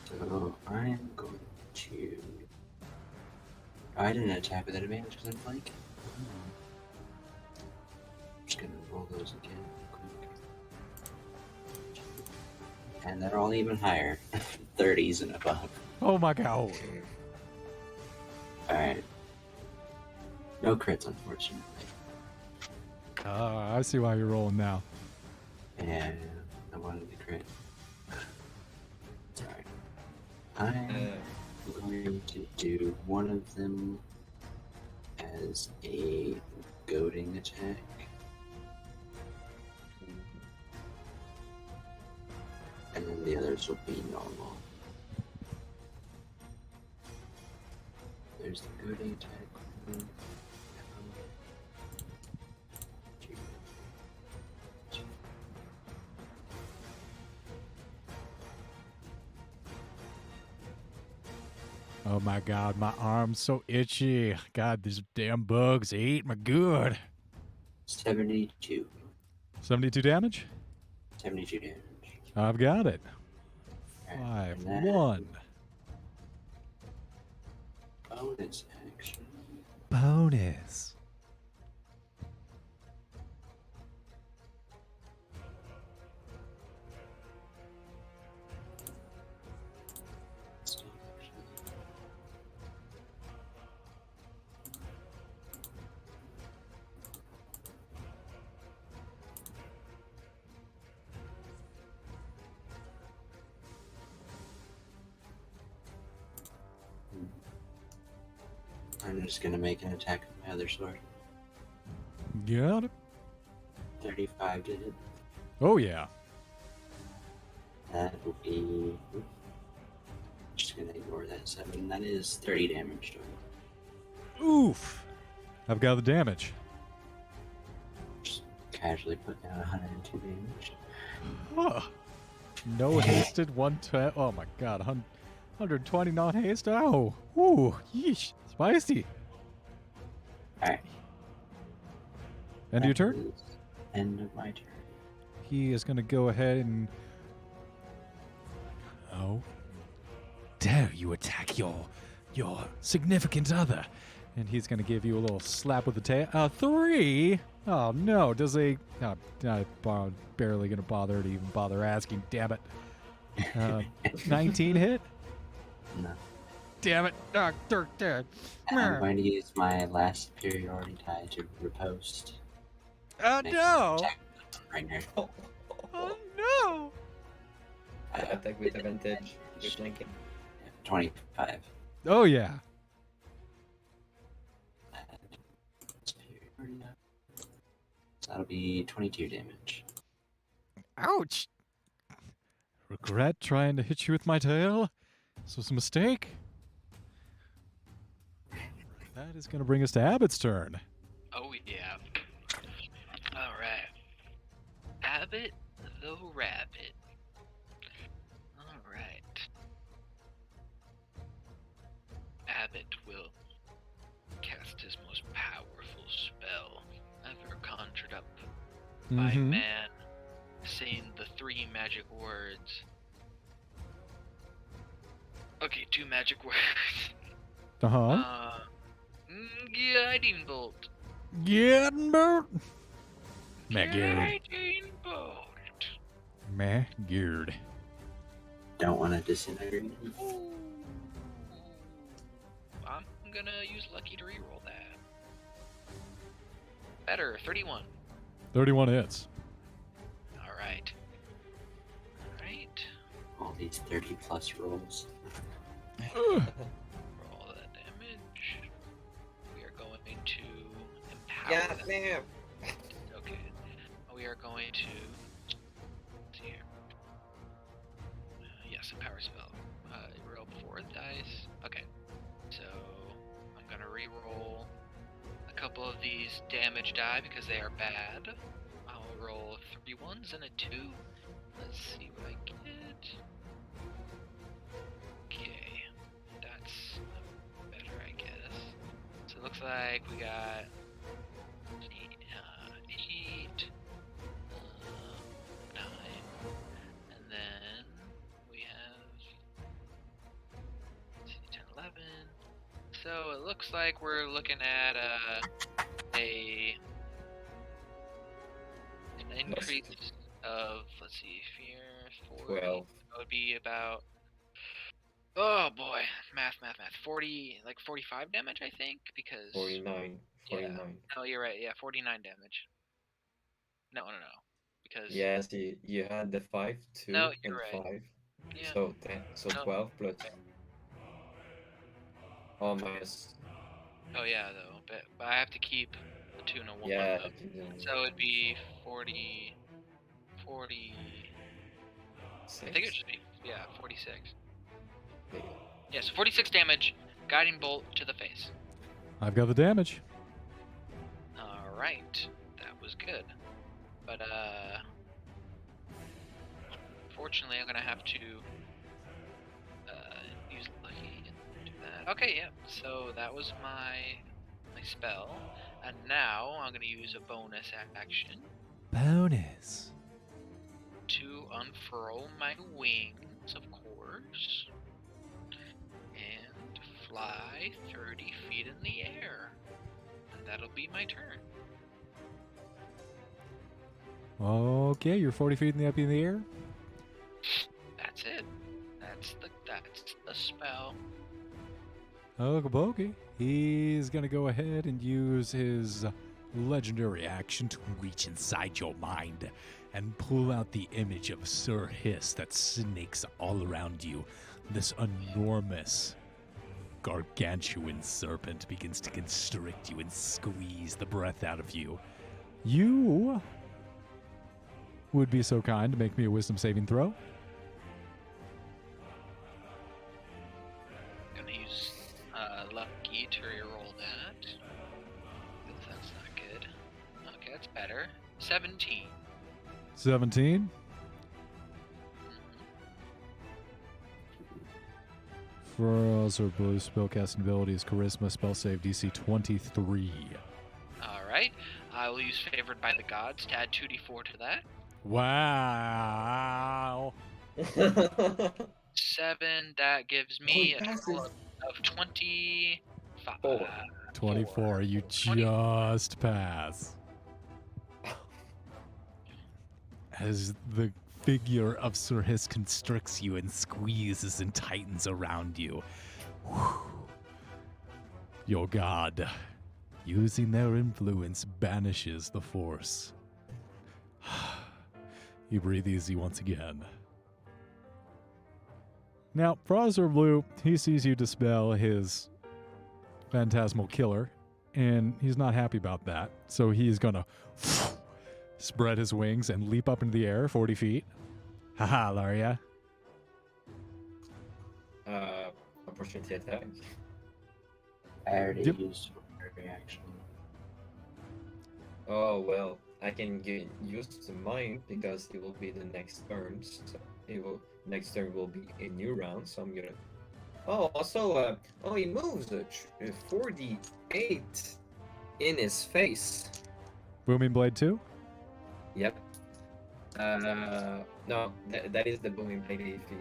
So I'm going to. I didn't attack with an advantage because I'm flanking. I'm just gonna roll those again real quick. And they're all even higher. 30s and above. Oh my god. Alright. No crits, unfortunately. I see why you're rolling now. And I wanted to crit. Sorry. I'm going to do one of them as a goading attack. And then the others will be normal. including attack. Oh my god, my arm's so itchy. God, these damn bugs ate my good. 72. 72 damage? 72 damage. I've got it. Alright, 5, and then 1. bonus action. Bonus. I'm just gonna make an attack with my other sword. Got it. 35 did it. Oh yeah. That will be. Just gonna ignore that 7. That is 30 damage to him. Oof. I've got the damage. Just casually put down 102 damage. Huh. No hasted 110. Oh my god. 120 not haste. Oh. Ooh. Yeesh. Spicy. Alright. End of your turn? End of my turn. He is going to go ahead and. Oh. Dare you attack your significant other? And he's going to give you a little slap with the tail. 3? Oh no. Does a. I'm barely going to bother to even bother asking. Damn it. 19 hit? No. Damn it. I'm going to use my last superiority die to riposte. Oh Make no. an attack right here. Oh no. Attack with advantage. With flanking. 25. Oh yeah. Superiority die. So that'll be 22 damage. Ouch. Regret trying to hit you with my tail? This was a mistake. That is going to bring us to Abbott's turn. Oh yeah. All right. Abbott the rabbit. All right. Abbott will cast his most powerful spell ever conjured up by Mhm. man, saying the 3 magic words. Okay, 2 magic words. Uh-huh. Guiding bolt. Getting boat. Maggeard. Guiding bolt. Maggeard. Don't want to disintegrate. Ooh. I'm gonna use lucky to reroll that. Better, 31. 31 hits. Alright. Alright. All these 30 plus rolls. Roll that damage. We are going to empower Yeah, them. man. Okay. We are going to. Let's see here. Yes, empower spell. Roll 4 dice. Okay. So I'm gonna re-roll a couple of these damage die because they are bad. I'll roll 3 1s and a 2. Let's see what I get. Okay, that's better, I guess. So it looks like we got 8, 9, and then we have 10, 11. So it looks like we're looking at an increase of, let's see, fear 40. 12. That would be about, oh boy, math. 40, like 45 damage, I think, because 49. 49. oh, you're right. Yeah, 49 damage. No, because Yes, you had the 5, 2, No, and you're right. 5. Yeah. So 10. So No. 12 plus. Oh, minus. Oh yeah, though, but I have to keep the 2 and a 1. Yeah. Though. So it'd be 40. I think it should be 46. Yeah. Yes, 46 damage, guiding bolt to the face. I've got the damage. All right, that was good. But fortunately, I'm gonna have to use lucky and do that. Okay, yeah. So that was my spell, and now I'm gonna use a bonus action Bonus. to unfurl my wings, of course, and fly 30 feet in the air. And that'll be my turn. Okay, you're 40 feet up in the air. That's it. That's the spell. Okie dokie. He's gonna go ahead and use his legendary action to reach inside your mind and pull out the image of Sir Hiss that snakes all around you. This enormous, gargantuan serpent begins to constrict you and squeeze the breath out of you. You would be so kind to make me a wisdom saving throw. Gonna use lucky to reroll that. 'Cause that's not good. Okay, that's better. 17. 17. Frost or blue spellcasting ability is charisma, spell save DC 23. Alright. I will use favored by the gods to add 2d4 to that. Wow. 7, that gives me Oh, a passes. total of 25. 24. You 20. just pass. As the figure of Sir Hiss constricts you and squeezes and tightens around you. Whew. Your god, using their influence, banishes the force. You breathe easy once again. Now, Frozer Blue, he sees you dispel his phantasmal killer, and he's not happy about that. So he's gonna spread his wings and leap up into the air 40 feet. Haha, Laria. Opportunity attack. I already Yep. used my reaction. Oh well, I can get used to mine because it will be the next turn. So next turn will be a new round. So I'm gonna. Oh, also, he moves 48 in his face. Booming Blade 2? Yep. No, that is the booming blade if he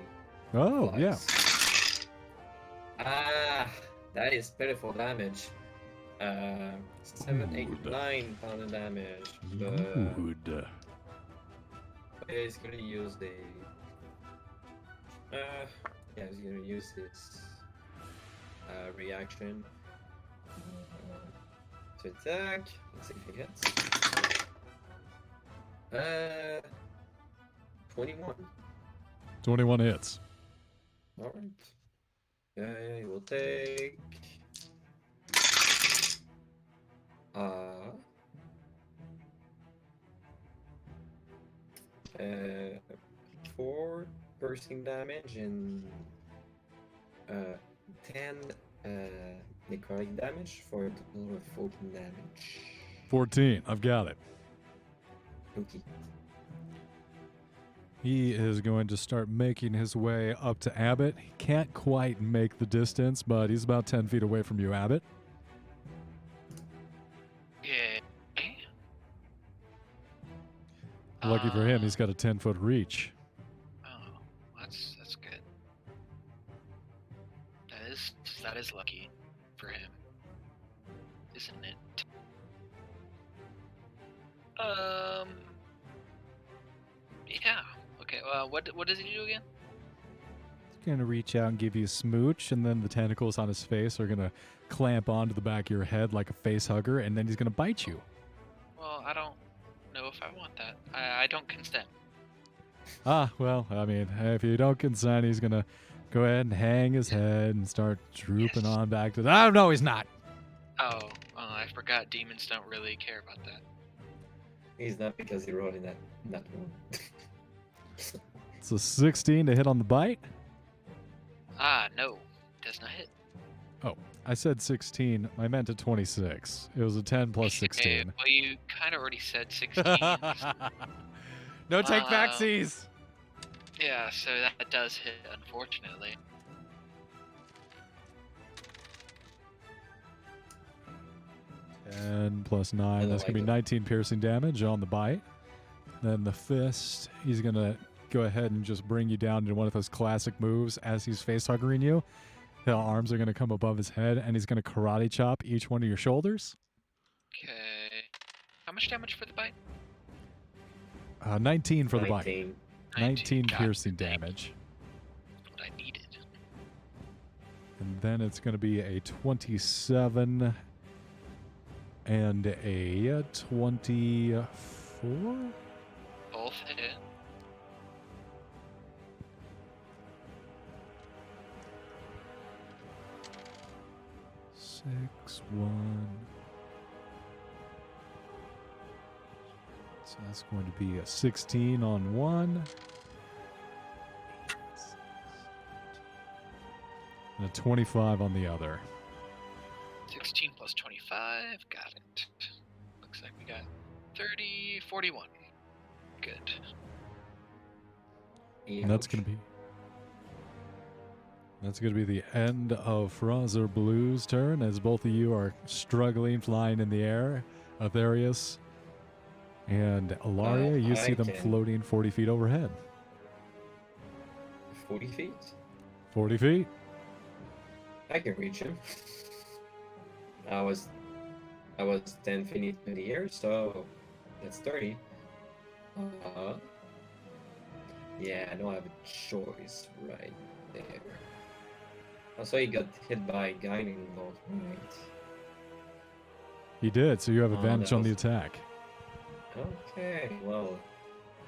Oh, yeah. flies. Ah, that is pitiful damage. 7, 8, Good. 9 pound of damage. But Good. he's gonna use the. Yeah, he's gonna use his reaction to attack. Let's see if he hits. 21. 21 hits. Alright. Okay, we'll take. 4 piercing damage and 10 necrotic damage for a total of 14 damage. 14. I've got it. Okay. He is going to start making his way up to Abbott. He can't quite make the distance, but he's about 10 feet away from you, Abbott. Yeah. Lucky for him, he's got a 10-foot reach. Oh, that's good. That is lucky for him, isn't it? Yeah. Okay. What does he do again? He's going to reach out and give you a smooch, and then the tentacles on his face are going to clamp onto the back of your head like a face hugger, and then he's going to bite you. Well, I don't know if I want that. I don't consent. Ah, well, I mean, if you don't consent, he's going to go ahead and hang his head and start drooping Yes. on back to the... Oh, no, he's not. Oh, I forgot demons don't really care about that. He's not because he rolled in that one. It's a 16 to hit on the bite. Ah, no. Does not hit. I said 16. I meant a 26. It was a 10 plus 16. Well, you kind of already said 16. No take Uh, backsies. Yeah, so that does hit, unfortunately. And plus 9. That's going to be 19 piercing damage on the bite. Then the fist, he's going to go ahead and just bring you down into one of those classic moves as he's face-huggering you. The arms are going to come above his head, and he's going to karate chop each one of your shoulders. Okay. How much damage for the bite? 19 for the bite. 19 Got piercing it. damage. What I needed. And then it's going to be a 27 and a 24. Both hit. Six, 1. So that's going to be a 16 on one. And a 25 on the other. 16 plus 25. Got it. Looks like we got 30, 41. Good. And that's going to be the end of Frazer Blue's turn as both of you are struggling, flying in the air. Atherius and Alaria, you see them floating 40 feet overhead. 40 feet? 40 feet. I can reach him. I was 10 feet in the air, so that's 30. Yeah, I don't have a choice right there. Also, he got hit by a guiding bolt, right? He did, so you have advantage on the was- attack. Okay, well,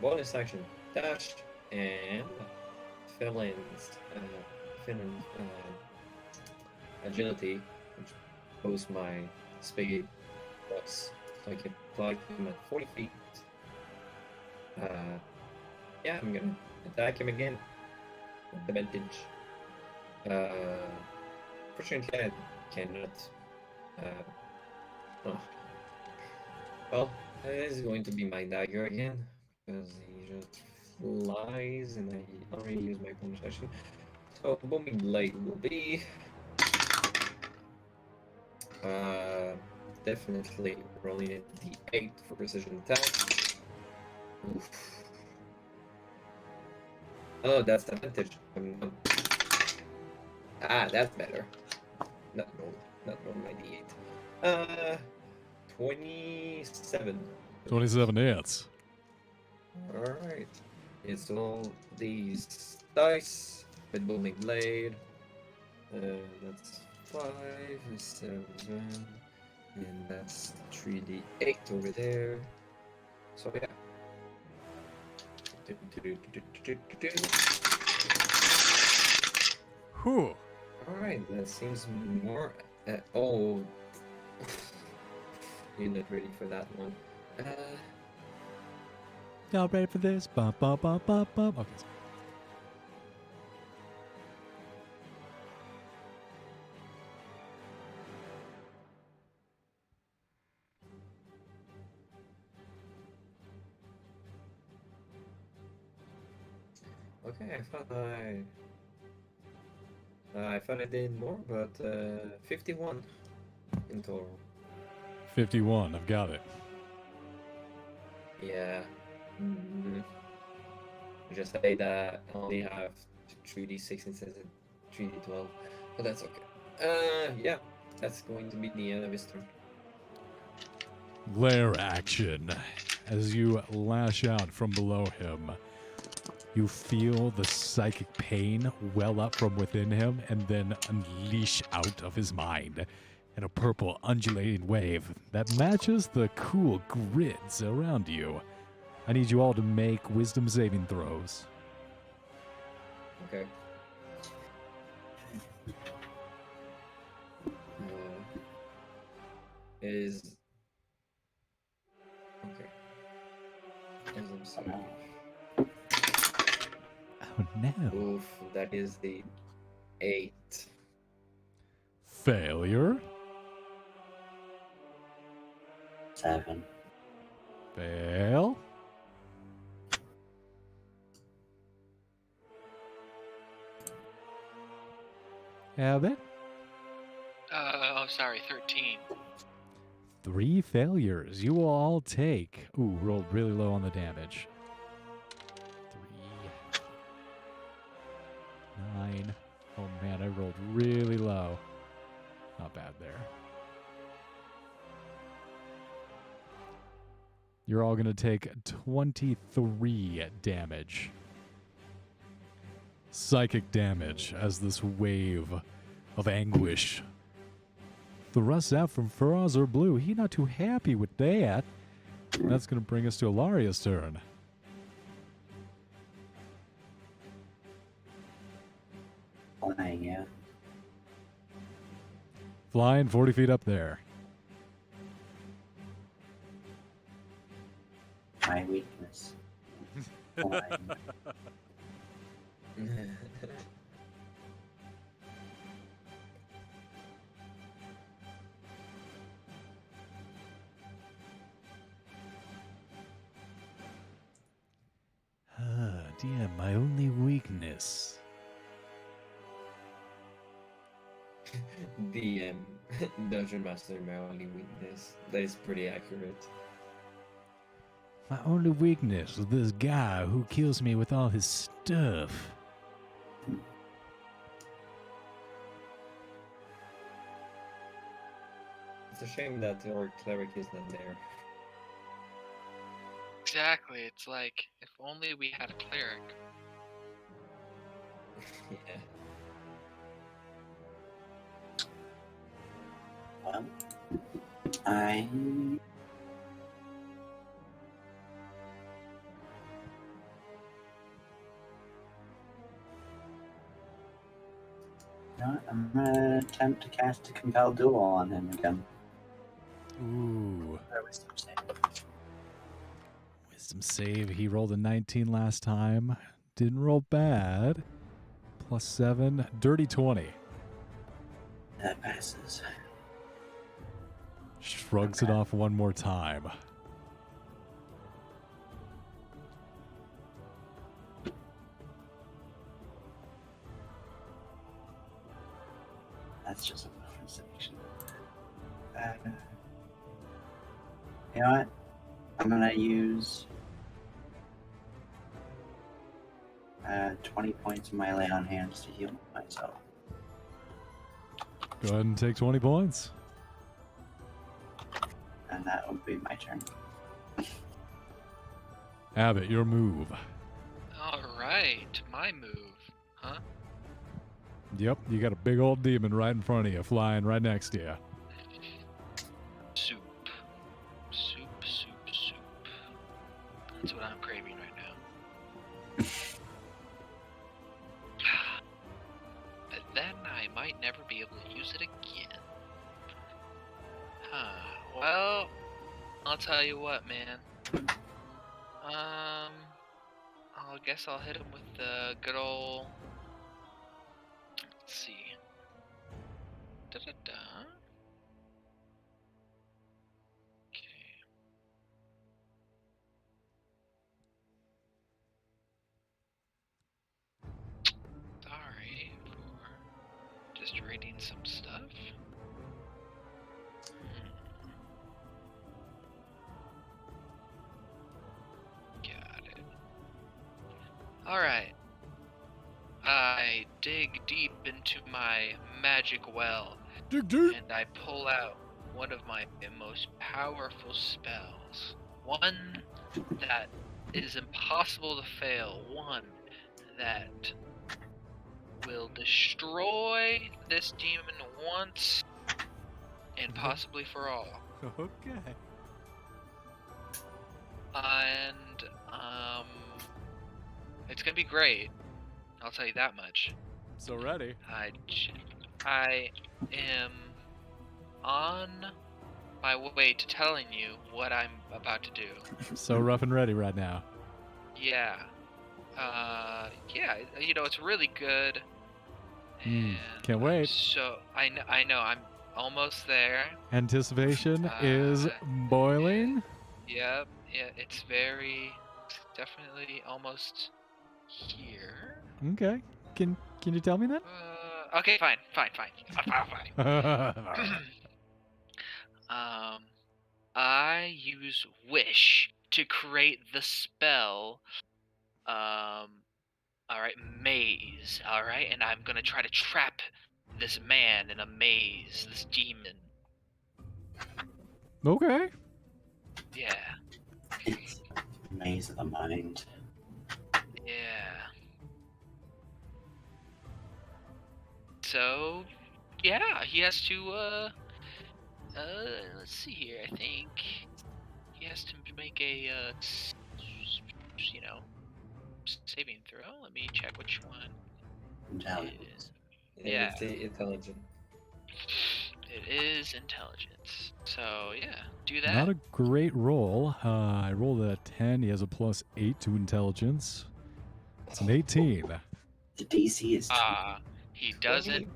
bonus action, dash, and Felon's agility, which boosts my speed plus, so I can fly him at 40 feet. Yeah, I'm gonna attack him again with advantage. Fortunately, I cannot. Oh. Well, this is going to be my dagger again because he just flies and I already used my bonus action. So booming blade will be definitely rolling it D8 for precision attack. Oof. Oh, that's the advantage. That's better. Not roll my D8. 27. 27 hits. Alright. It's all these dice with booming blade. That's 5, 7, and that's 3d8 over there. So yeah. Whew. Alright, that seems more. Oh. You're not ready for that one. Y'all ready for this? Bum, bum, bum, bum, bum. Okay. Okay, I thought I did more, but 51 in total. 51. I've got it. Yeah. Just say that I only have 3d6 instead of 3d12, but that's okay. Yeah, that's going to be the end of his turn. Glare action. As you lash out from below him, you feel the psychic pain well up from within him and then unleash out of his mind in a purple undulating wave that matches the cool grids around you. I need you all to make wisdom saving throws. Okay. Is okay. Wisdom saving. Oh no. Oof, that is the 8. Failure. 7. Fail. Abbott. Sorry, 13. 3 failures. You will all take. Ooh, rolled really low on the damage. 3. 9. Oh man, I rolled really low. Not bad there. You're all going to take 23 damage. Psychic damage as this wave of anguish thrusts out from Faraz or Blue. He not too happy with that. That's going to bring us to Ilaria's turn. Flying, yeah. Flying 40 feet up there. My weakness. Flying. Dear, my only weakness. The Dungeon Master, my only weakness. That is pretty accurate. My only weakness is this guy who kills me with all his stuff. It's a shame that our cleric is not there. Exactly. It's like, if only we had a cleric. Yeah. Well, I... You know what? I'm gonna attempt to cast a Compel Duel on him again. Ooh. Wisdom save. Wisdom save. He rolled a 19 last time. Didn't roll bad. +7. Dirty 20. That passes. Shrugs it off one more time. That's just a bonus action. You know what? I'm gonna use 20 points of my lay on hands to heal myself. Go ahead and take 20 points. And that will be my turn. Abbott, your move. Alright, my move, huh? Yep, you got a big old demon right in front of you, flying right next to you. Soup. Soup, soup, soup. That's what I'm craving right now. But then I might never be able to use it again. Well, I'll tell you what, man. I guess I'll hit him with the good old... Let's see. Da-da-da. Okay. Sorry for just reading some stuff. Got it. Alright. I dig deep into my magic well, Dig deep. and I pull out one of my most powerful spells. One that is impossible to fail. One that will destroy this demon once and possibly for all. Okay. And it's gonna be great. I'll tell you that much. So ready. I am on my way to telling you what I'm about to do. So rough and ready right now. Yeah. Yeah, you know, it's really good. And Can't I'm wait. So I know I'm almost there. Anticipation is boiling. Yep. Yeah, it's definitely almost here. Okay. Can you tell me that? Okay, fine. I use wish to create the spell. All right, maze. All right, and I'm gonna try to trap this man in a maze. This demon. Okay. Yeah. It's a maze of the mind. Yeah. So, yeah, he has to, let's see here. I think he has to make a, you know, saving throw. Let me check which one. Intelligence. Yeah. It's intelligent. It is intelligence. So, yeah, do that. Not a great roll. I rolled a 10. He has a +8 to intelligence. It's an 18. The DC is 20. He doesn't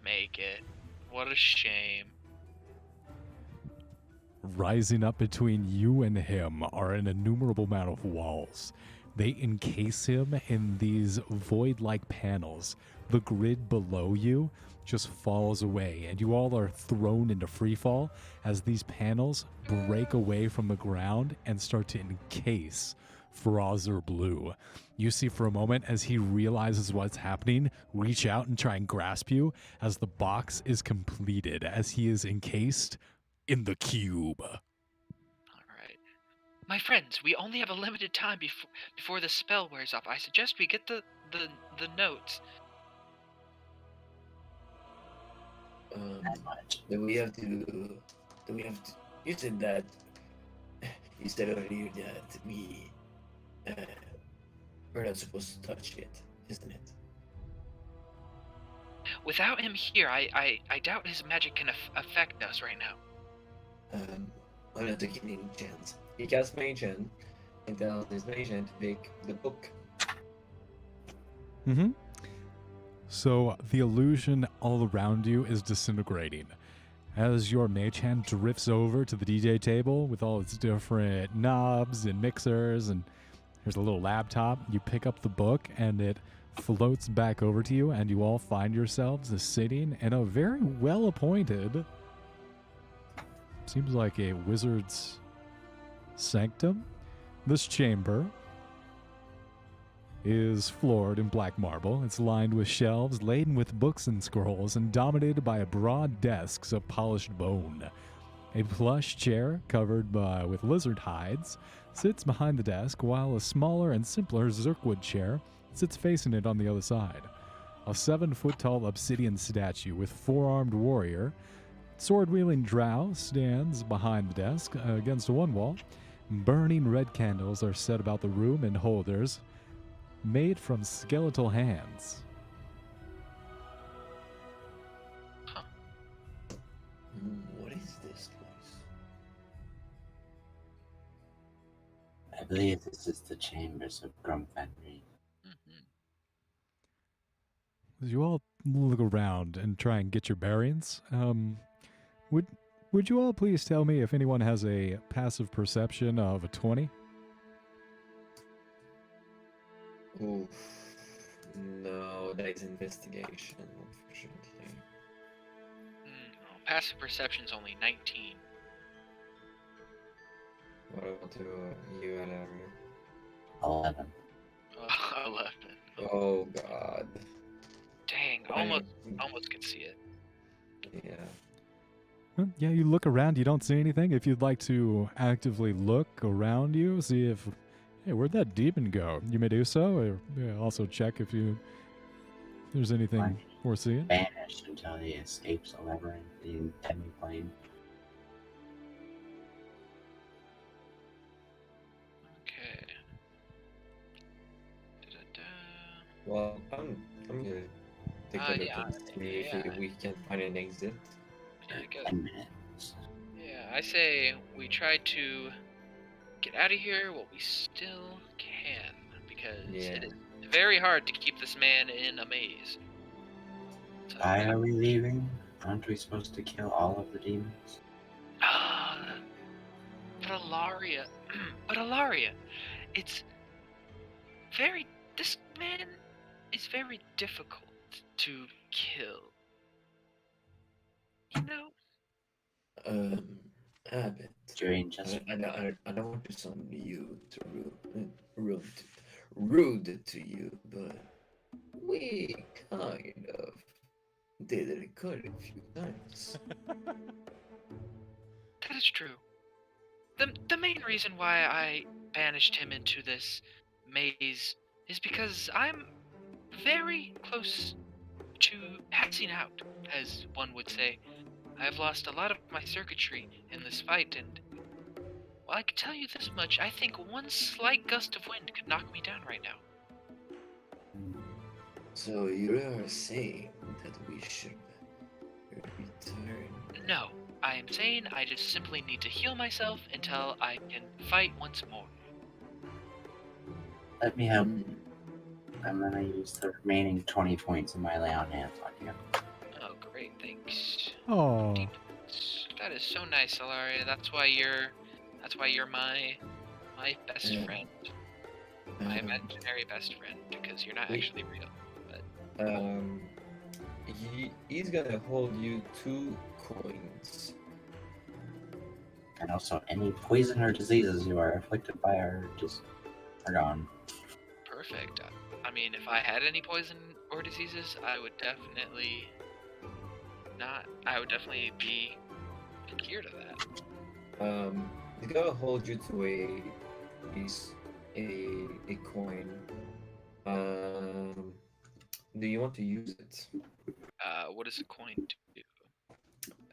make it. What a shame. Rising up between you and him are an innumerable amount of walls. They encase him in these void-like panels. The grid below you just falls away, and you all are thrown into freefall as these panels break away from the ground and start to encase Frozer Blue. You see for a moment as he realizes what's happening, reach out and try and grasp you as the box is completed, as he is encased in the cube. All right. My friends, we only have a limited time before the spell wears off. I suggest we get the notes. That much. Do we have to? You said that. You said earlier that we're not supposed to touch it, isn't it? Without him here, I doubt his magic can affect us right now. I'm not taking any chance. He casts Mage Hand and tells his Mage Hand to take the book. Mm-hmm. So the illusion all around you is disintegrating. As your mage hand drifts over to the DJ table with all its different knobs and mixers, and there's a little laptop, you pick up the book and it floats back over to you, and you all find yourselves sitting in a very well-appointed, seems like a wizard's sanctum. This chamber is floored in black marble. It's lined with shelves laden with books and scrolls and dominated by a broad desks of polished bone. A plush chair covered with lizard hides sits behind the desk, while a smaller and simpler Zirkwood chair sits facing it on the other side. A 7-foot-tall obsidian statue with four-armed warrior, sword-wielding drow stands behind the desk against one wall. Burning red candles are set about the room in holders made from skeletal hands. What is this place? I believe this is the chambers of Grumfenry. As you all look around and try and get your bearings, would you all please tell me if anyone has a passive perception of a 20? Oof. No, that is investigation, unfortunately. Passive perception's only 19. What about you, Alaria? 11. 11. Oh god. Dang, almost could see it. Yeah. Well, yeah, you look around, you don't see anything. If you'd like to actively look around you, see if, hey, where'd that demon go? You may do so, or also check if there's anything Fine. worth seeing. Banished until he escapes the labyrinth in demi-plane. Okay. Da-da-da. Well, I'm gonna take a look yeah, and see if we can find an exit. Yeah, I guess. 10 minutes. Yeah, I say we try to get out of here while we still can, because Yeah. it is very hard to keep this man in a maze. So, Why are we leaving? Aren't we supposed to kill all of the demons? but Alaria, but Alaria, it's very. This man is very difficult to kill. You know? Abbott. During just I don't want to sound rude to you, but we kind of did it good a few times. That is true. The main reason why I banished him into this maze is because I'm very close to passing out, as one would say. I've lost a lot of my circuitry in this fight, and well, I can tell you this much: I think one slight gust of wind could knock me down right now. So you are saying that we should return? No, I am saying I just simply need to heal myself until I can fight once more. let me help. I'm gonna use the remaining 20 points of my lay on hands on you. Oh, great, thanks. Oh, That is so nice, Alaria. That's why you're my best Yeah. friend. My imaginary best friend, because you're not Wait. actually real. He's gonna hold you 2 coins. And also, any poison or diseases you are afflicted by are gone. Perfect. I mean, if I had any poison or diseases, I would definitely be cured of that. He's gonna hold you to a coin. Do you want to use it? What does a coin do?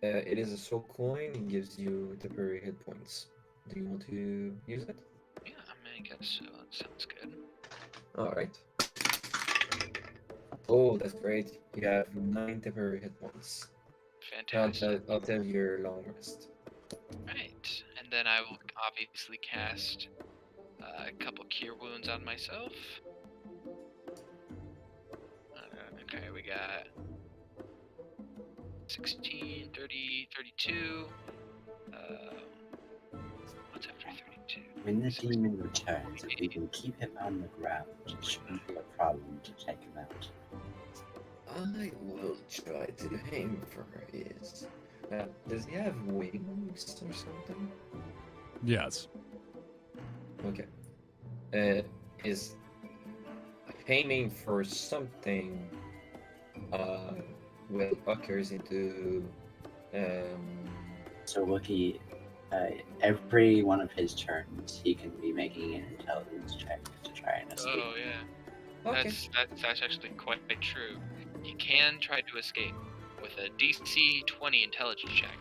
It is a soul coin. It gives you temporary hit points. Do you want to use it? Yeah, I guess so. That sounds good. All right. Oh, that's great. You have 9 temporary hit points. Fantastic. I'll tell your long rest. Right, and then I will obviously cast a couple cure wounds on myself. Okay, we got 16, 30, 32. What's after 32? When the demon returns, if we can keep him on the ground, it shouldn't be a problem to take him out. I will try to aim for his. Does he have wings or something? yes. Okay. Is aiming for something will occurs into So Wookie, every one of his turns, he can be making an intelligence check to try and escape. Oh yeah, okay. that's actually quite true. You can try to escape with a DC 20 intelligence check.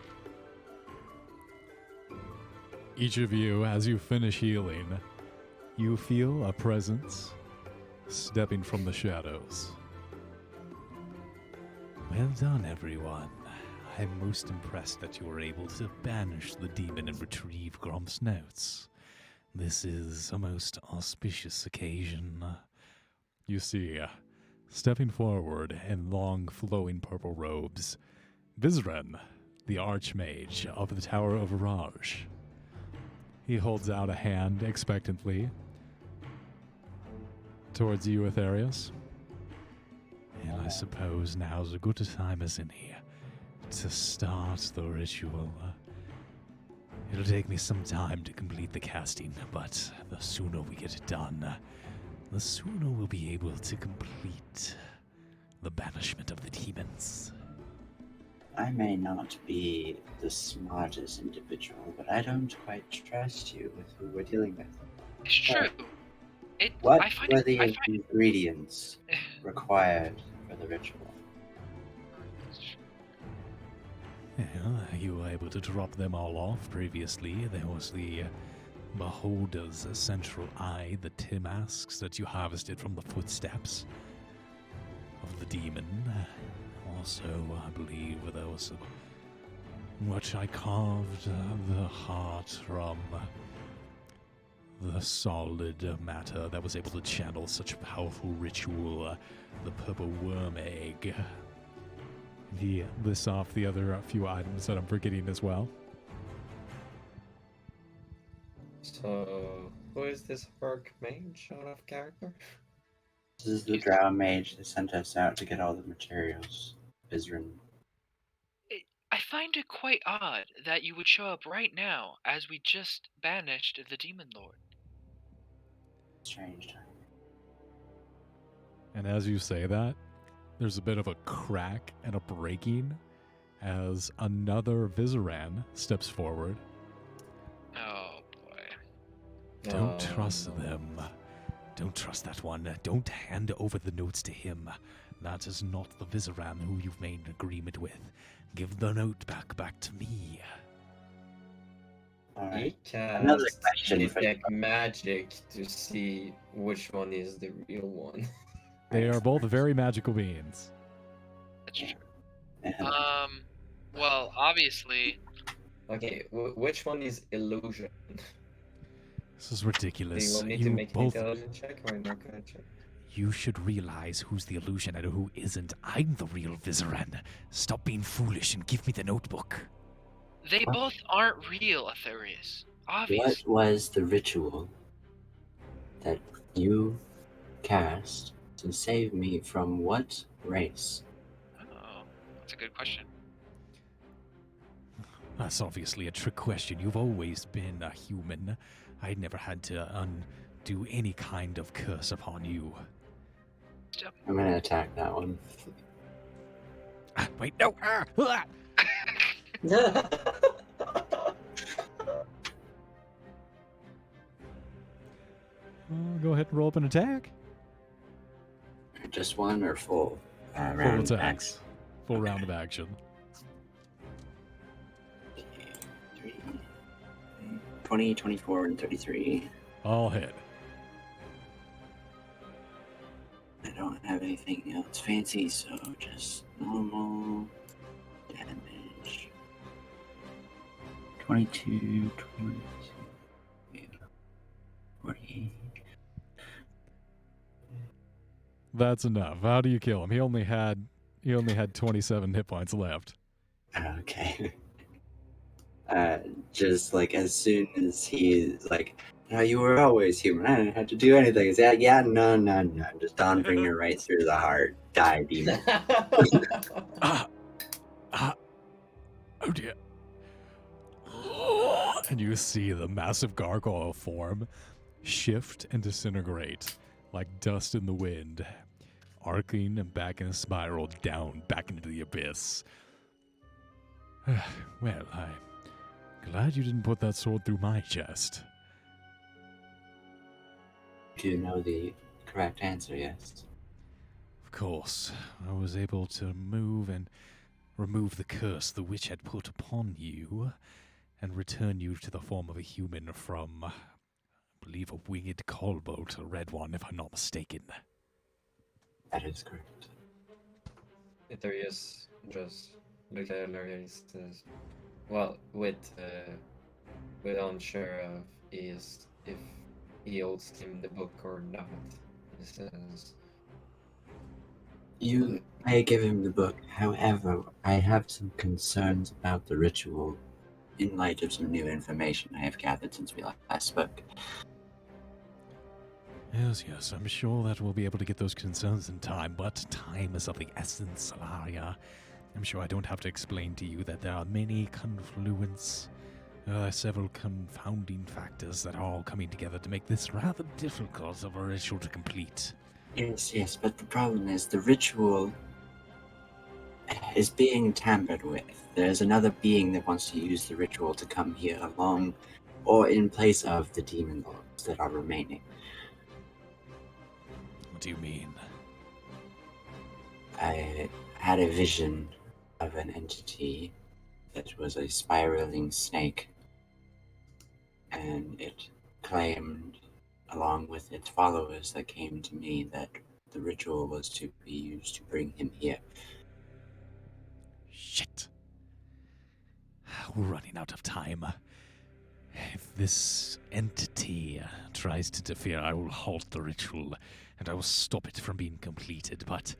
Each of you, as you finish healing, you feel a presence stepping from the shadows. Well done, everyone. I'm most impressed that you were able to banish the demon and retrieve Grump's notes. This is a most auspicious occasion. You see, stepping forward in long, flowing purple robes, Vizren, the Archmage of the Tower of Raj. He holds out a hand expectantly towards you, Aetherius. And I suppose now's as good a time as any to start the ritual. It'll take me some time to complete the casting, but the sooner we get it done, the sooner we'll be able to complete the banishment of the demons. I may not be the smartest individual, but I don't quite trust you with who we're dealing with. It's true. What I find were it, the I find ingredients required for the ritual? Well, you were able to drop them all off previously. There was the Beholder's central eye, the Timasks that you harvested from the footsteps of the demon. Also, I believe there was what I carved the heart from the solid matter that was able to channel such a powerful ritual, the purple worm egg. He lists off the other few items that I'm forgetting as well. So, who is this orc mage out of character? This is the drow mage that sent us out to get all the materials. Bizrin. I find it quite odd that you would show up right now as we just banished the demon lord. Strange time. And as you say that, there's a bit of a crack and a breaking as another Vizoran steps forward. Oh boy. Don't trust them. Don't trust that one. Don't hand over the notes to him. That is not the Vizoran who you've made an agreement with. Give the note back to me. Alright. He Another cast question for detect magic to see which one is the real one. They are both very magical beings. That's true. Yeah. Well, obviously, Okay, which one is illusion? This is Do you ridiculous. want me to You make an both. intelligence check or not gonna check? You should realize who's the illusion and who isn't. I'm the real Vizoran. Stop being foolish and give me the notebook. they What? both aren't real, Aetherius. What Obviously. was the ritual that you cast to save me from what race? Oh, that's a good question. That's obviously a trick question. You've always been a human. I never had to undo any kind of curse upon you. I'm gonna attack that one. Wait, no! Go ahead and roll up an attack. Just one or full? Full Round attacks. Full Okay. round of action. 20, 24, and 33. All hit. I don't have anything else fancy, so just normal damage. 22, 22, 48. That's enough. How do you kill him? He only had 27 hit points left. Okay. Just like as soon as he's like, no, you were always human. I didn't have to do anything. He's like, yeah, no. Just Dawnbringer right through the heart. Die, demon. Oh dear. And you see the massive gargoyle form shift and disintegrate like dust in the wind, arcing and back in a spiral down back into the abyss. Well, I'm glad you didn't put that sword through my chest. Do you know the correct answer? Yes. Of course, I was able to move and remove the curse the witch had put upon you, and return you to the form of a human from, I believe, a winged kobold, a red one, if I'm not mistaken. That is correct. Aetherius just looked at Hilarious says, well, with unsure of is if he owes him the book or not. He says, You may give him the book. However, I have some concerns about the ritual in light of some new information I have gathered since we last spoke. Yes, I'm sure that we'll be able to get those concerns in time, but time is of the essence, Alaria. I'm sure I don't have to explain to you that there are many several confounding factors that are all coming together to make this rather difficult of a ritual to complete. Yes, but the problem is the ritual is being tampered with. There's another being that wants to use the ritual to come here along or in place of the demon lords that are remaining. What do you mean? I had a vision of an entity that was a spiraling snake, and it claimed, along with its followers that came to me, that the ritual was to be used to bring him here. Shit. We're running out of time. If this entity tries to interfere, I will halt the ritual, and I will stop it from being completed, but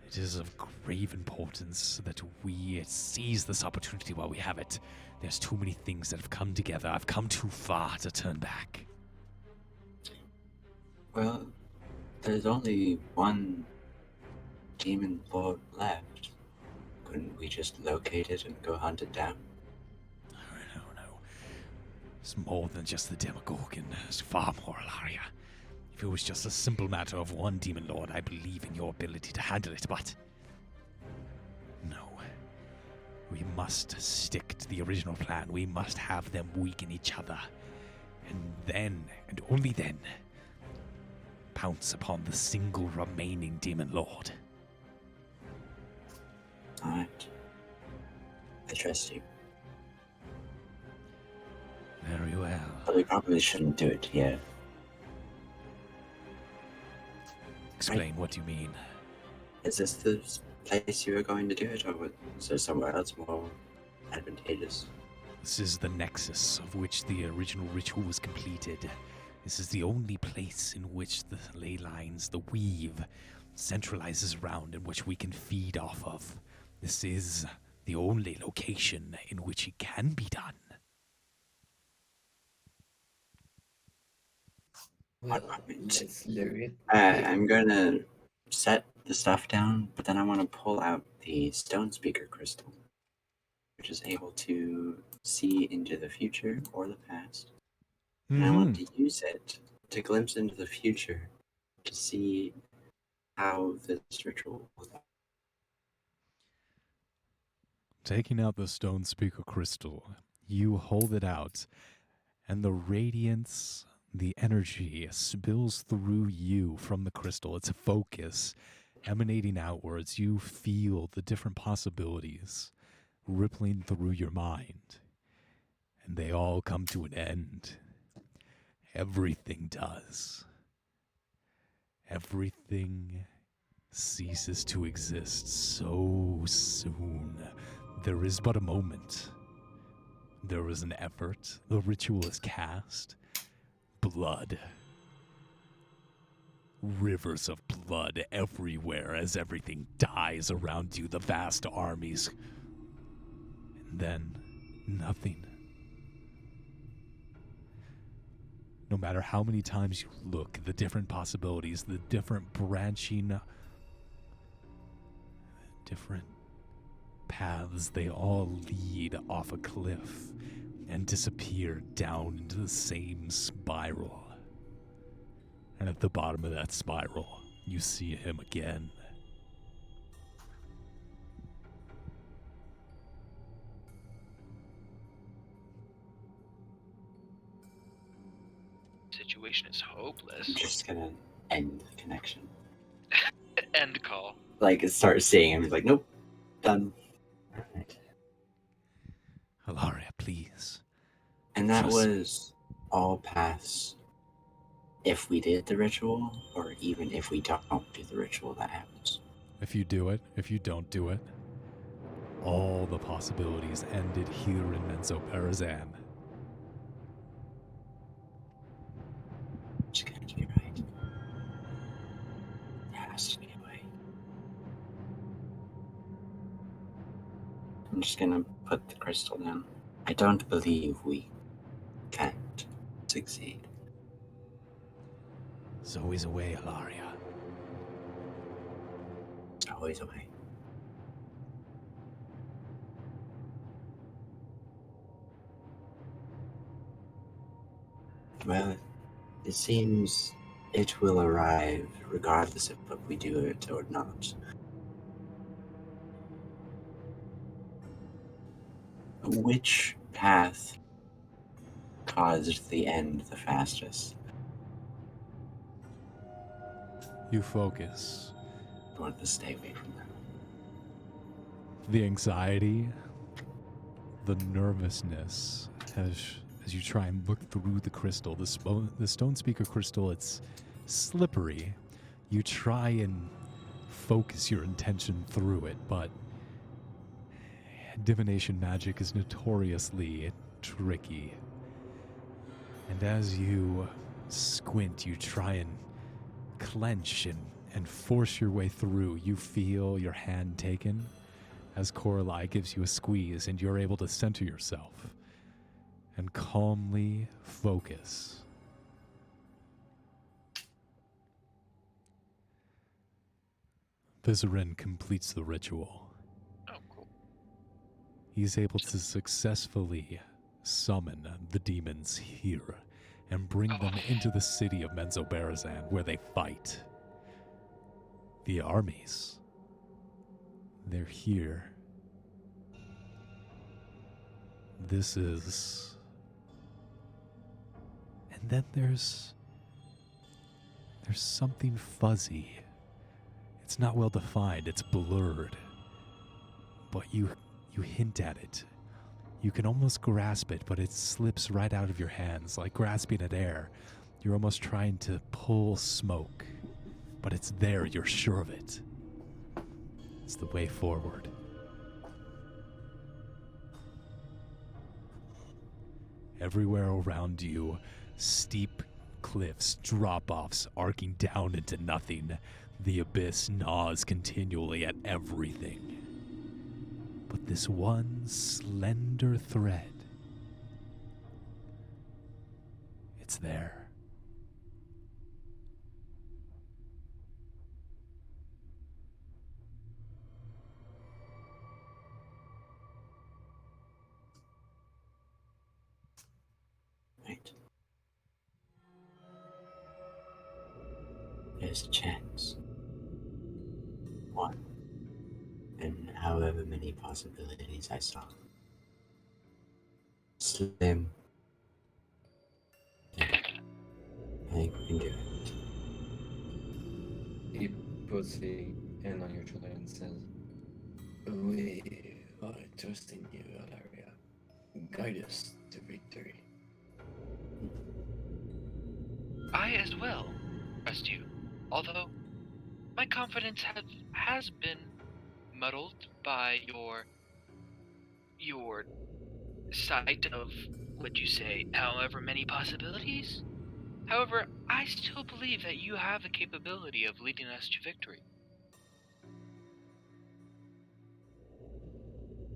It is of grave importance that we seize this opportunity while we have it. There's too many things that have come together. I've come too far to turn back. Well, there's only one demon lord left. Couldn't we just locate it and go hunt it down? No. It's more than just the Demogorgon. It's far more, Ilaria. If it was just a simple matter of one demon lord, I believe in your ability to handle it, but... no. We must stick to the original plan. We must have them weaken each other. And then, and only then, pounce upon the single remaining demon lord. Alright. I trust you. Very well. But we probably shouldn't do it here. Explain what you mean. Is this the place you were going to do it, or is there somewhere else more advantageous? This is the nexus of which the original ritual was completed. This is the only place in which the ley lines, the weave, centralizes around and which we can feed off of. This is the only location in which it can be done. Well, let's lure it. I'm gonna set the stuff down, but then I want to pull out the stone speaker crystal, which is able to see into the future or the past. And I want to use it to glimpse into the future to see how this ritual will go. Taking out the stone speaker crystal, you hold it out, and the radiance, the energy spills through you from the crystal. Its focus emanating outwards. You feel the different possibilities rippling through your mind, and they all come to an end. Everything does. Everything ceases to exist so soon. There is but a moment. There is an effort. The ritual is cast. Blood. Rivers of blood everywhere as everything dies around you, the vast armies. And then, nothing. No matter how many times you look, the different possibilities, the different branching, different paths, they all lead off a cliff and disappear down into the same spiral. And at the bottom of that spiral, you see him again. Situation is hopeless. I'm just gonna end the connection. End call. Like, start seeing him. He's like, nope, done. Alright. Hilaria, please. And that Just- was all paths. If we did the ritual, or even if we don't do the ritual, that happens. If you do it, if you don't do it, all the possibilities ended here in Menzoberranzan. It's going to be right. There has to be a way. I'm just gonna put the crystal down. I don't believe we can't succeed. There's always a way, Hilaria. There's always a way. Well, it seems it will arrive regardless of what we do it or not. Which path caused the end the fastest? You focus. I want to stay away from that. The anxiety, the nervousness, as you try and look through the crystal, the stone speaker crystal, it's slippery. You try and focus your intention through it, but divination magic is notoriously tricky. And as you squint, you try and clench and force your way through. You feel your hand taken as Coralie gives you a squeeze, and you're able to center yourself and calmly focus. Vizarin completes the ritual. Oh, cool. He's able to successfully summon the demons here and bring them into the city of Menzoberranzan, where they fight. The armies, they're here. This is... And then there's something fuzzy. It's not well defined, it's blurred. But you hint at it. You can almost grasp it, but it slips right out of your hands, like grasping at air. You're almost trying to pull smoke, but it's there, you're sure of it. It's the way forward. Everywhere around you, steep cliffs, drop-offs arcing down into nothing. The abyss gnaws continually at everything. But this one slender thread, it's there. Right. There's a chance. One. And however many possibilities I saw. Slim. I think we can do it. He puts the hand on your shoulder and says, We are trusting you, Alaria. Guide us to victory. I as well trust you, although my confidence has been muddled by your sight of, would you say, however many possibilities? However, I still believe that you have the capability of leading us to victory.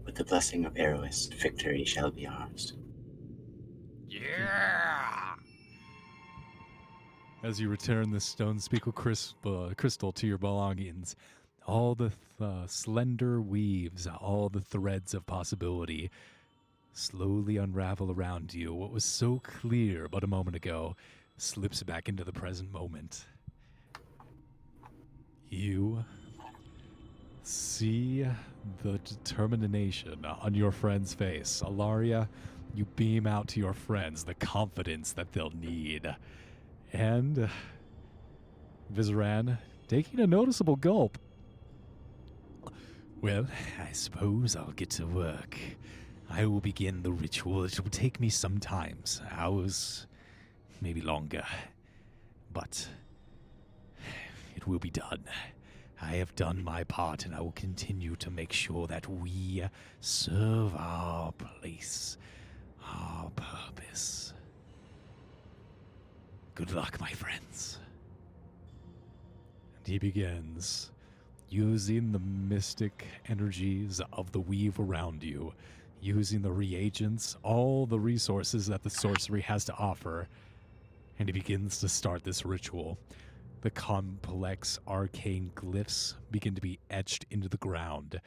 With the blessing of Eros, victory shall be ours. Yeah! As you return the stone speckle crystal to your belongings, all the slender weaves, all the threads of possibility slowly unravel around you. What was so clear but a moment ago slips back into the present moment. You see the determination on your friend's face. Alaria, you beam out to your friends the confidence that they'll need. And Vizarin, taking a noticeable gulp. Well, I suppose I'll get to work. I will begin the ritual. It will take me some times, hours, maybe longer. But it will be done. I have done my part, and I will continue to make sure that we serve our place, our purpose. Good luck, my friends. And he begins, using the mystic energies of the weave around you, using the reagents, all the resources that the sorcery has to offer, and he begins to start this ritual. The complex arcane glyphs begin to be etched into the ground.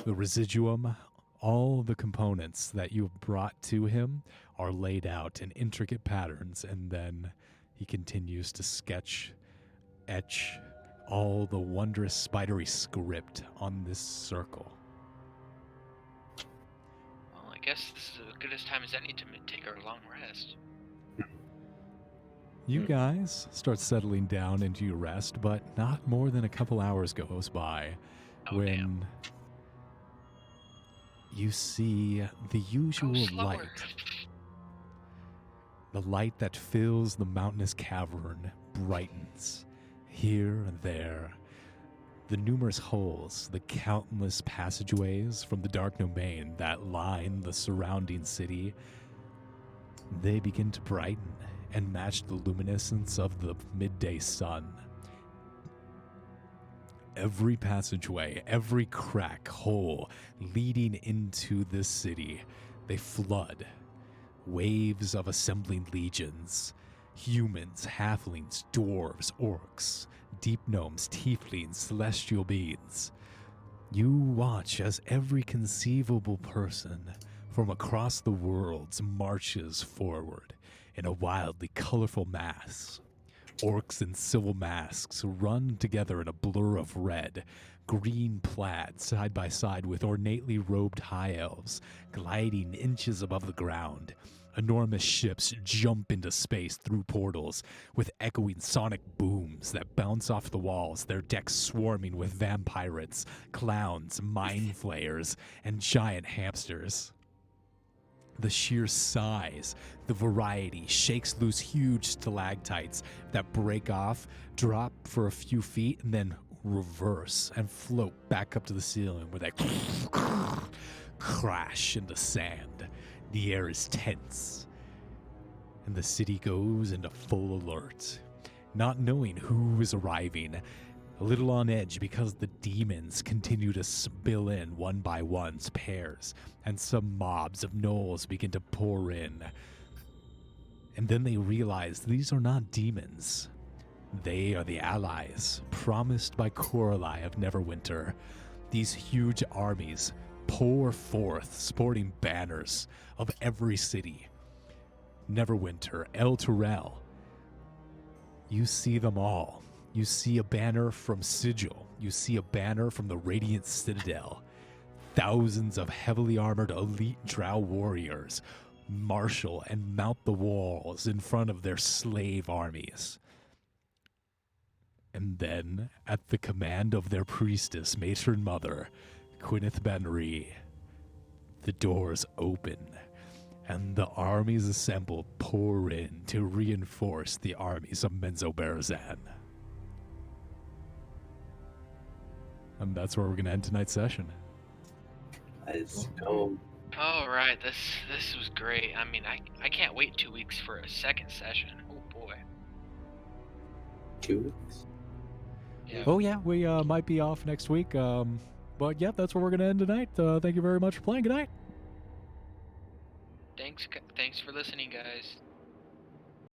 The residuum, all the components that you have brought to him are laid out in intricate patterns, and then he continues to etch all the wondrous spidery script on this circle. Well, I guess this is as good as time as any to take our long rest. You guys start settling down into your rest, but not more than a couple hours goes by when Damn. you see the usual Go slower. light. The light that fills the mountainous cavern brightens here and there. The numerous holes, the countless passageways from the dark domain that line the surrounding city, they begin to brighten and match the luminescence of the midday sun. every passageway, every crack, hole leading into this city, they flood. Waves of assembling legions. Humans, halflings, dwarves, orcs, deep gnomes, tieflings, celestial beings. You watch as every conceivable person from across the worlds marches forward in a wildly colorful mass. Orcs in civil masks run together in a blur of red, green plaid side by side with ornately robed high elves gliding inches above the ground. Enormous ships jump into space through portals with echoing sonic booms that bounce off the walls, their decks swarming with vampirates, clowns, mind flayers, and giant hamsters. The sheer size, the variety shakes loose huge stalactites that break off, drop for a few feet, and then reverse and float back up to the ceiling where they crash into sand. The air is tense, and the city goes into full alert, not knowing who is arriving, a little on edge because the demons continue to spill in one by one, pairs, and some mobs of gnolls begin to pour in. And then they realize these are not demons. They are the allies promised by Coralie of Neverwinter. These huge armies pour forth, sporting banners of every city. Neverwinter, El Turel. You see them all. You see a banner from Sigil. You see a banner from the Radiant Citadel. Thousands of heavily armored elite drow warriors marshal and mount the walls in front of their slave armies. And then, at the command of their priestess, matron mother, Gwyneth Benry, the doors open, and the armies assembled pour in to reinforce the armies of Menzoberranzan. And that's where we're going to end tonight's session. Let's go. All right, this was great. I mean, I can't wait 2 weeks for a second session. Oh boy. 2 weeks? Yeah. Oh yeah, we might be off next week. But yeah, that's where we're going to end tonight. Thank you very much for playing. Good night. Thanks for listening, guys.